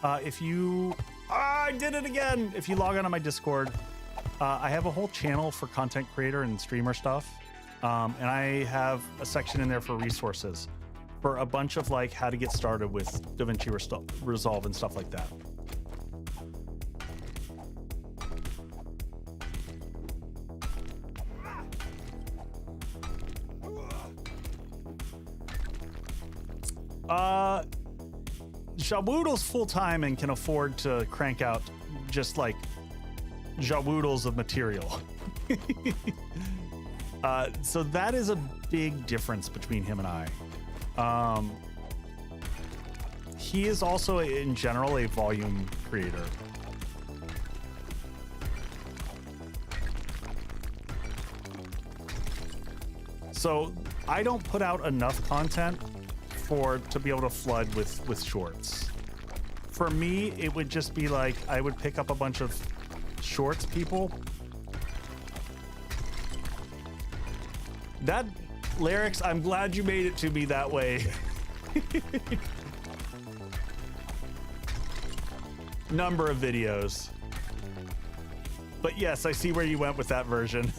I did it again. If you log on to my Discord, I have a whole channel for content creator and streamer stuff. And I have a section in there for resources for a bunch of like how to get started with DaVinci Resolve and stuff like that. Jawoodle's full-time and can afford to crank out just like Jawoodles of material. So that is a big difference between him and I. He is also, in general, a volume creator. So I don't put out enough content to be able to flood with shorts. For me, it would just be like I would pick up a bunch of shorts people. That lyrics, I'm glad you made it to me that way. Number of videos. But yes, I see where you went with that version.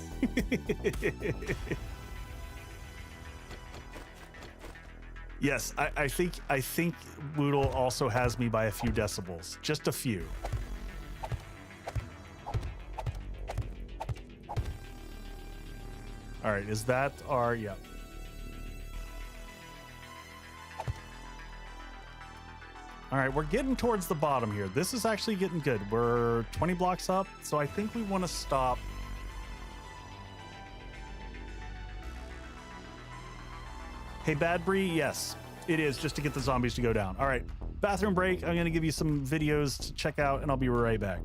Yes, I think Woodle also has me by a few decibels, just a few. All right, is that our, yeah. All right, we're getting towards the bottom here. This is actually getting good. We're 20 blocks up, so I think we want to stop. Hey, Bad Bree, yes, it is, just to get the zombies to go down. All right, bathroom break. I'm gonna give you some videos to check out, and I'll be right back.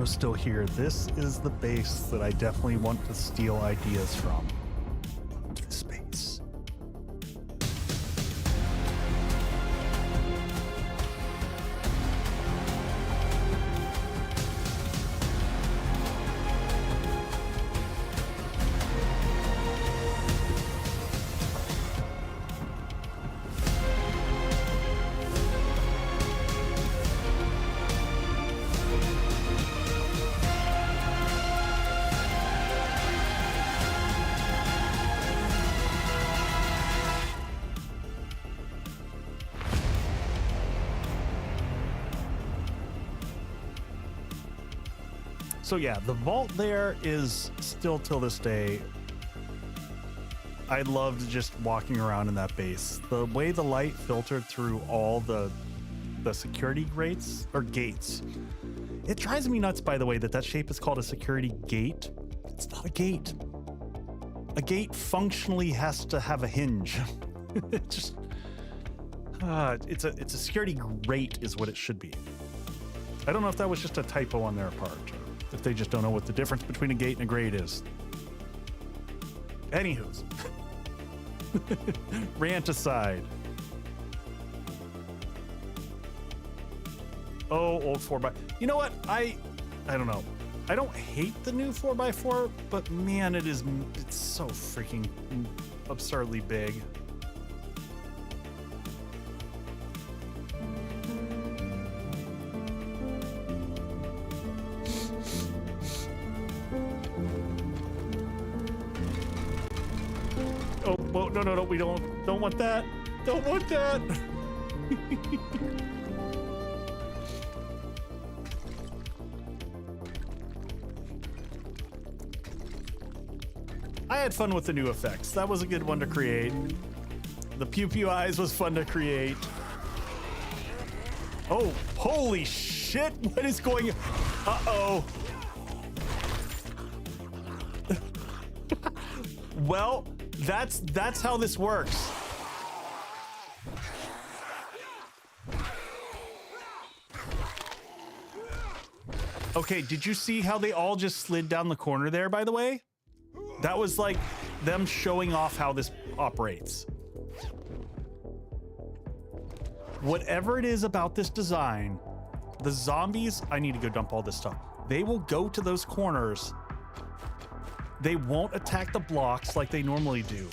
Shadow still here. This is the base that I definitely want to steal ideas from. This base. So yeah, the vault there is still till this day. I loved just walking around in that base. The way the light filtered through all the security grates or gates. It drives me nuts, by the way, that shape is called a security gate. It's not a gate. A gate functionally has to have a hinge. It just it's a security grate is what it should be. I don't know if that was just a typo on their part, or if they just don't know what the difference between a gate and a grate is. Anywho's. Rant aside. Oh, old 4x. You know what? I don't know. I don't hate the new 4x4, but man, it's so freaking absurdly big. Oh, well, no, we don't want that. Don't want that. I had fun with the new effects. That was a good one to create. The pew pew eyes was fun to create. Oh, holy shit. What is going on? Uh-oh. Well, that's how this works. Okay, did you see how they all just slid down the corner there, by the way? That was like them showing off how this operates. Whatever it is about this design, the zombies, I need to go dump all this stuff. They will go to those corners. They won't attack the blocks like they normally do.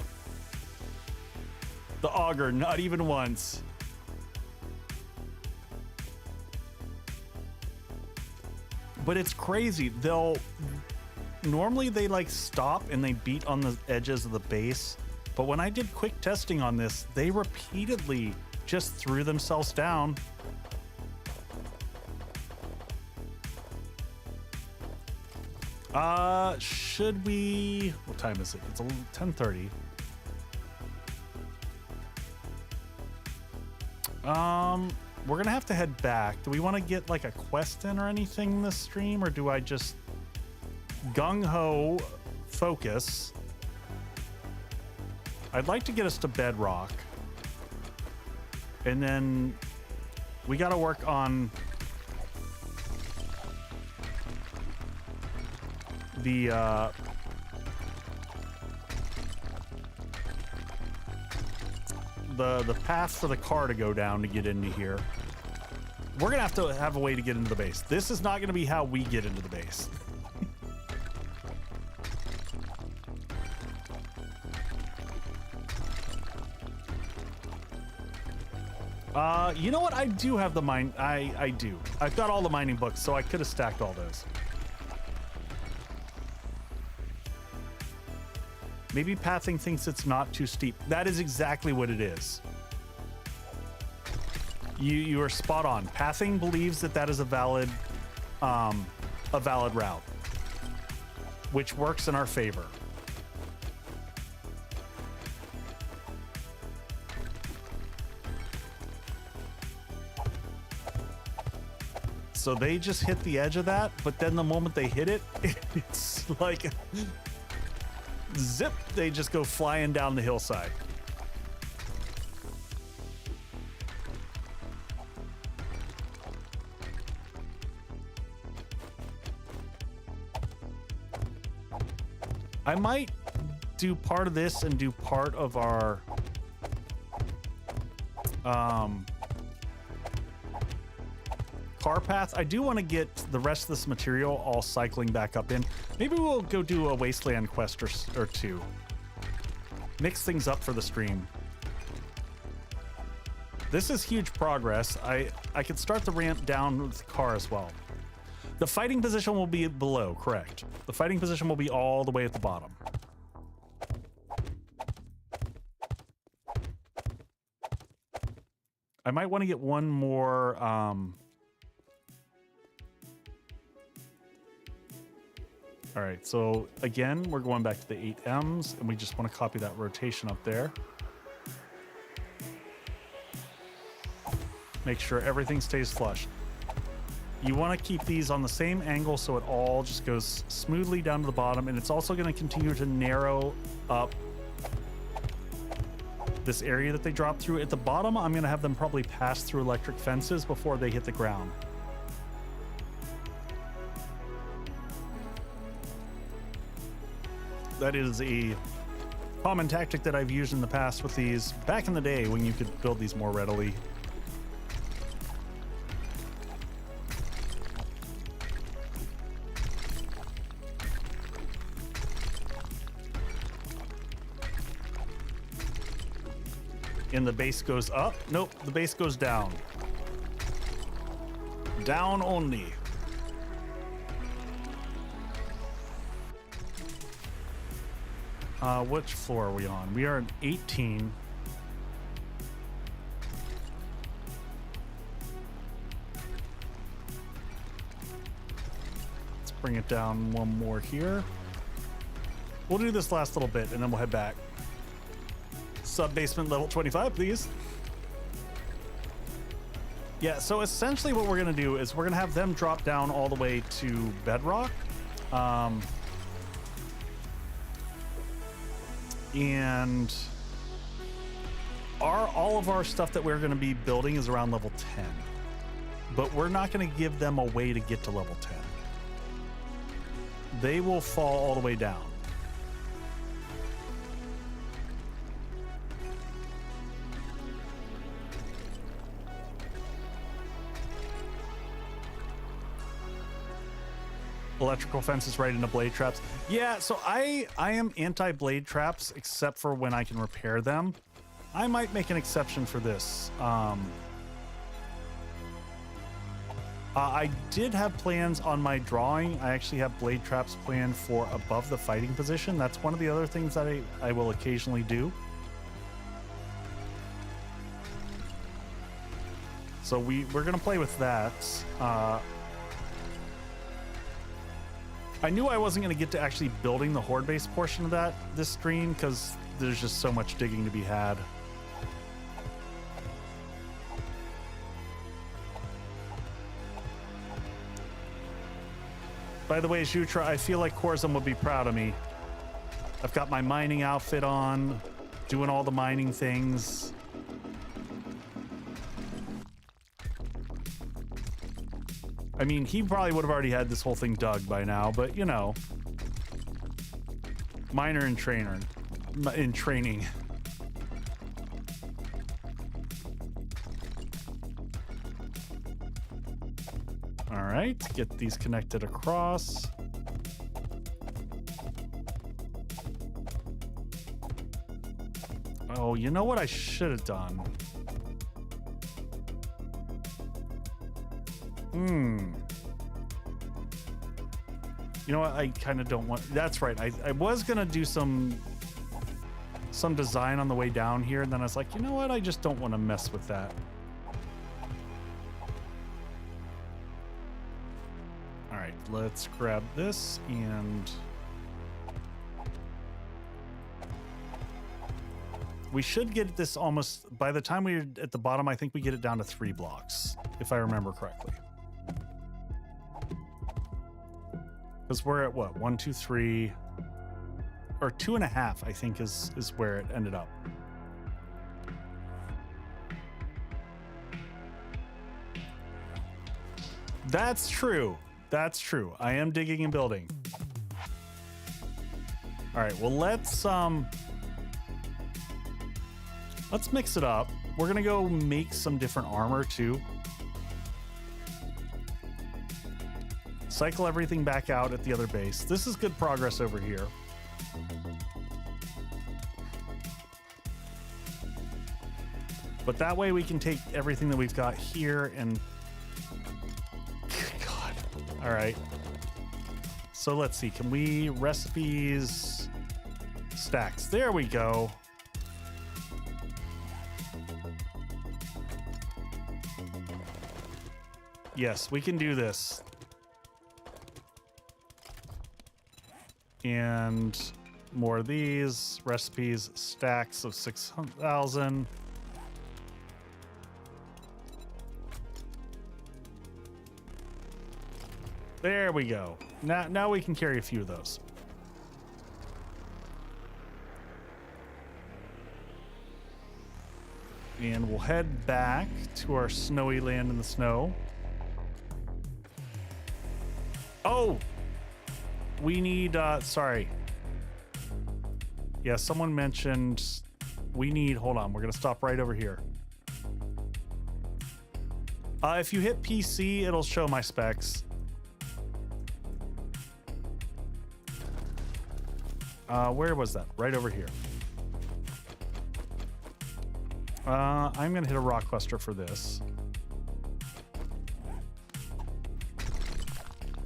The auger, not even once. But it's crazy. Normally they like stop and they beat on the edges of the base. But when I did quick testing on this, they repeatedly just threw themselves down. Should we, what time is it? It's 10:30. We're gonna have to head back. Do we want to get like a quest in or anything in this stream, or do I just gung-ho focus? I'd like to get us to Bedrock, and then we got to work on the path for the car to go down to get into here. We're gonna have to have a way to get into the base. This is not gonna be how we get into the base. You know what? I do have the mine. I do. I've got all the mining books, so I could have stacked all those. Maybe pathing thinks it's not too steep. That is exactly what it is. You are spot on. Pathing believes that is a valid route, which works in our favor. So they just hit the edge of that, but then the moment they hit it, it's like zip, they just go flying down the hillside. I might do part of this and do part of our car path. I do want to get the rest of this material all cycling back up in. Maybe we'll go do a wasteland quest or two. Mix things up for the stream. This is huge progress. I could start the ramp down with the car as well. The fighting position will be below, correct. The fighting position will be all the way at the bottom. I might want to get one more all right, so again, we're going back to the 8Ms, and we just want to copy that rotation up there. Make sure everything stays flush. You want to keep these on the same angle so it all just goes smoothly down to the bottom, and it's also going to continue to narrow up this area that they drop through. At the bottom, I'm going to have them probably pass through electric fences before they hit the ground. That is a common tactic that I've used in the past with these, back in the day when you could build these more readily. And the base goes up. Nope, the base goes down. Down only. Which floor are we on? We are at 18. Let's bring it down one more here. We'll do this last little bit and then we'll head back. Sub-basement level 25, please. Yeah, so essentially what we're going to do is we're going to have them drop down all the way to Bedrock. And all of our stuff that we're going to be building is around level 10. But we're not going to give them a way to get to level 10. They will fall all the way down. Electrical fences right into blade traps. Yeah, so I am anti-blade traps except for when I can repair them. I might make an exception for this. I did have plans on my drawing. I actually have blade traps planned for above the fighting position. That's one of the other things that I will occasionally do. So we're gonna play with that. I knew I wasn't going to get to actually building the Horde base portion of this stream because there's just so much digging to be had. By the way, Jutra, I feel like Corzum would be proud of me. I've got my mining outfit on, doing all the mining things. I mean, he probably would have already had this whole thing dug by now, but you know, miner and trainer in training. All right, get these connected across. Oh, you know what I should have done? You know what? I kind of don't want... That's right. I was going to do some design on the way down here, and then I was like, you know what? I just don't want to mess with that. All right, let's grab this and... We should get this almost... By the time we're at the bottom, I think we get it down to 3 blocks, if I remember correctly. Because we're at what? 1, 2, 3, or 2.5, I think is where it ended up. That's true. That's true. I am digging and building. All right, well, let's mix it up. We're gonna go make some different armor too. Cycle everything back out at the other base. This is good progress over here. But that way we can take everything that we've got here and... God. All right. So let's see. Can we... Recipes... Stacks. There we go. Yes, we can do this. And more of these. Recipes. Stacks of 6,000. There we go. Now we can carry a few of those. And we'll head back to our snowy land in the snow. Oh! We need, sorry. Yeah, someone mentioned we need, hold on, we're gonna stop right over here. If you hit PC, it'll show my specs. Where was that? Right over here. I'm gonna hit a rock cluster for this.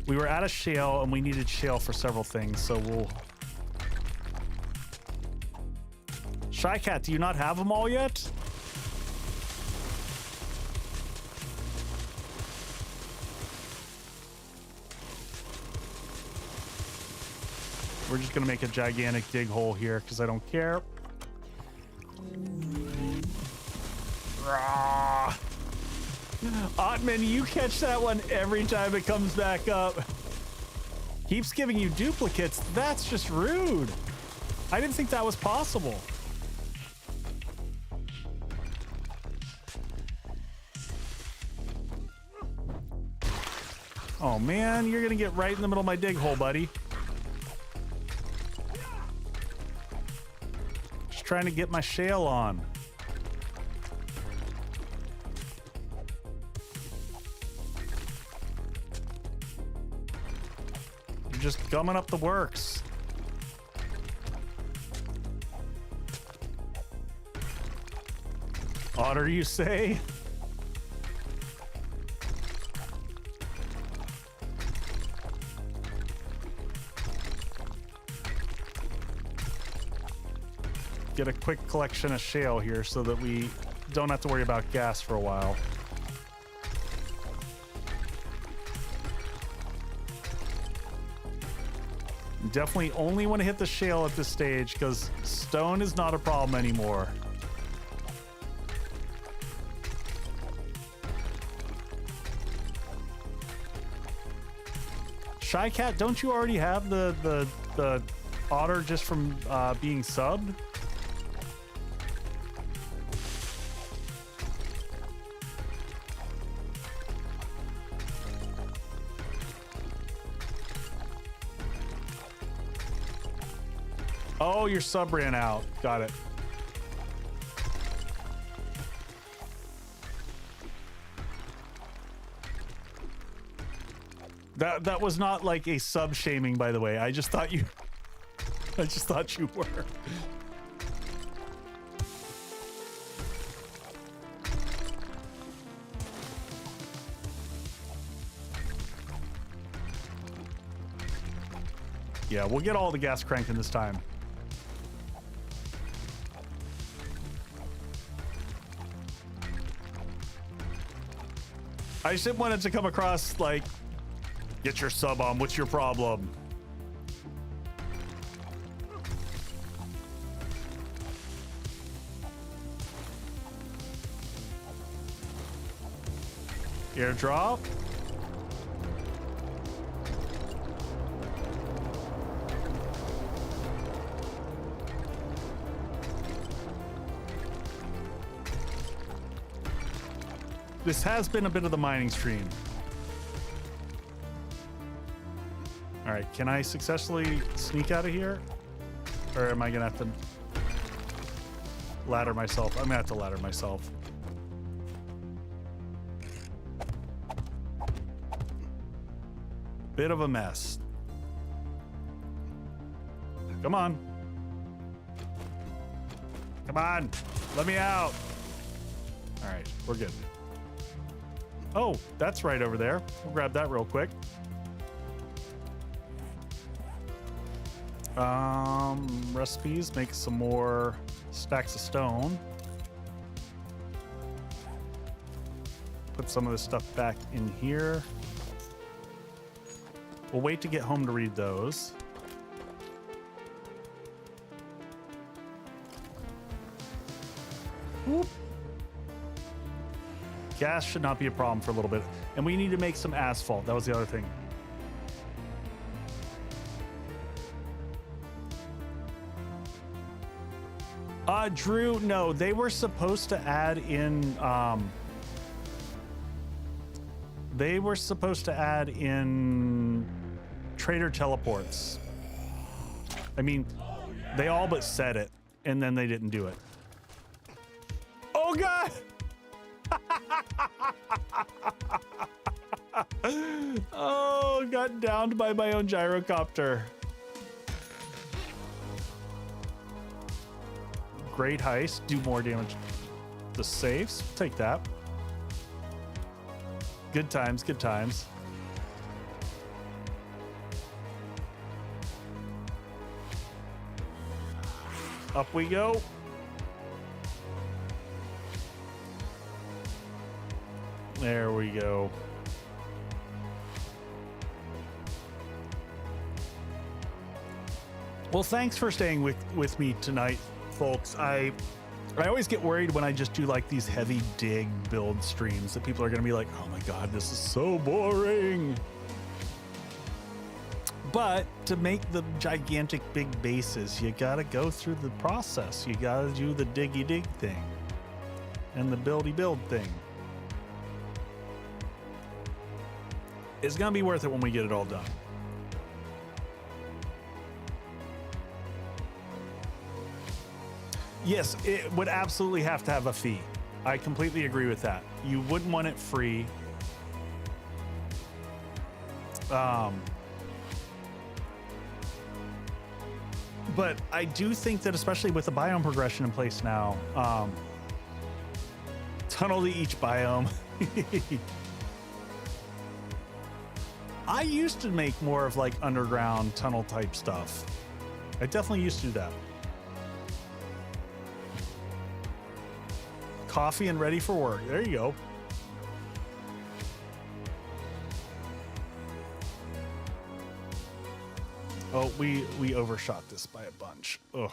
We were out of shale and we needed shale for several things, so we'll... Shy Cat, do you not have them all yet? We're just gonna make a gigantic dig hole here because I don't care. Ottman, you catch that one every time it comes back up. Keeps giving you duplicates. That's just rude. I didn't think that was possible. Oh man, you're gonna get right in the middle of my dig hole, buddy. Just trying to get my shale on. You're just gumming up the works. Otter, you say? Get a quick collection of shale here so that we don't have to worry about gas for a while. Definitely only want to hit the shale at this stage because stone is not a problem anymore. Shy Cat, don't you already have the otter just from being subbed? Oh, your sub ran out. Got it. That was not like a sub shaming, by the way. I just thought you were. Yeah, we'll get all the gas cranking this time. I just wanted to come across like, get your sub on, what's your problem? Airdrop. This has been a bit of the mining stream. All right, can I successfully sneak out of here? Or am I gonna have to ladder myself? I'm gonna have to ladder myself. Bit of a mess. Come on. Come on. Let me out. All right, we're good. Oh, that's right over there. We'll grab that real quick. Recipes, make some more stacks of stone. Put some of this stuff back in here. We'll wait to get home to read those. Whoop. Gas should not be a problem for a little bit. And we need to make some asphalt. That was the other thing. Drew, no, they were supposed to add in, trader teleports. I mean, they all but said it, and then they didn't do it. Oh, God! Oh, got downed by my own gyrocopter. Great heist, do more damage. The safes, take that. Good times, good times. Up we go. There we go. Well, thanks for staying with me tonight, folks. I always get worried when I just do like these heavy dig build streams that people are going to be like, oh my God, this is so boring. But to make the gigantic big bases, you got to go through the process. You got to do the diggy dig thing and the buildy build thing. It's going to be worth it when we get it all done. Yes, it would absolutely have to have a fee. I completely agree with that. You wouldn't want it free. But I do think that, especially with the biome progression in place now, tunnel to each biome. I used to make more of like underground tunnel type stuff. I definitely used to do that. Coffee and ready for work. There you go. Oh, we overshot this by a bunch. Ugh.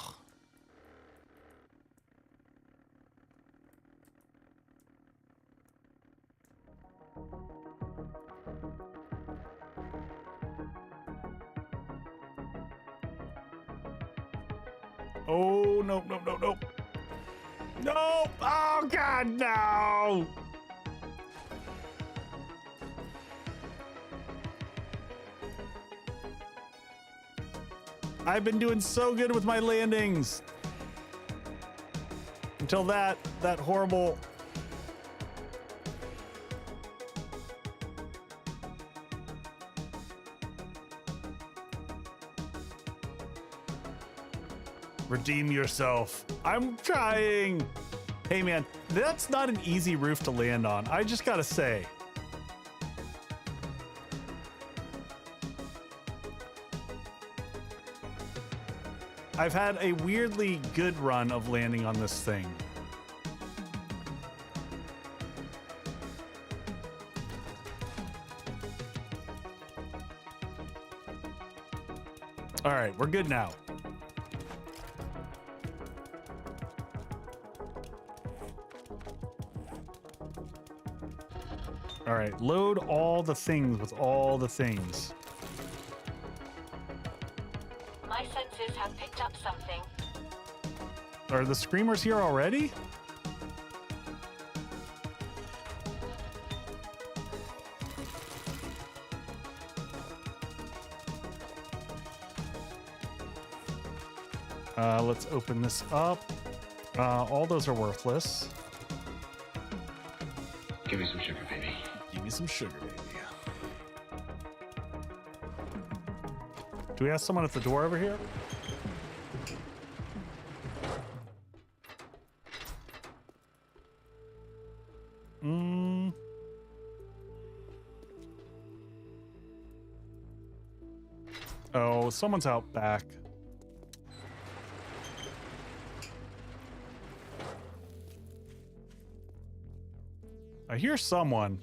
Oh, no, no, no, no. No! Oh, God, no! I've been doing so good with my landings. Until that horrible... Redeem yourself. I'm trying. Hey man, that's not an easy roof to land on. I just gotta say. I've had a weirdly good run of landing on this thing. All right, we're good now. All right, load all the things with all the things. My senses have picked up something. Are the screamers here already? Let's open this up. All those are worthless. Give me some sugar, baby. Give me some sugar, baby. Do we have someone at the door over here? Oh, someone's out back. I hear someone.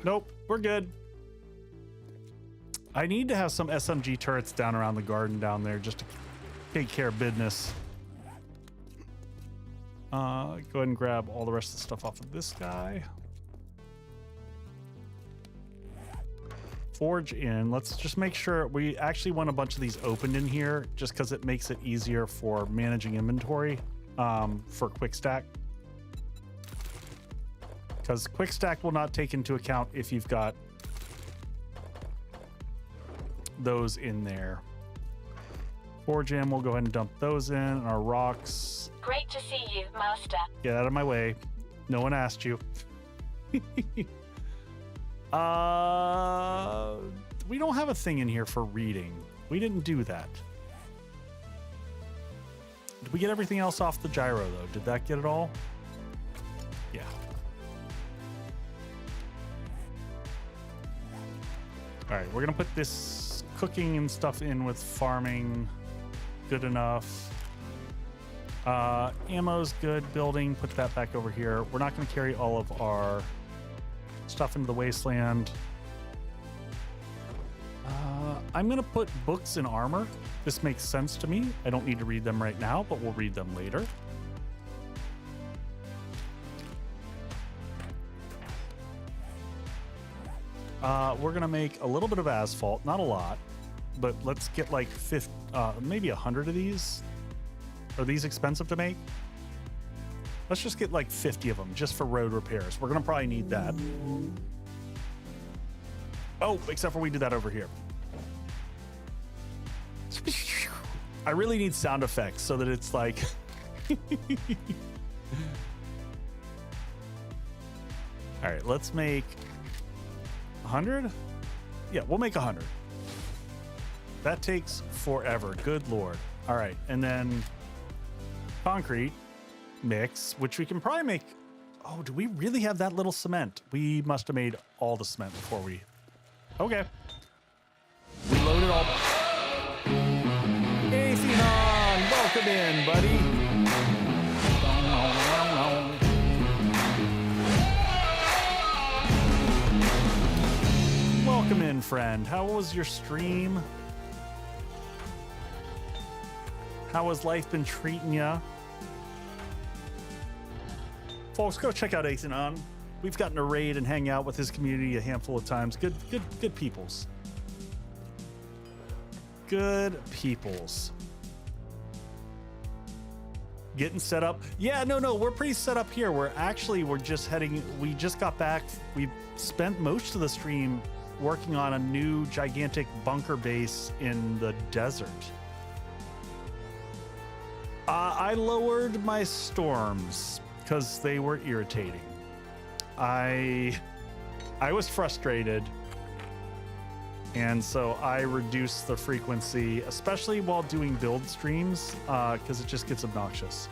Nope, we're good. I need to have some SMG turrets down around the garden down there just to take care of business. Go ahead and grab all the rest of the stuff off of this guy. Forge in. Let's just make sure we actually want a bunch of these opened in here just because it makes it easier for managing inventory for quick stack. Because quick stack will not take into account if you've got those in there. Forge in, we'll go ahead and dump those in. Our rocks. Great to see you, Master. Get out of my way. No one asked you. We don't have a thing in here for reading. We didn't do that. Did we get everything else off the gyro though? Did that get it all? Yeah. All right, we're gonna put this cooking and stuff in with farming. Good enough. Ammo's good. Building, put that back over here. We're not gonna carry all of our stuff into the wasteland. I'm gonna put books in armor. This makes sense to me. I don't need to read them right now, but we'll read them later. We're gonna make a little bit of asphalt, not a lot, but let's get like maybe 100 of these. Are these expensive to make? Let's just get like 50 of them just for road repairs. We're gonna probably need that. Oh, except for we do that over here. I really need sound effects so that it's like all right, let's make 100. Yeah, we'll make 100. That takes forever. Good Lord. All right, and then concrete mix, which we can probably make. Oh, do we really have that little cement? We must have made all the cement before we. Okay. We loaded all. Hey, Theon, welcome in, buddy. Welcome in, friend. How was your stream? How has life been treating ya? Folks, go check out Athenon. We've gotten to raid and hang out with his community a handful of times. Good peoples. Good peoples. Getting set up. Yeah, no, we're pretty set up here. We're just heading, we just got back. We spent most of the stream working on a new gigantic bunker base in the desert. I lowered my storms because they were irritating. I was frustrated, and so I reduced the frequency, especially while doing build streams, because it just gets obnoxious.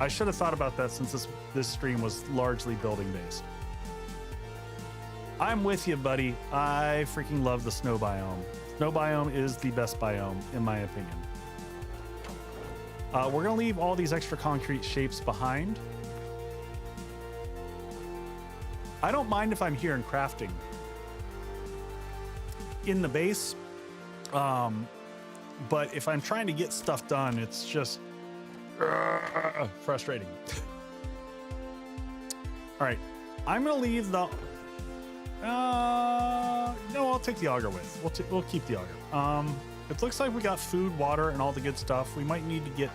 I should have thought about that since this stream was largely building based. I'm with you, buddy. I freaking love the snow biome. Snow biome is the best biome, in my opinion. We're gonna leave all these extra concrete shapes behind. I don't mind if I'm here in crafting in the base, but if I'm trying to get stuff done, it's just frustrating. All right, I'm gonna leave the. No, I'll take the auger with. We'll keep the auger. It looks like we got food, water, and all the good stuff. We might need to get.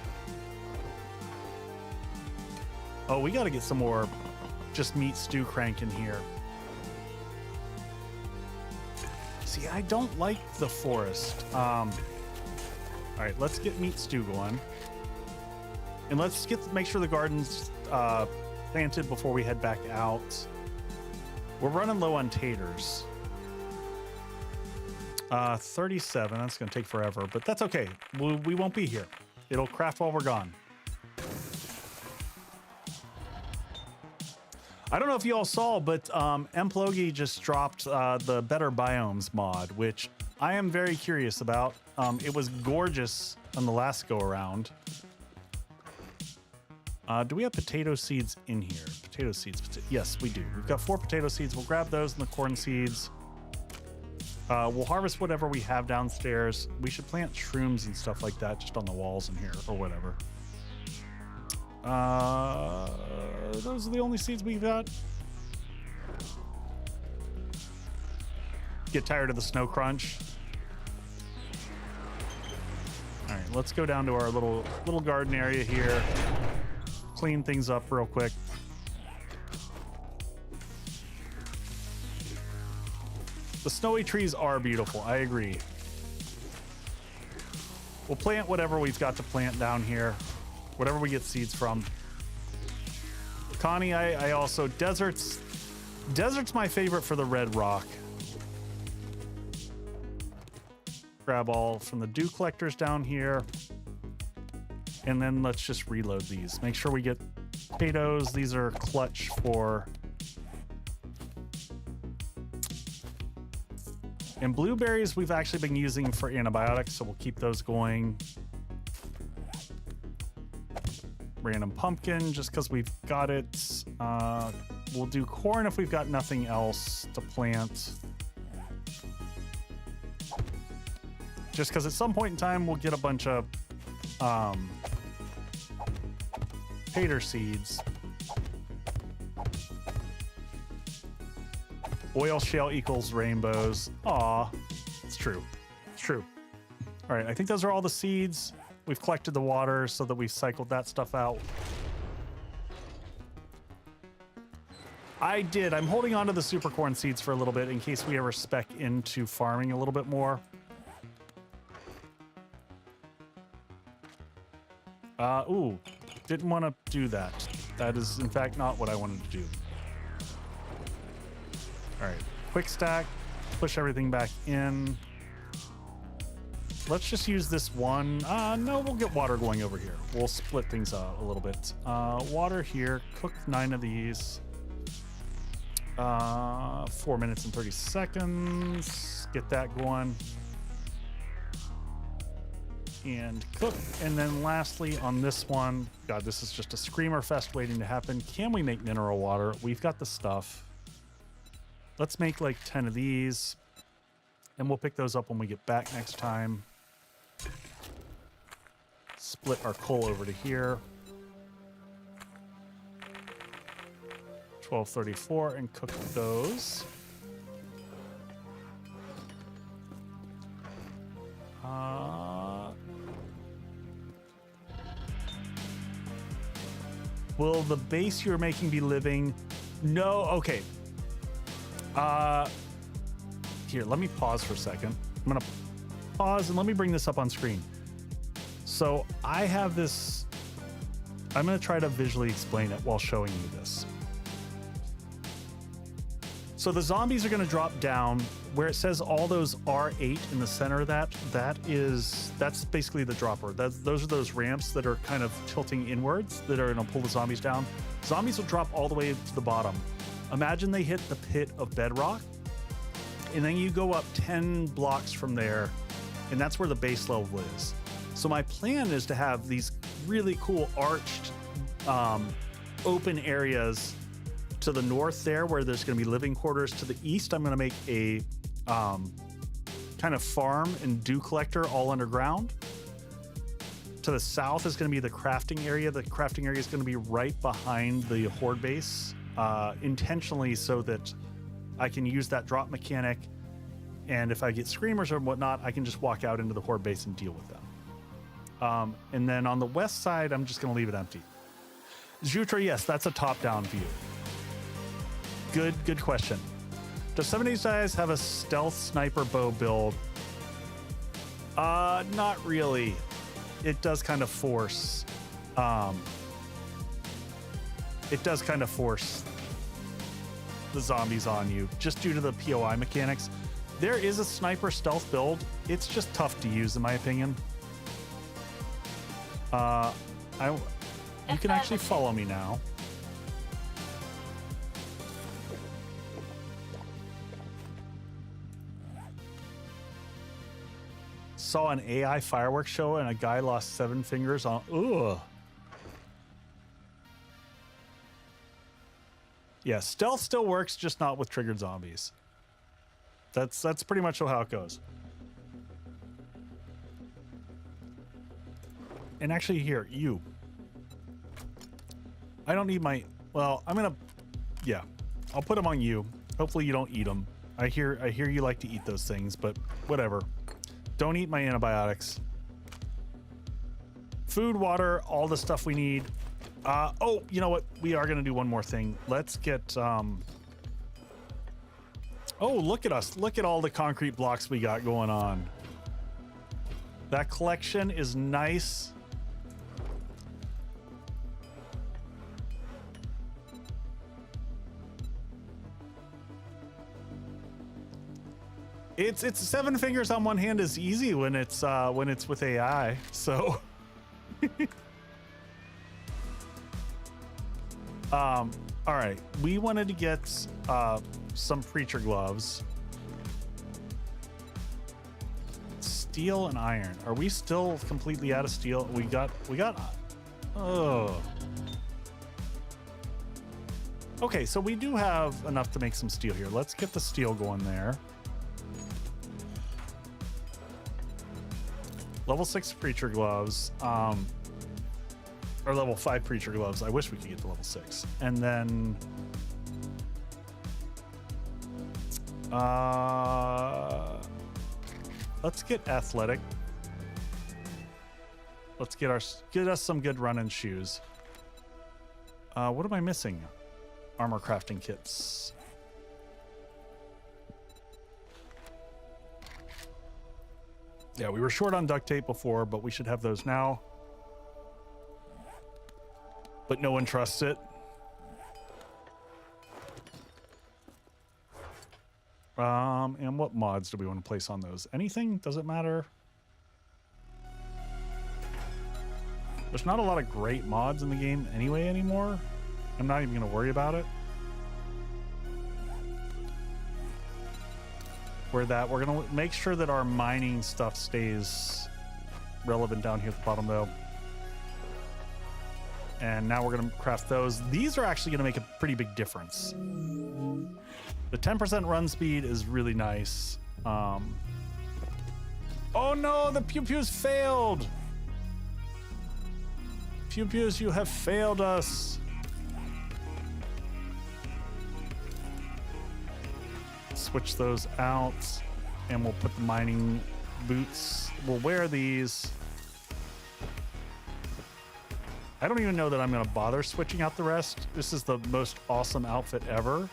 Oh, we got to get some more. Just meat stew crank in here. See, I don't like the forest. All right, let's get meat stew going. And let's make sure the garden's planted before we head back out. We're running low on taters. 37, that's gonna take forever, but that's okay. We won't be here. It'll craft while we're gone. I don't know if you all saw, but Mplogi just dropped the Better Biomes mod, which I am very curious about. It was gorgeous on the last go around. Do we have potato seeds in here? Potato seeds. Yes, we do. We've got 4 potato seeds. We'll grab those and the corn seeds. We'll harvest whatever we have downstairs. We should plant shrooms and stuff like that just on the walls in here or whatever. Those are the only seeds we've got. Get tired of the snow crunch. All right, let's go down to our little garden area here. Clean things up real quick. The snowy trees are beautiful. I agree. We'll plant whatever we've got to plant down here. Whatever we get seeds from. Connie, I also... Desert's my favorite for the red rock. Grab all from the dew collectors down here. And then let's just reload these. Make sure we get potatoes. These are clutch for... And blueberries we've actually been using for antibiotics, so we'll keep those going. Random pumpkin, just because we've got it. We'll do corn if we've got nothing else to plant. Just because at some point in time, we'll get a bunch of tater seeds. Oil shale equals rainbows. Aw, it's true. It's true. All right, I think those are all the seeds. We've collected the water so that we've cycled that stuff out. I'm holding on to the super corn seeds for a little bit in case we ever spec into farming a little bit more. Ooh, didn't want to do that. That is, in fact, not what I wanted to do. All right, quick stack, push everything back in. Let's just use this one. No, we'll get water going over here. We'll split things out a little bit. Water here, cook 9 of these. 4 minutes and 30 seconds. Get that going. And cook. And then lastly on this one, God, this is just a screamer fest waiting to happen. Can we make mineral water? We've got the stuff. Let's make like 10 of these. And we'll pick those up when we get back next time. Split our coal over to here. 1234 and cook those. Will the base you're making be living? No. Okay. Here, let me pause for a second. I'm gonna pause and let me bring this up on screen. So I have this, I'm gonna try to visually explain it while showing you this. So the zombies are gonna drop down where it says all those R8 in the center of that. That's basically the dropper. Those are those ramps that are kind of tilting inwards that are gonna pull the zombies down. Zombies will drop all the way to the bottom. Imagine they hit the pit of Bedrock, and then you go up 10 blocks from there, and that's where the base level is. So my plan is to have these really cool arched open areas to the north there where there's going to be living quarters. To the east, I'm going to make a kind of farm and dew collector all underground. To the south is going to be the crafting area. The crafting area is going to be right behind the Horde base, intentionally so that I can use that drop mechanic, and if I get screamers or whatnot, I can just walk out into the Horde base and deal with them. And then on the west side, I'm just going to leave it empty. Jutra, yes, that's a top-down view. Good question. Does 7 guys have a stealth sniper bow build? Not really. It does kind of force. It does kind of force the zombies on you, just due to the POI mechanics. There is a sniper stealth build. It's just tough to use, in my opinion. You can actually follow me now. Saw an AI fireworks show and a guy lost 7 fingers on. Ugh. Yeah, stealth still works, just not with triggered zombies. That's pretty much how it goes. And actually, here, you. I don't need my. Well, I'm gonna. Yeah, I'll put them on you. Hopefully, you don't eat them. I hear you like to eat those things, but whatever. Don't eat my antibiotics. Food, water, all the stuff we need. Oh, you know what? We are going to do one more thing. Let's get... Oh, look at us. Look at all the concrete blocks we got going on. That collection is nice. It's 7 fingers on one hand is easy when it's with AI. So, all right. We wanted to get some preacher gloves, steel and iron. Are we still completely out of steel? We got. Oh. Okay, so we do have enough to make some steel here. Let's get the steel going there. Level 6 preacher gloves, or level 5 preacher gloves. I wish we could get to level 6. And then, let's get athletic. Let's get us some good running shoes. What am I missing? Armor crafting kits. Yeah, we were short on duct tape before, but we should have those now. But no one trusts it. And what mods do we want to place on those? Anything? Does it matter? There's not a lot of great mods in the game anyway anymore. I'm not even going to worry about it. We're going to make sure that our mining stuff stays relevant down here at the bottom, though. And now we're going to craft those. These are actually going to make a pretty big difference. The 10% run speed is really nice. Oh no, the pew-pews failed. Pew-pews, you have failed us. Switch those out, and we'll put the mining boots. We'll wear these. I don't even know that I'm going to bother switching out the rest. This is the most awesome outfit ever.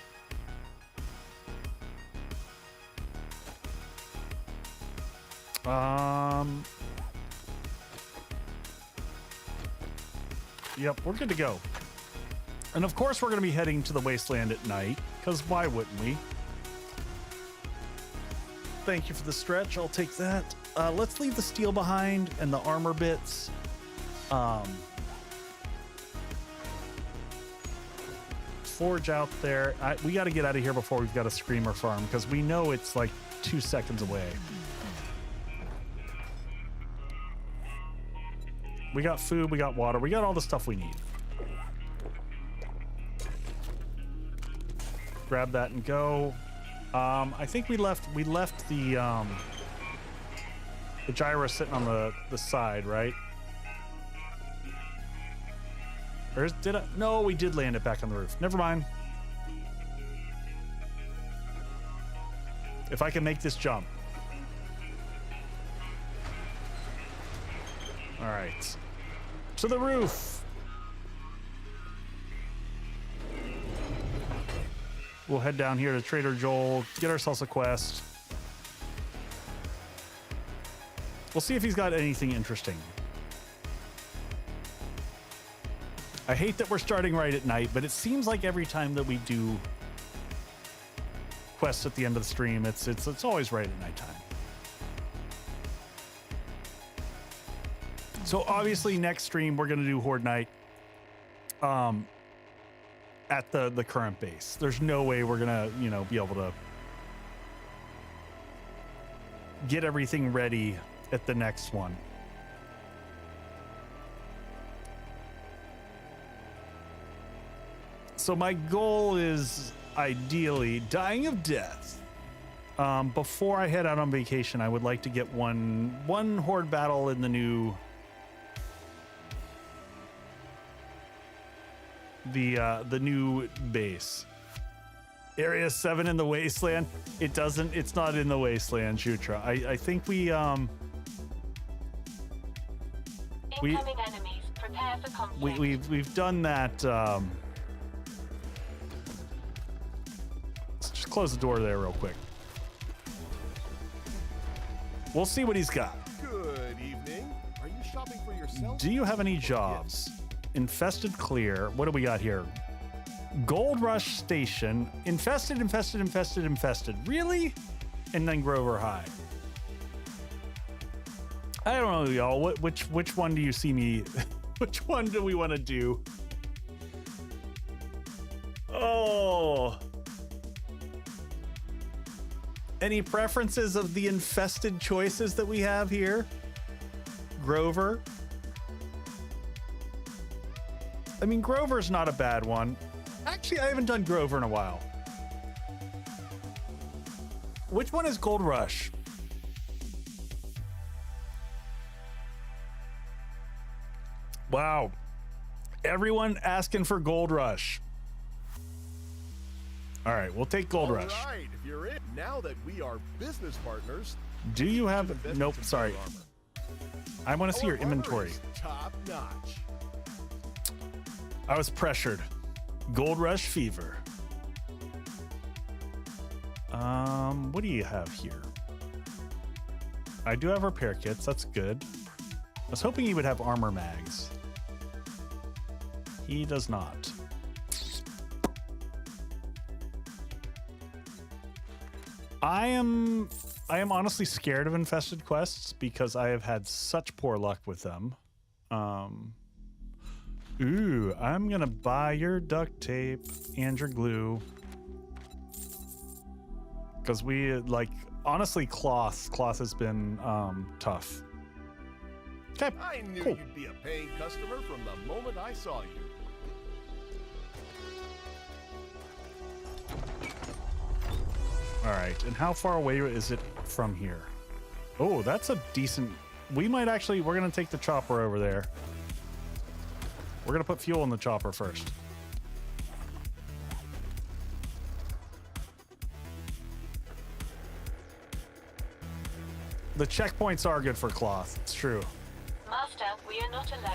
Yep, we're good to go. And of course, we're going to be heading to the wasteland at night, because why wouldn't we? Thank you for the stretch. I'll take that. Let's leave the steel behind and the armor bits. Forge out there. We got to get out of here before we've got a screamer farm, because we know it's like 2 seconds away. We got food, we got water, we got all the stuff we need. Grab that and go. I think we left the gyro sitting on the side, right? Or did I? No, we did land it back on the roof. Never mind. If I can make this jump. All right. To the roof. We'll head down here to Trader Joel, get ourselves a quest. We'll see if he's got anything interesting. I hate that we're starting right at night, but it seems like every time that we do quests at the end of the stream, it's always right at nighttime. So obviously next stream we're gonna do Horde Night at the current base. There's no way we're gonna, you know, be able to get everything ready at the next one. So my goal is ideally dying of death. Before I head out on vacation, I would like to get one Horde battle in the new the new base. Area 7 in the Wasteland. It's not in the Wasteland, Jutra. I think Incoming enemies. Prepare for conflict. we've done that. Let's just close the door there real quick. We'll see what he's got. Good evening. Are you shopping for yourself? Do you have any jobs? Infested clear. What do we got here? Gold Rush Station. Infested. Really? And then Grover High. I don't know, y'all. Which one do you see me? Which one do we want to do? Oh. Any preferences of the infested choices that we have here? Grover. I mean, Grover's not a bad one. Actually, I haven't done Grover in a while. Which one is Gold Rush? Wow. Everyone asking for Gold Rush. All right, we'll take Gold Rush. All right, if you're in. Now that we are business partners. Do you have... invest Nope, in sorry. better armor. I want to see your Our armor inventory. is top notch. I was pressured. Gold Rush Fever. What do you have here? I do have repair kits. That's good. I was hoping he would have armor mags. He does not. I am honestly scared of infested quests because I have had such poor luck with them. Ooh, I'm gonna buy your duct tape and your glue. Because we, like, honestly, cloth has been tough. Okay, I knew cool. you'd be a paying customer from the moment I saw you. All right, and how far away is it from here? Oh, that's a decent... We might actually... We're gonna take the chopper over there. We're gonna put fuel in the chopper first. The checkpoints are good for cloth. It's true. Master, we are not alone.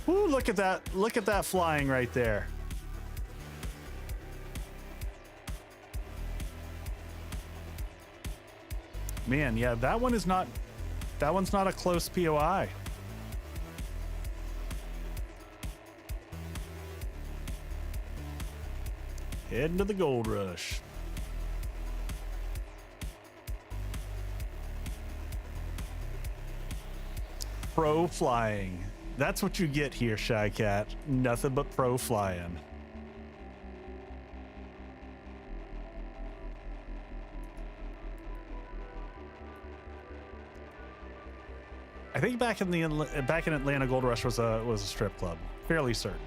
Ooh, look at that. Look at that flying right there. Man, yeah, that one's not a close POI. Heading to the Gold Rush. Pro flying. That's what you get here, Shy Cat. Nothing but pro flying. I think back in Atlanta, Gold Rush was a strip club. Fairly certain,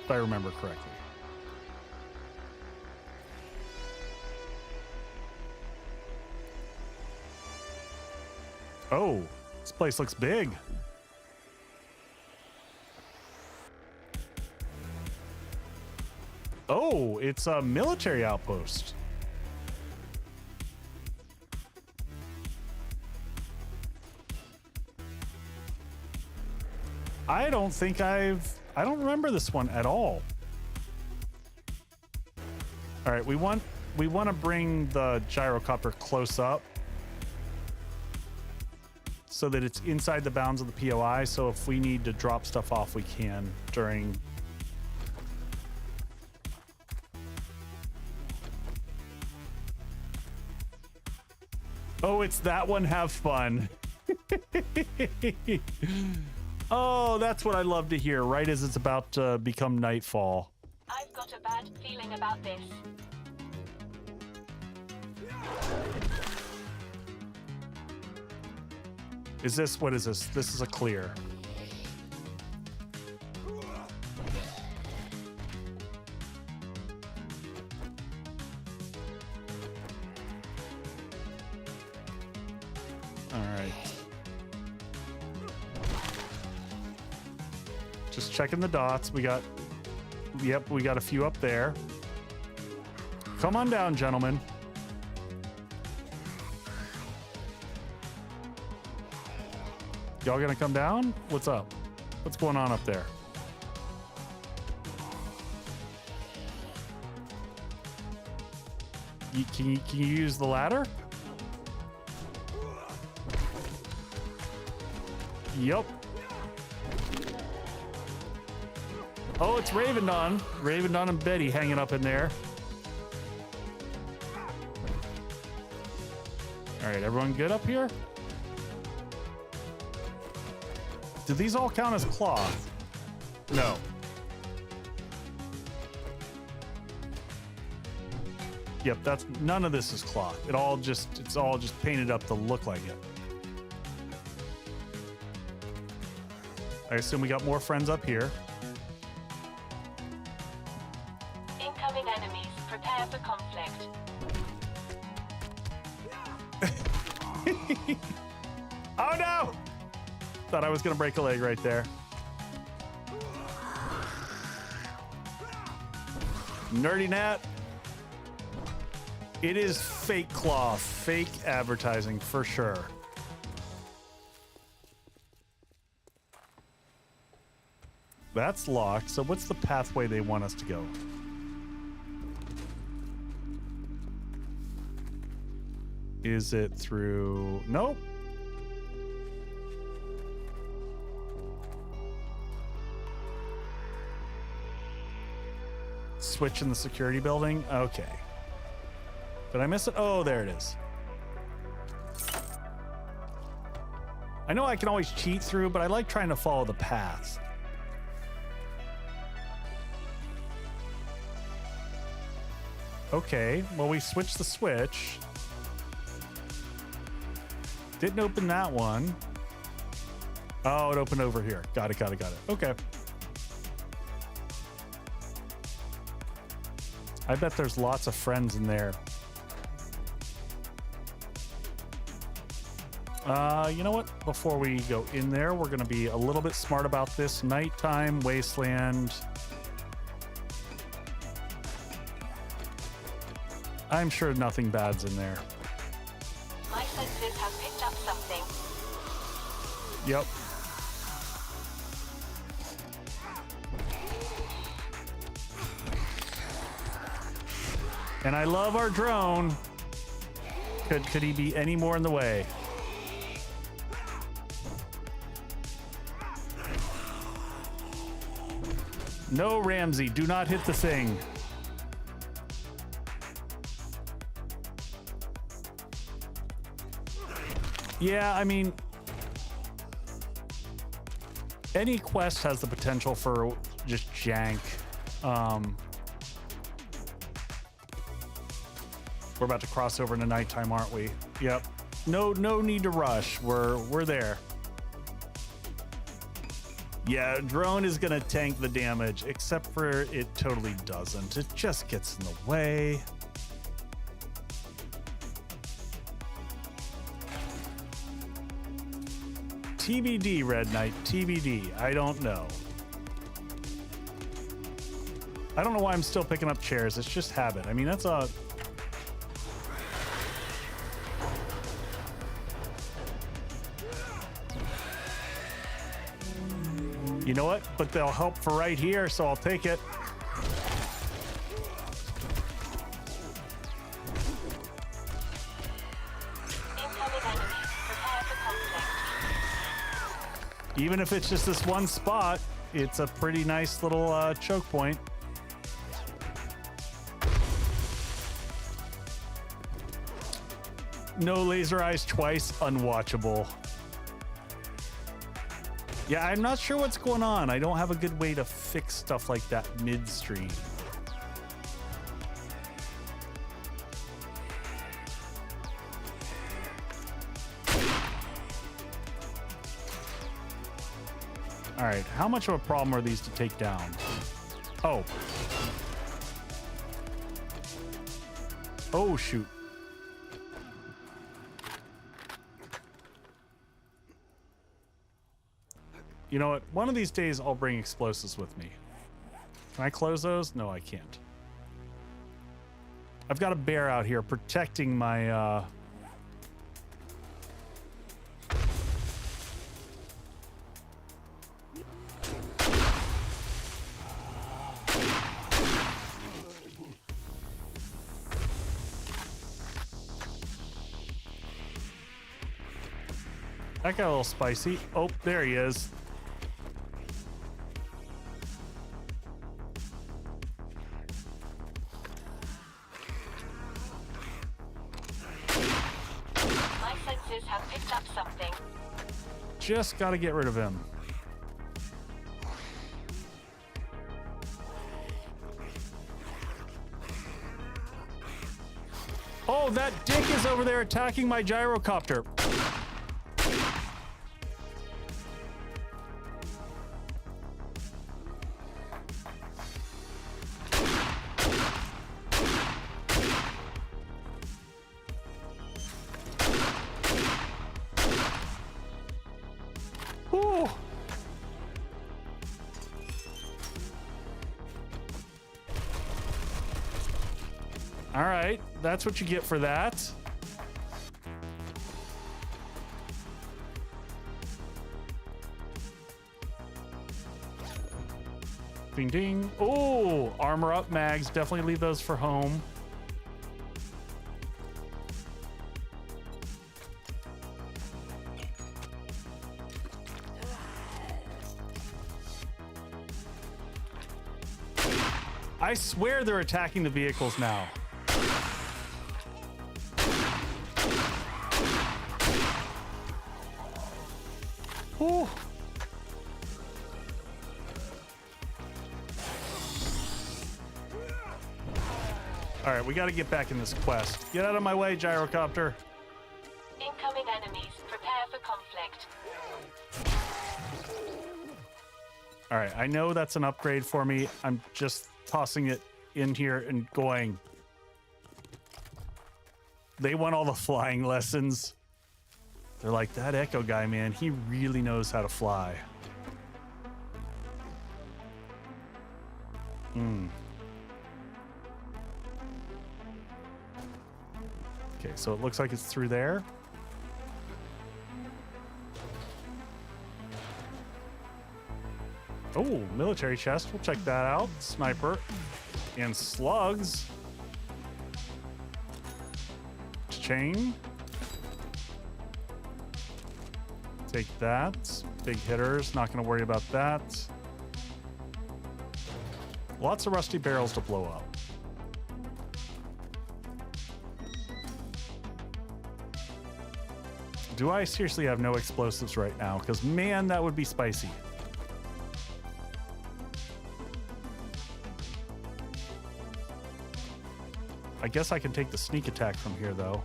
if I remember correctly. Oh, this place looks big. Oh, it's a military outpost. I don't remember this one at all. All right, we want to bring the gyrocopter close up so that it's inside the bounds of the POI. So if we need to drop stuff off, we can during. Oh, it's that one. Have fun. Oh, that's what I love to hear, right as it's about to become nightfall. I've got a bad feeling about this. Is this, what is this? This is a clear. All right. Just checking the dots. We got, yep, we got a few up there. Come on down, gentlemen. Y'all gonna come down? What's up? What's going on up there? Can you use the ladder? Yup. Oh, it's Ravendon. Ravendon and Betty hanging up in there. All right, everyone good up here? Do these all count as cloth? No. Yep, that's none of this is cloth. It's all just painted up to look like it. I assume we got more friends up here. Incoming enemies, prepare for conflict. Oh no! Thought I was gonna break a leg right there. Nerdy Nat. It is fake cloth, fake advertising for sure. That's locked, so what's the pathway they want us to go? Is it through... Nope. Switch in the security building? Okay. Did I miss it? Oh, there it is. I know I can always cheat through, but I like trying to follow the paths. Okay, well, we switched the switch. Didn't open that one. Oh, it opened over here. Got it. Okay. I bet there's lots of friends in there. You know what? Before we go in there, we're going to be a little bit smart about this. Nighttime, wasteland. I'm sure nothing bad's in there. My senses have picked up something. Yep. And I love our drone. Could he be any more in the way? No, Ramsey, do not hit the thing. Yeah, I mean, any quest has the potential for just jank. We're about to cross over into nighttime, aren't we? Yep. No need to rush. We're there. Yeah, drone is gonna tank the damage, except for it totally doesn't. It just gets in the way. TBD, Red Knight, TBD. I don't know. I don't know why I'm still picking up chairs. It's just habit. I mean, that's a... You know what? But they'll help for right here, so I'll take it. Even if it's just this one spot, it's a pretty nice little choke point. No laser eyes twice, unwatchable. Yeah, I'm not sure what's going on. I don't have a good way to fix stuff like that midstream. All right, how much of a problem are these to take down? Oh. Oh, shoot. You know what? One of these days I'll bring explosives with me. Can I close those? No, I can't. I've got a bear out here protecting my That got a little spicy. Oh, there he is. My senses have picked up something. Just got to get rid of him. Oh, that dick is over there attacking my gyrocopter. Whew. All right, that's what you get for that. Ding ding. Oh, armor up mags. Definitely leave those for home. I swear they're attacking the vehicles now. Ooh. All right, we got to get back in this quest. Get out of my way, gyrocopter. Incoming enemies. Prepare for conflict. All right, I know that's an upgrade for me. I'm just tossing it in here and going. They want all the flying lessons. They're like, that Echo guy, man, he really knows how to fly. Okay, so it looks like it's through there. Oh, military chest. We'll check that out. Sniper and slugs. Chain. Take that. Big hitters. Not going to worry about that. Lots of rusty barrels to blow up. Do I seriously have no explosives right now? Because, man, that would be spicy. I guess I can take the sneak attack from here, though.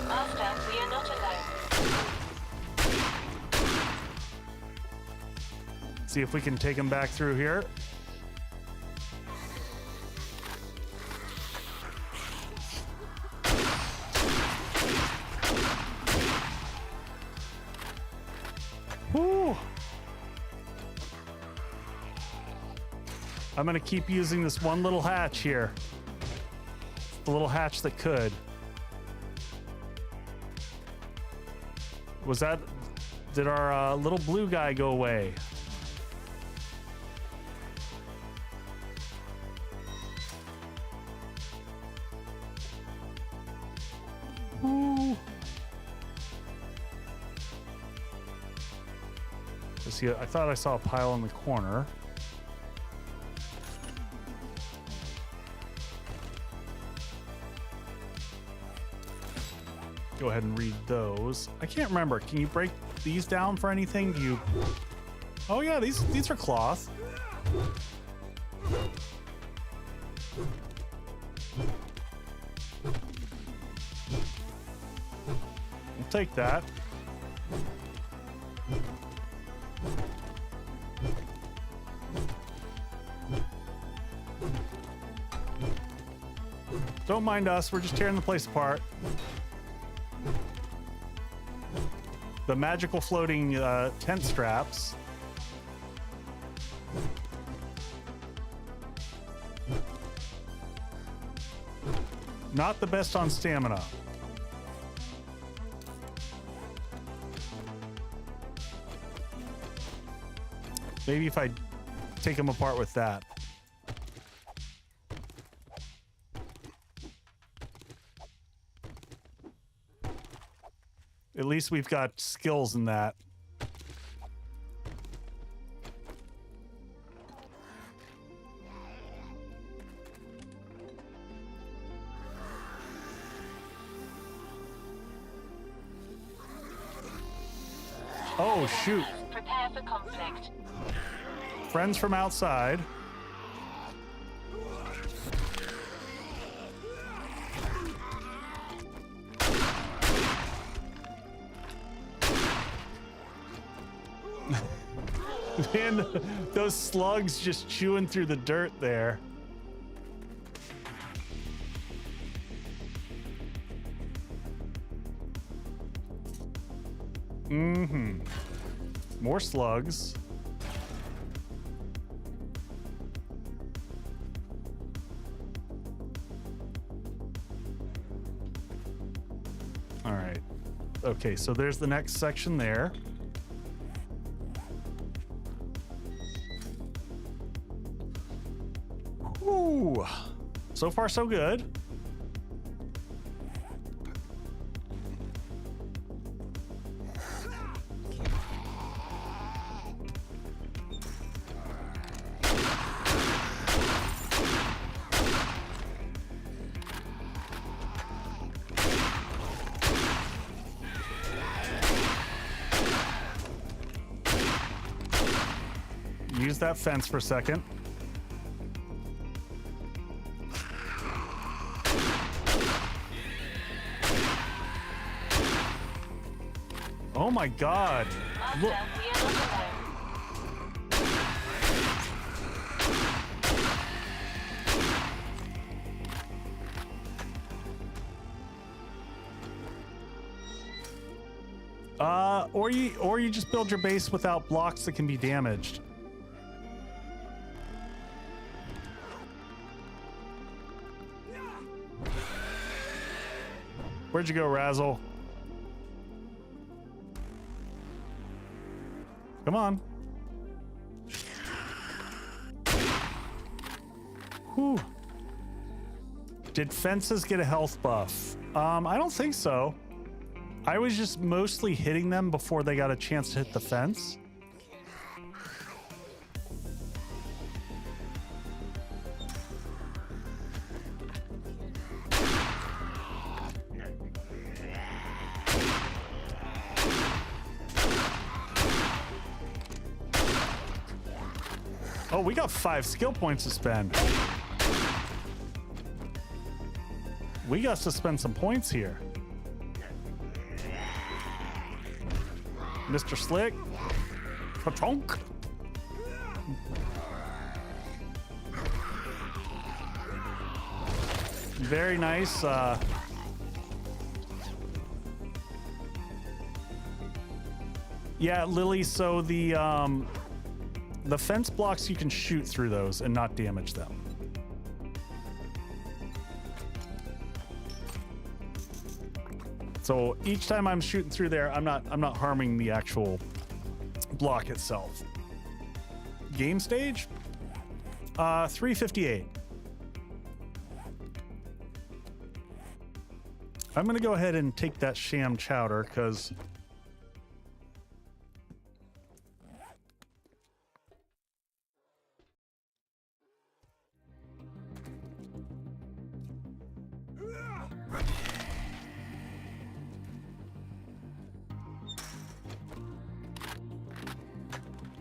Master, we are not alone. See if we can take him back through here. Whew. I'm gonna keep using this one little hatch here. The little hatch that could. Was that Did our little blue guy go away? Ooh. Let's see, I thought I saw a pile in the corner. Go ahead and read those. I can't remember. Can you break these down for anything? Do you? Oh yeah, these are cloth. We'll take that. Don't mind us. We're just tearing the place apart. The magical floating tent straps. Not the best on stamina. Maybe if I take them apart with that. At least we've got skills in that. Oh, shoot. Prepare for conflict. Friends from outside. Man, those slugs just chewing through the dirt there. Mm-hmm. More slugs. All right. Okay, so there's the next section there. Ooh. So far, so good. Use that fence for a second. Oh my God. Look. Or you just build your base without blocks that can be damaged. Where'd you go, Razzle? Come on. Whew. Did fences get a health buff? I don't think so. I was just mostly hitting them before they got a chance to hit the fence. Oh, we got 5 skill points to spend. We got to spend some points here. Mr. Slick. Patonk. Very nice. Yeah, Lily, so the fence blocks, you can shoot through those and not damage them. So each time I'm shooting through there, I'm not harming the actual block itself. Game stage? 358. I'm gonna go ahead and take that sham chowder because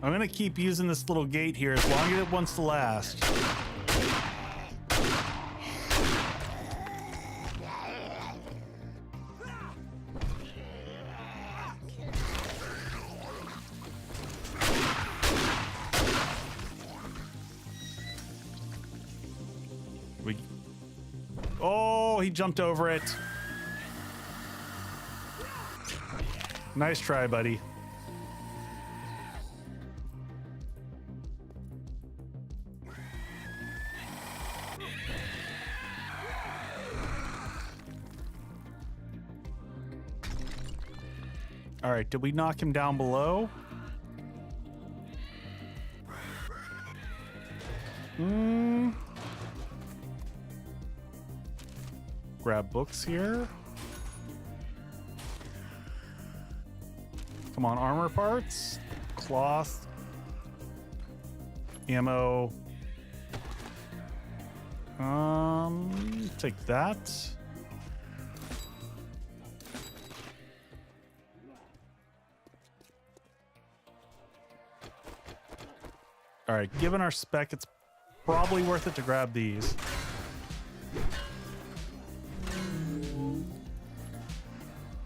I'm gonna keep using this little gate here as long as it wants to last. Oh, he jumped over it. Nice try, buddy. All right, did we knock him down below? Grab books here. Come on, armor parts, cloth, ammo. Take that. All right, given our spec, it's probably worth it to grab these.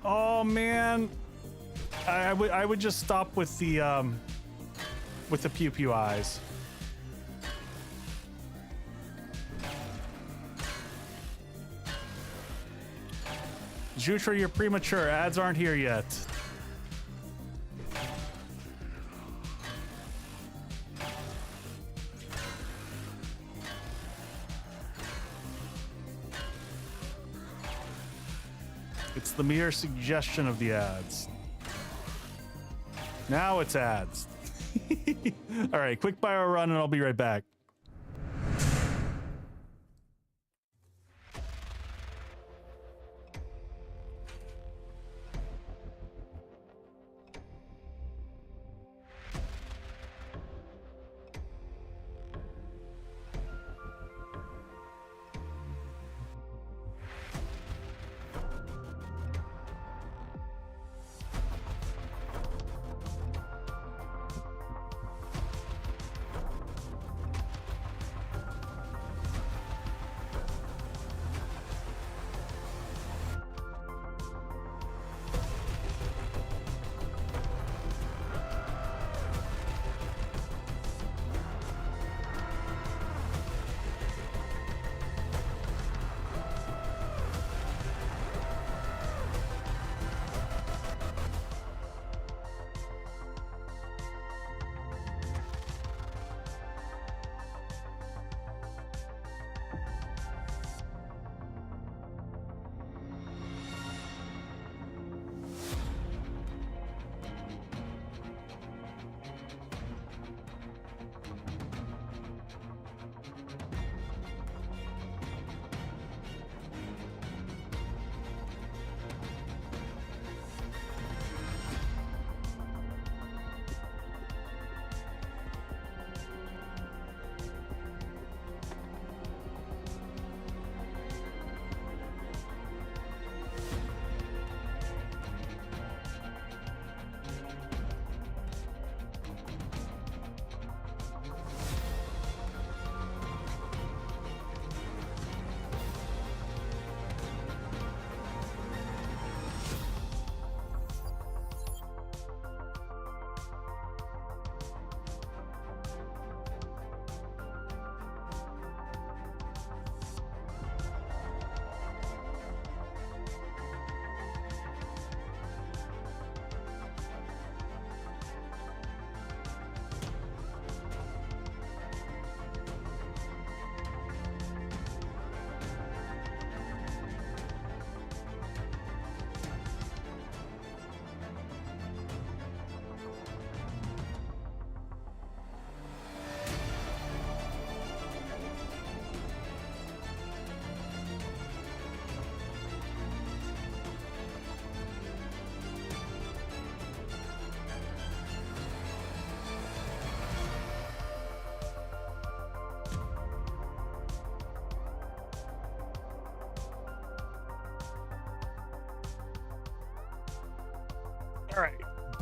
Oh man, I would just stop with the pew pew eyes. Jutra, you're premature. Ads aren't here yet. It's the mere suggestion of the ads. Now it's ads. All right, quick bio run and I'll be right back.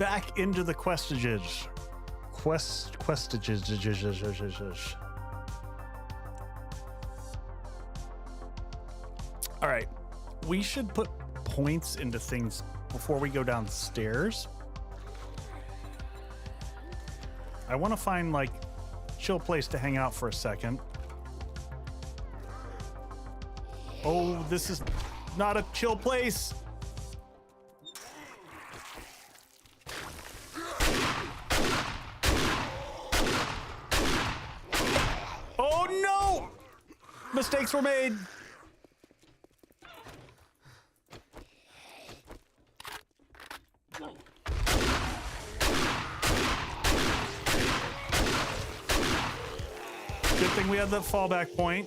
back into the questages. Questages. All right, we should put points into things before we go downstairs. I want to find like chill place to hang out for a second. Oh, this is not a chill place. Oh no! Mistakes were made. Good thing we had the fallback point.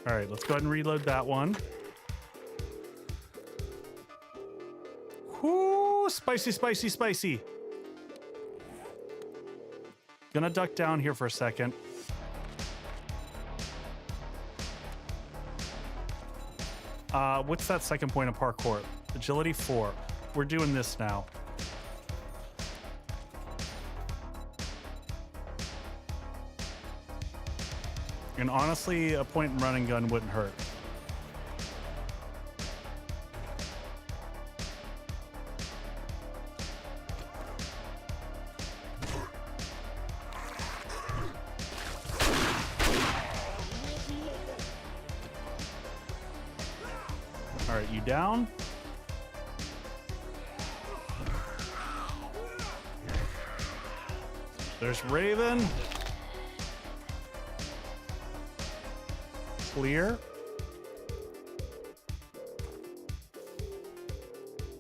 All right, let's go ahead and reload that one. Whoo, spicy, spicy, spicy. Gonna duck down here for a second. What's that second point of parkour? Agility 4. We're doing this now. And honestly, a point and running gun wouldn't hurt. All right, you down? There's Raven. Clear.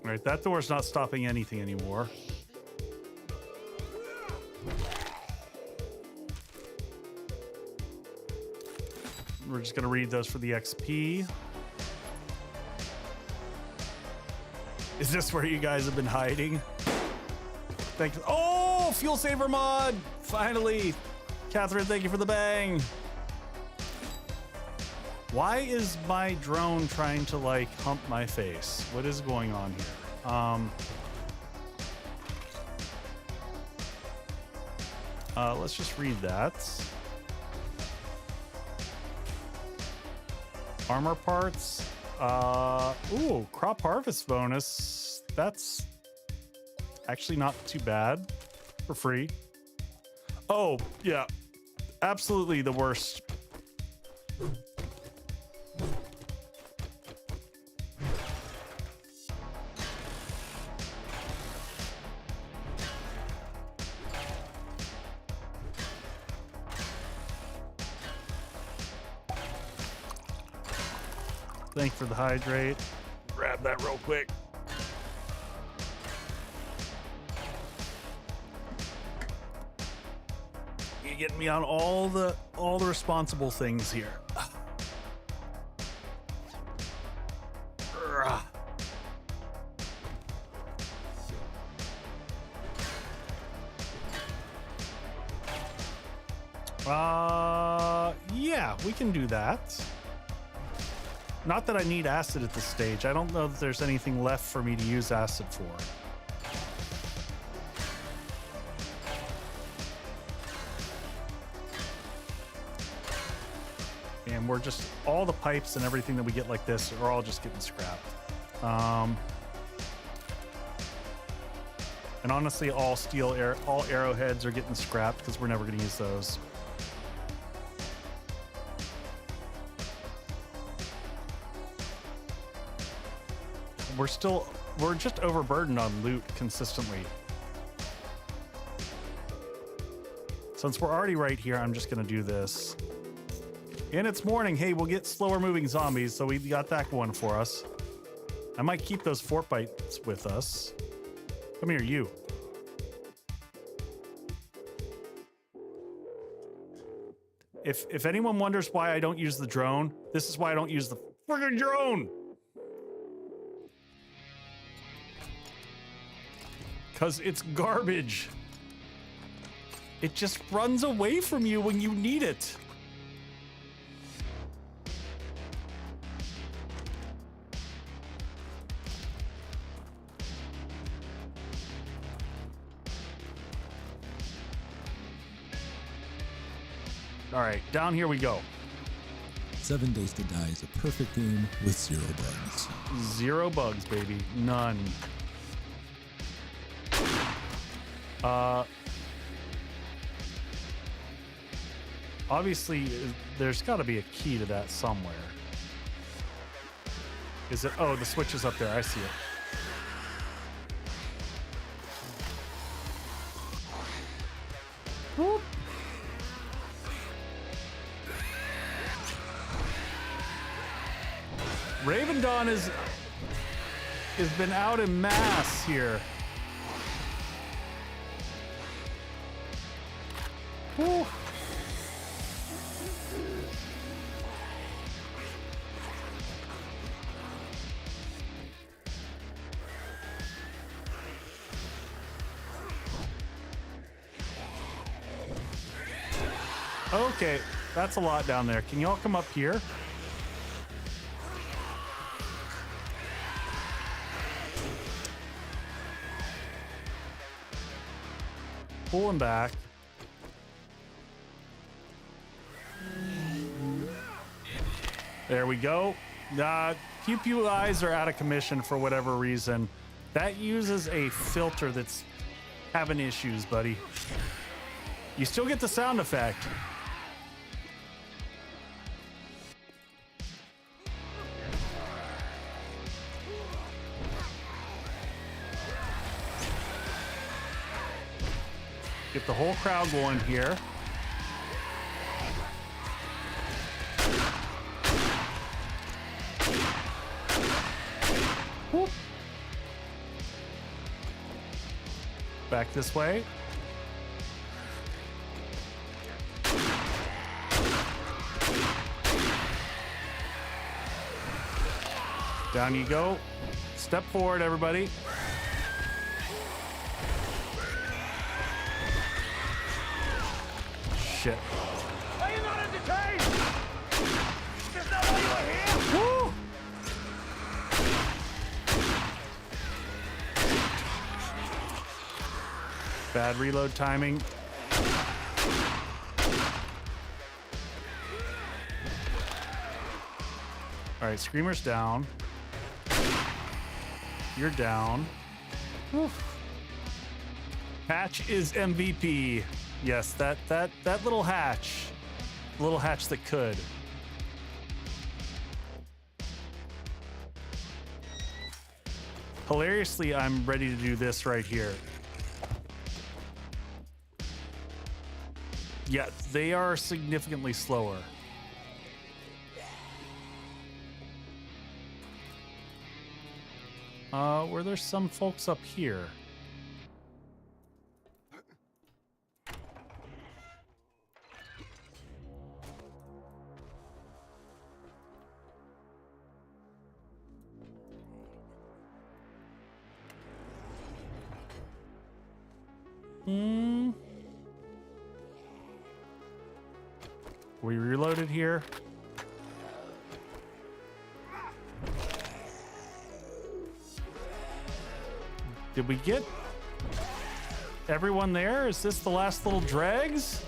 All right, that door's not stopping anything anymore. We're just gonna read those for the XP. Is this where you guys have been hiding? Thank you. Oh, fuel saver mod! Finally! Catherine, thank you for the bang. Why is my drone trying to like hump my face? What is going on here? Let's just read that. Armor parts. Ooh, crop harvest bonus. That's actually not too bad for free. Oh, yeah. Absolutely the worst. Thank you for the hydrate. Grab that real quick. You're getting me on all the responsible things here. Yeah, we can do that. Not that I need acid at this stage. I don't know that there's anything left for me to use acid for. And we're just, all the pipes and everything that we get like this are all just getting scrapped. And honestly, all arrowheads are getting scrapped because we're never going to use those. We're just overburdened on loot consistently. Since we're already right here, I'm just gonna do this. And it's morning. Hey, we'll get slower moving zombies, so we got that going for us. I might keep those fort bites with us. Come here, you. If anyone wonders why I don't use the drone, this is why I don't use the friggin' drone. Because it's garbage. It just runs away from you when you need it. All right, down here we go. 7 Days to Die is a perfect game with 0 bugs. 0 bugs, baby. None. Obviously, there's got to be a key to that somewhere. Is it? Oh, the switch is up there. I see it. Whoop. Raven Dawn has been out in mass here. Whew. Okay, that's a lot down there. Can y'all come up here? Pull him back. There we go. Pew Pew eyes are out of commission for whatever reason. That uses a filter that's having issues, buddy. You still get the sound effect. Get the whole crowd going here. Whoop. Back this way. Down you go. Step forward, everybody. Shit. Are you not entertained? Is this not why you were here? Woo! Bad reload timing. All right, Screamer's down. You're down. Woof. Hatch is MVP. Yes, that little hatch. Little hatch that could. Hilariously, I'm ready to do this right here. Yeah, they are significantly slower. Were there some folks up here? We reloaded here. Did we get everyone there? Is this the last little dregs?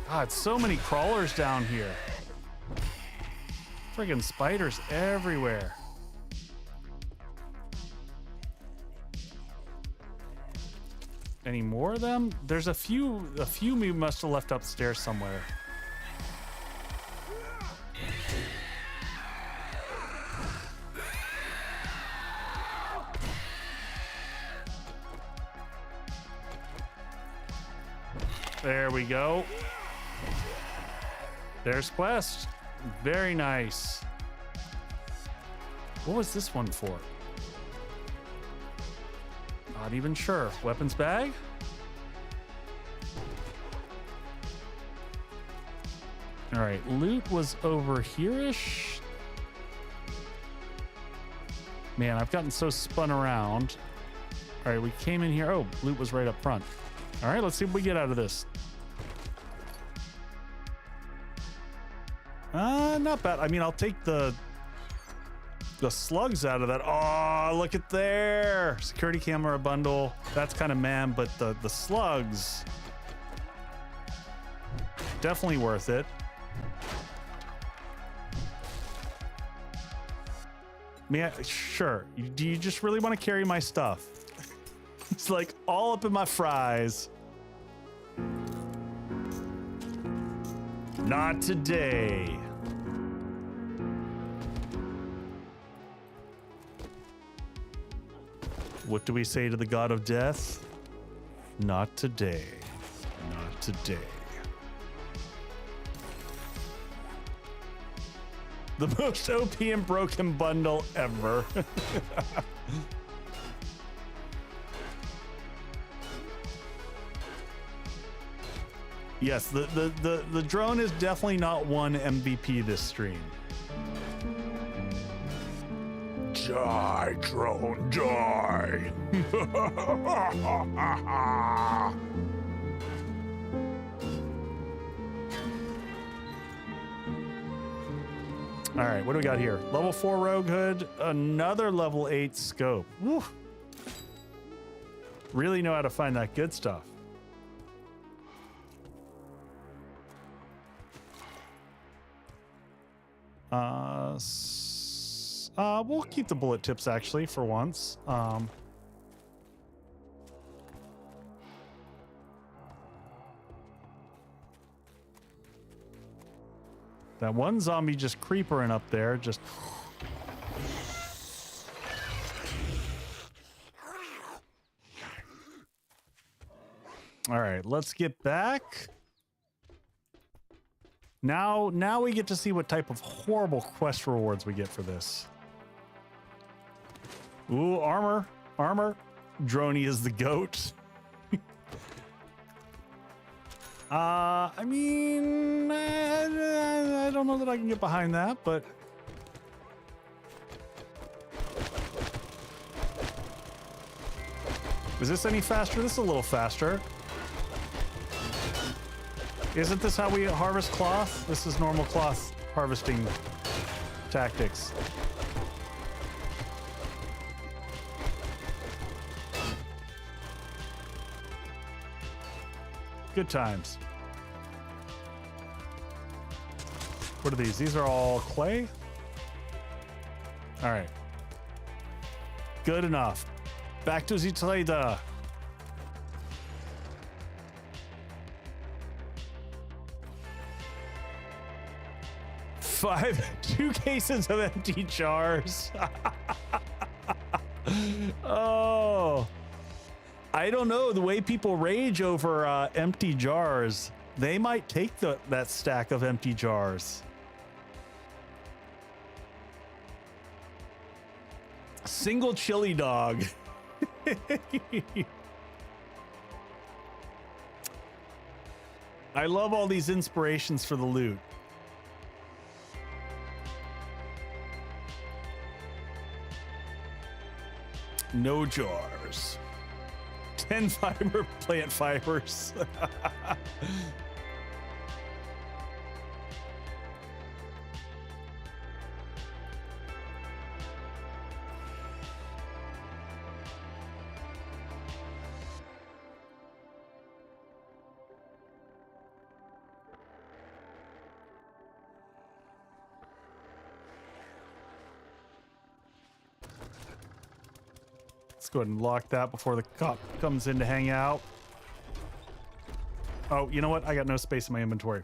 God, so many crawlers down here. Friggin' spiders everywhere. Any more of them? There's a few we must have left upstairs somewhere. There we go. There's quest. Very nice. What was this one for? Not even sure. Weapons bag? All right, loot was over here-ish. Man, I've gotten so spun around. All right, we came in here. Oh, loot was right up front. All right, let's see what we get out of this. Not bad. I mean, I'll take the slugs out of that. Oh, look at there. Security camera bundle. That's kind of man, but the slugs, definitely worth it. Sure. Do you just really want to carry my stuff? It's like all up in my fries. Not today. What do we say to the god of death? Not today. Not today. The most OP and broken bundle ever. Yes, the drone is definitely not one MVP this stream. Die, drone, die. All right, what do we got here? Level 4 Rogue Hood, another level 8 scope. Woo. Really know how to find that good stuff. We'll keep the bullet tips actually for once. That one zombie just creepering up there, just. All right, let's get back. Now we get to see what type of horrible quest rewards we get for this. Ooh, armor. Droney is the goat. I mean, I don't know that I can get behind that, but is this any faster? This is a little faster. Isn't this how we harvest cloth? This is normal cloth harvesting tactics. Good times. What are these? These are all clay? All right. Good enough. Back to the trader. Two cases of empty jars. Oh. I don't know, the way people rage over empty jars, they might take that stack of empty jars. Single chili dog. I love all these inspirations for the loot. No jars. 10 fiber plant fibers. Let's go ahead and lock that before the cop comes in to hang out. Oh, you know what? I got no space in my inventory.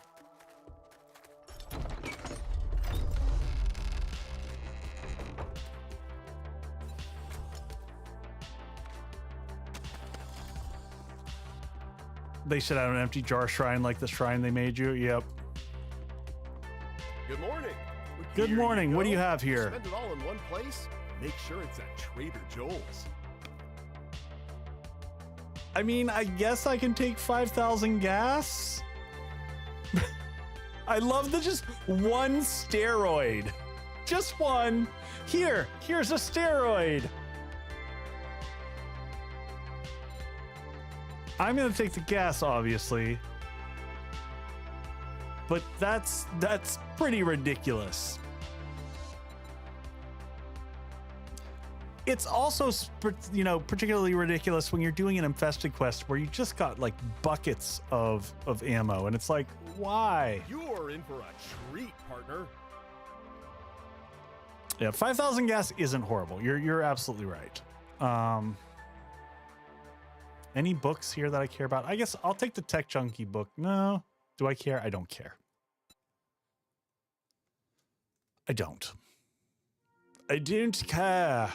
They should have an empty jar shrine like the shrine they made you. Yep. Good morning. Good morning. What do you have here? Spend it all in one place? Make sure it's at Trader Joel's. I mean, I guess I can take 5,000 gas. I love the just one steroid. Just one. Here's a steroid. I'm gonna take the gas, obviously. but that's pretty ridiculous. It's also, you know, particularly ridiculous when you're doing an infested quest where you just got like buckets of ammo, and it's like, why? You're in for a treat, partner. Yeah, 5,000 gas isn't horrible. You're absolutely right. Any books here that I care about? I guess I'll take the Tech Junkie book. No, do I care? I don't care. I don't care.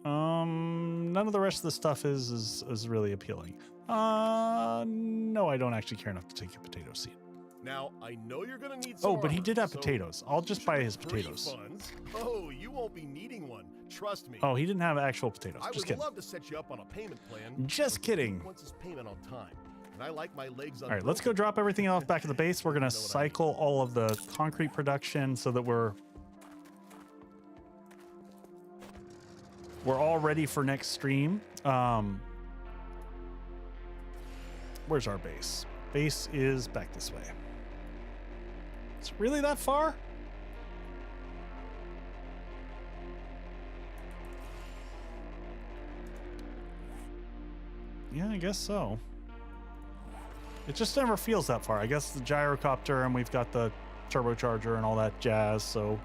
None of the rest of the stuff is really appealing. No, I don't actually care enough to take a potato seed. Now, I know you're gonna need some Oh, but he armor, did have so potatoes. I'll just buy his free potatoes. funds. Oh, you won't be needing one. Trust me. Oh, he didn't have actual potatoes. I Just would kidding. love to set you up on a payment plan. Just kidding. Once his payment on time. And I like my legs All right, let's go drop everything off back at the base. We're gonna cycle all of the concrete production so that we're all ready for next stream. Where's our base? Base is back this way. It's really that far? Yeah, I guess so. It just never feels that far. I guess the gyrocopter, and we've got the turbocharger and all that jazz, so.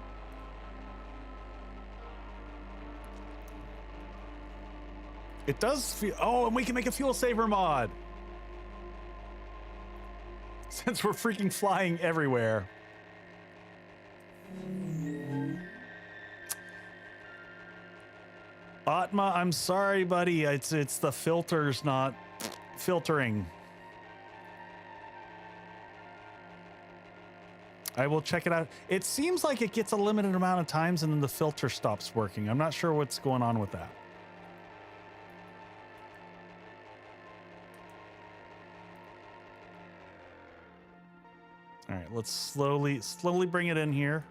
It does feel, oh, and we can make a fuel saver mod. Since we're freaking flying everywhere. Atma, I'm sorry, buddy. It's the filters not filtering. I will check it out. It seems like it gets a limited amount of times and then the filter stops working. I'm not sure what's going on with that. All right, let's slowly bring it in here.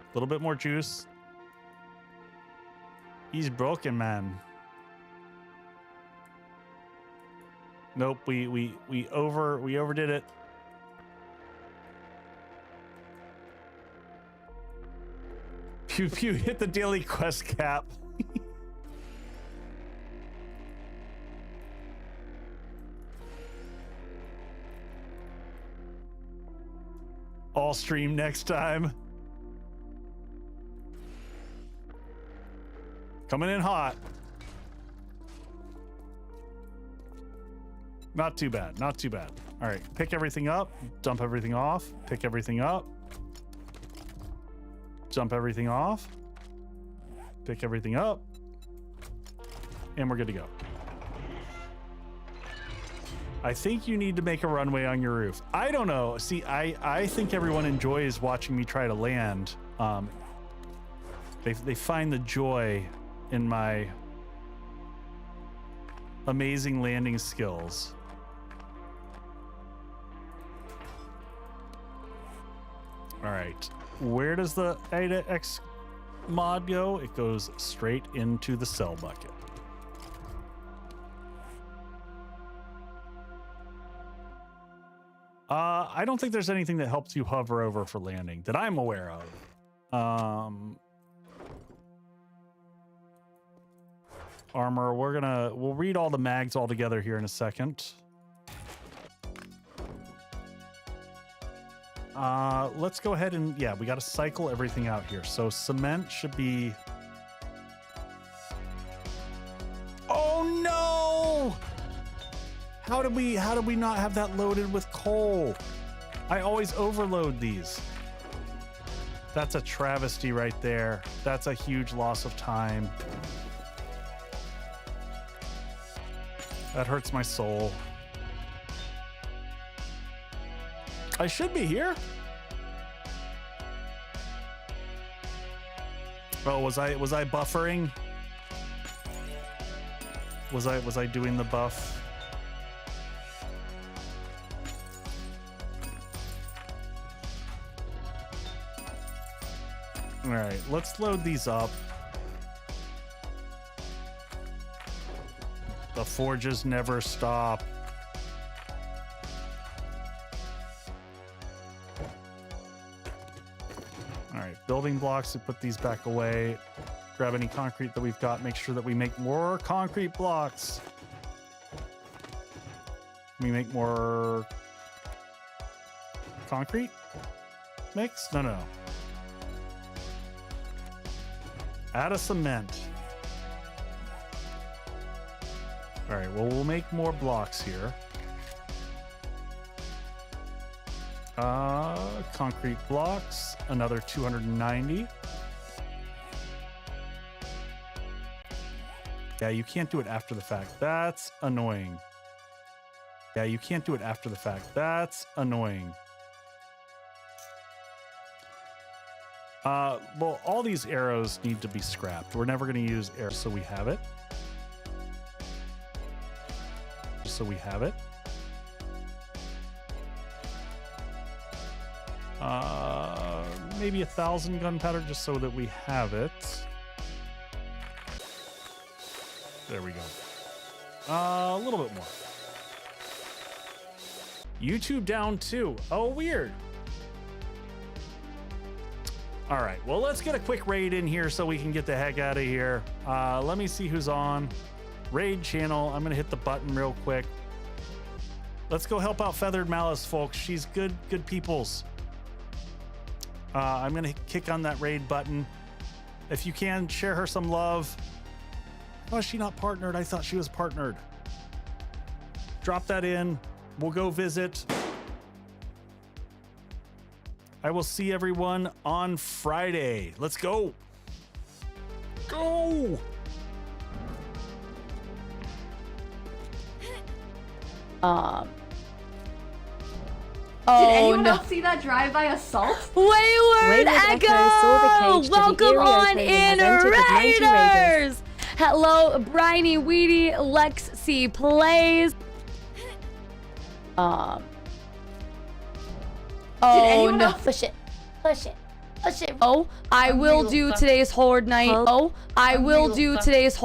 A little bit more juice. He's broken, man. Nope, we overdid it. Pew pew hit the daily quest cap. All stream next time. Coming in hot. Not too bad, not too bad. All right, pick everything up, dump everything off, pick everything up, dump everything off, pick everything up, and we're good to go. I think you need to make a runway on your roof. I don't know. See, I think everyone enjoys watching me try to land. They find the joy in my amazing landing skills. All right, where does the AIDA-X mod go? It goes straight into the cell bucket. I don't think there's anything that helps you hover over for landing that I'm aware of. Armor, we'll read all the mags all together here in a second. Let's go ahead and, yeah, we got to cycle everything out here. So cement should be, oh no! How did we not have that loaded with coal? I always overload these. That's a travesty right there. That's a huge loss of time. That hurts my soul. I should be here. Oh, was I buffering? Was I doing the buff? All right, let's load these up. The forges never stop. building blocks. We put these back away. Grab any concrete that we've got. Make sure that we make more concrete blocks. We make more concrete mix? No, no, no. Add a cement. All right, well, we'll make more blocks here. Concrete blocks, another 290. Yeah, you can't do it after the fact. That's annoying. Yeah, you can't do it after the fact. That's annoying. Well, all these arrows need to be scrapped. We're never going to use arrows, so we have it. Just so we have it. Maybe 1,000 gunpowder just so that we have it. There we go. A little bit more. YouTube down 2. Oh, weird. All right, well, let's get a quick raid in here so we can get the heck out of here. Let me see who's on. Raid channel. I'm gonna hit the button real quick. Let's go help out Feathered Malice, folks. She's good peoples. I'm gonna kick on that raid button. If you can, share her some love. Oh, is she not partnered? I thought she was partnered. Drop that in. We'll go visit. I will see everyone on Friday. Let's go. Go. Did anyone else see that drive-by assault? Wayward Echo! Welcome on in, Raiders! Hello, Briny Weedy, Lex C Plays. Oh no! Push it! Push it! Push it! Oh, I will do today's Horde night. Oh, I will do today's.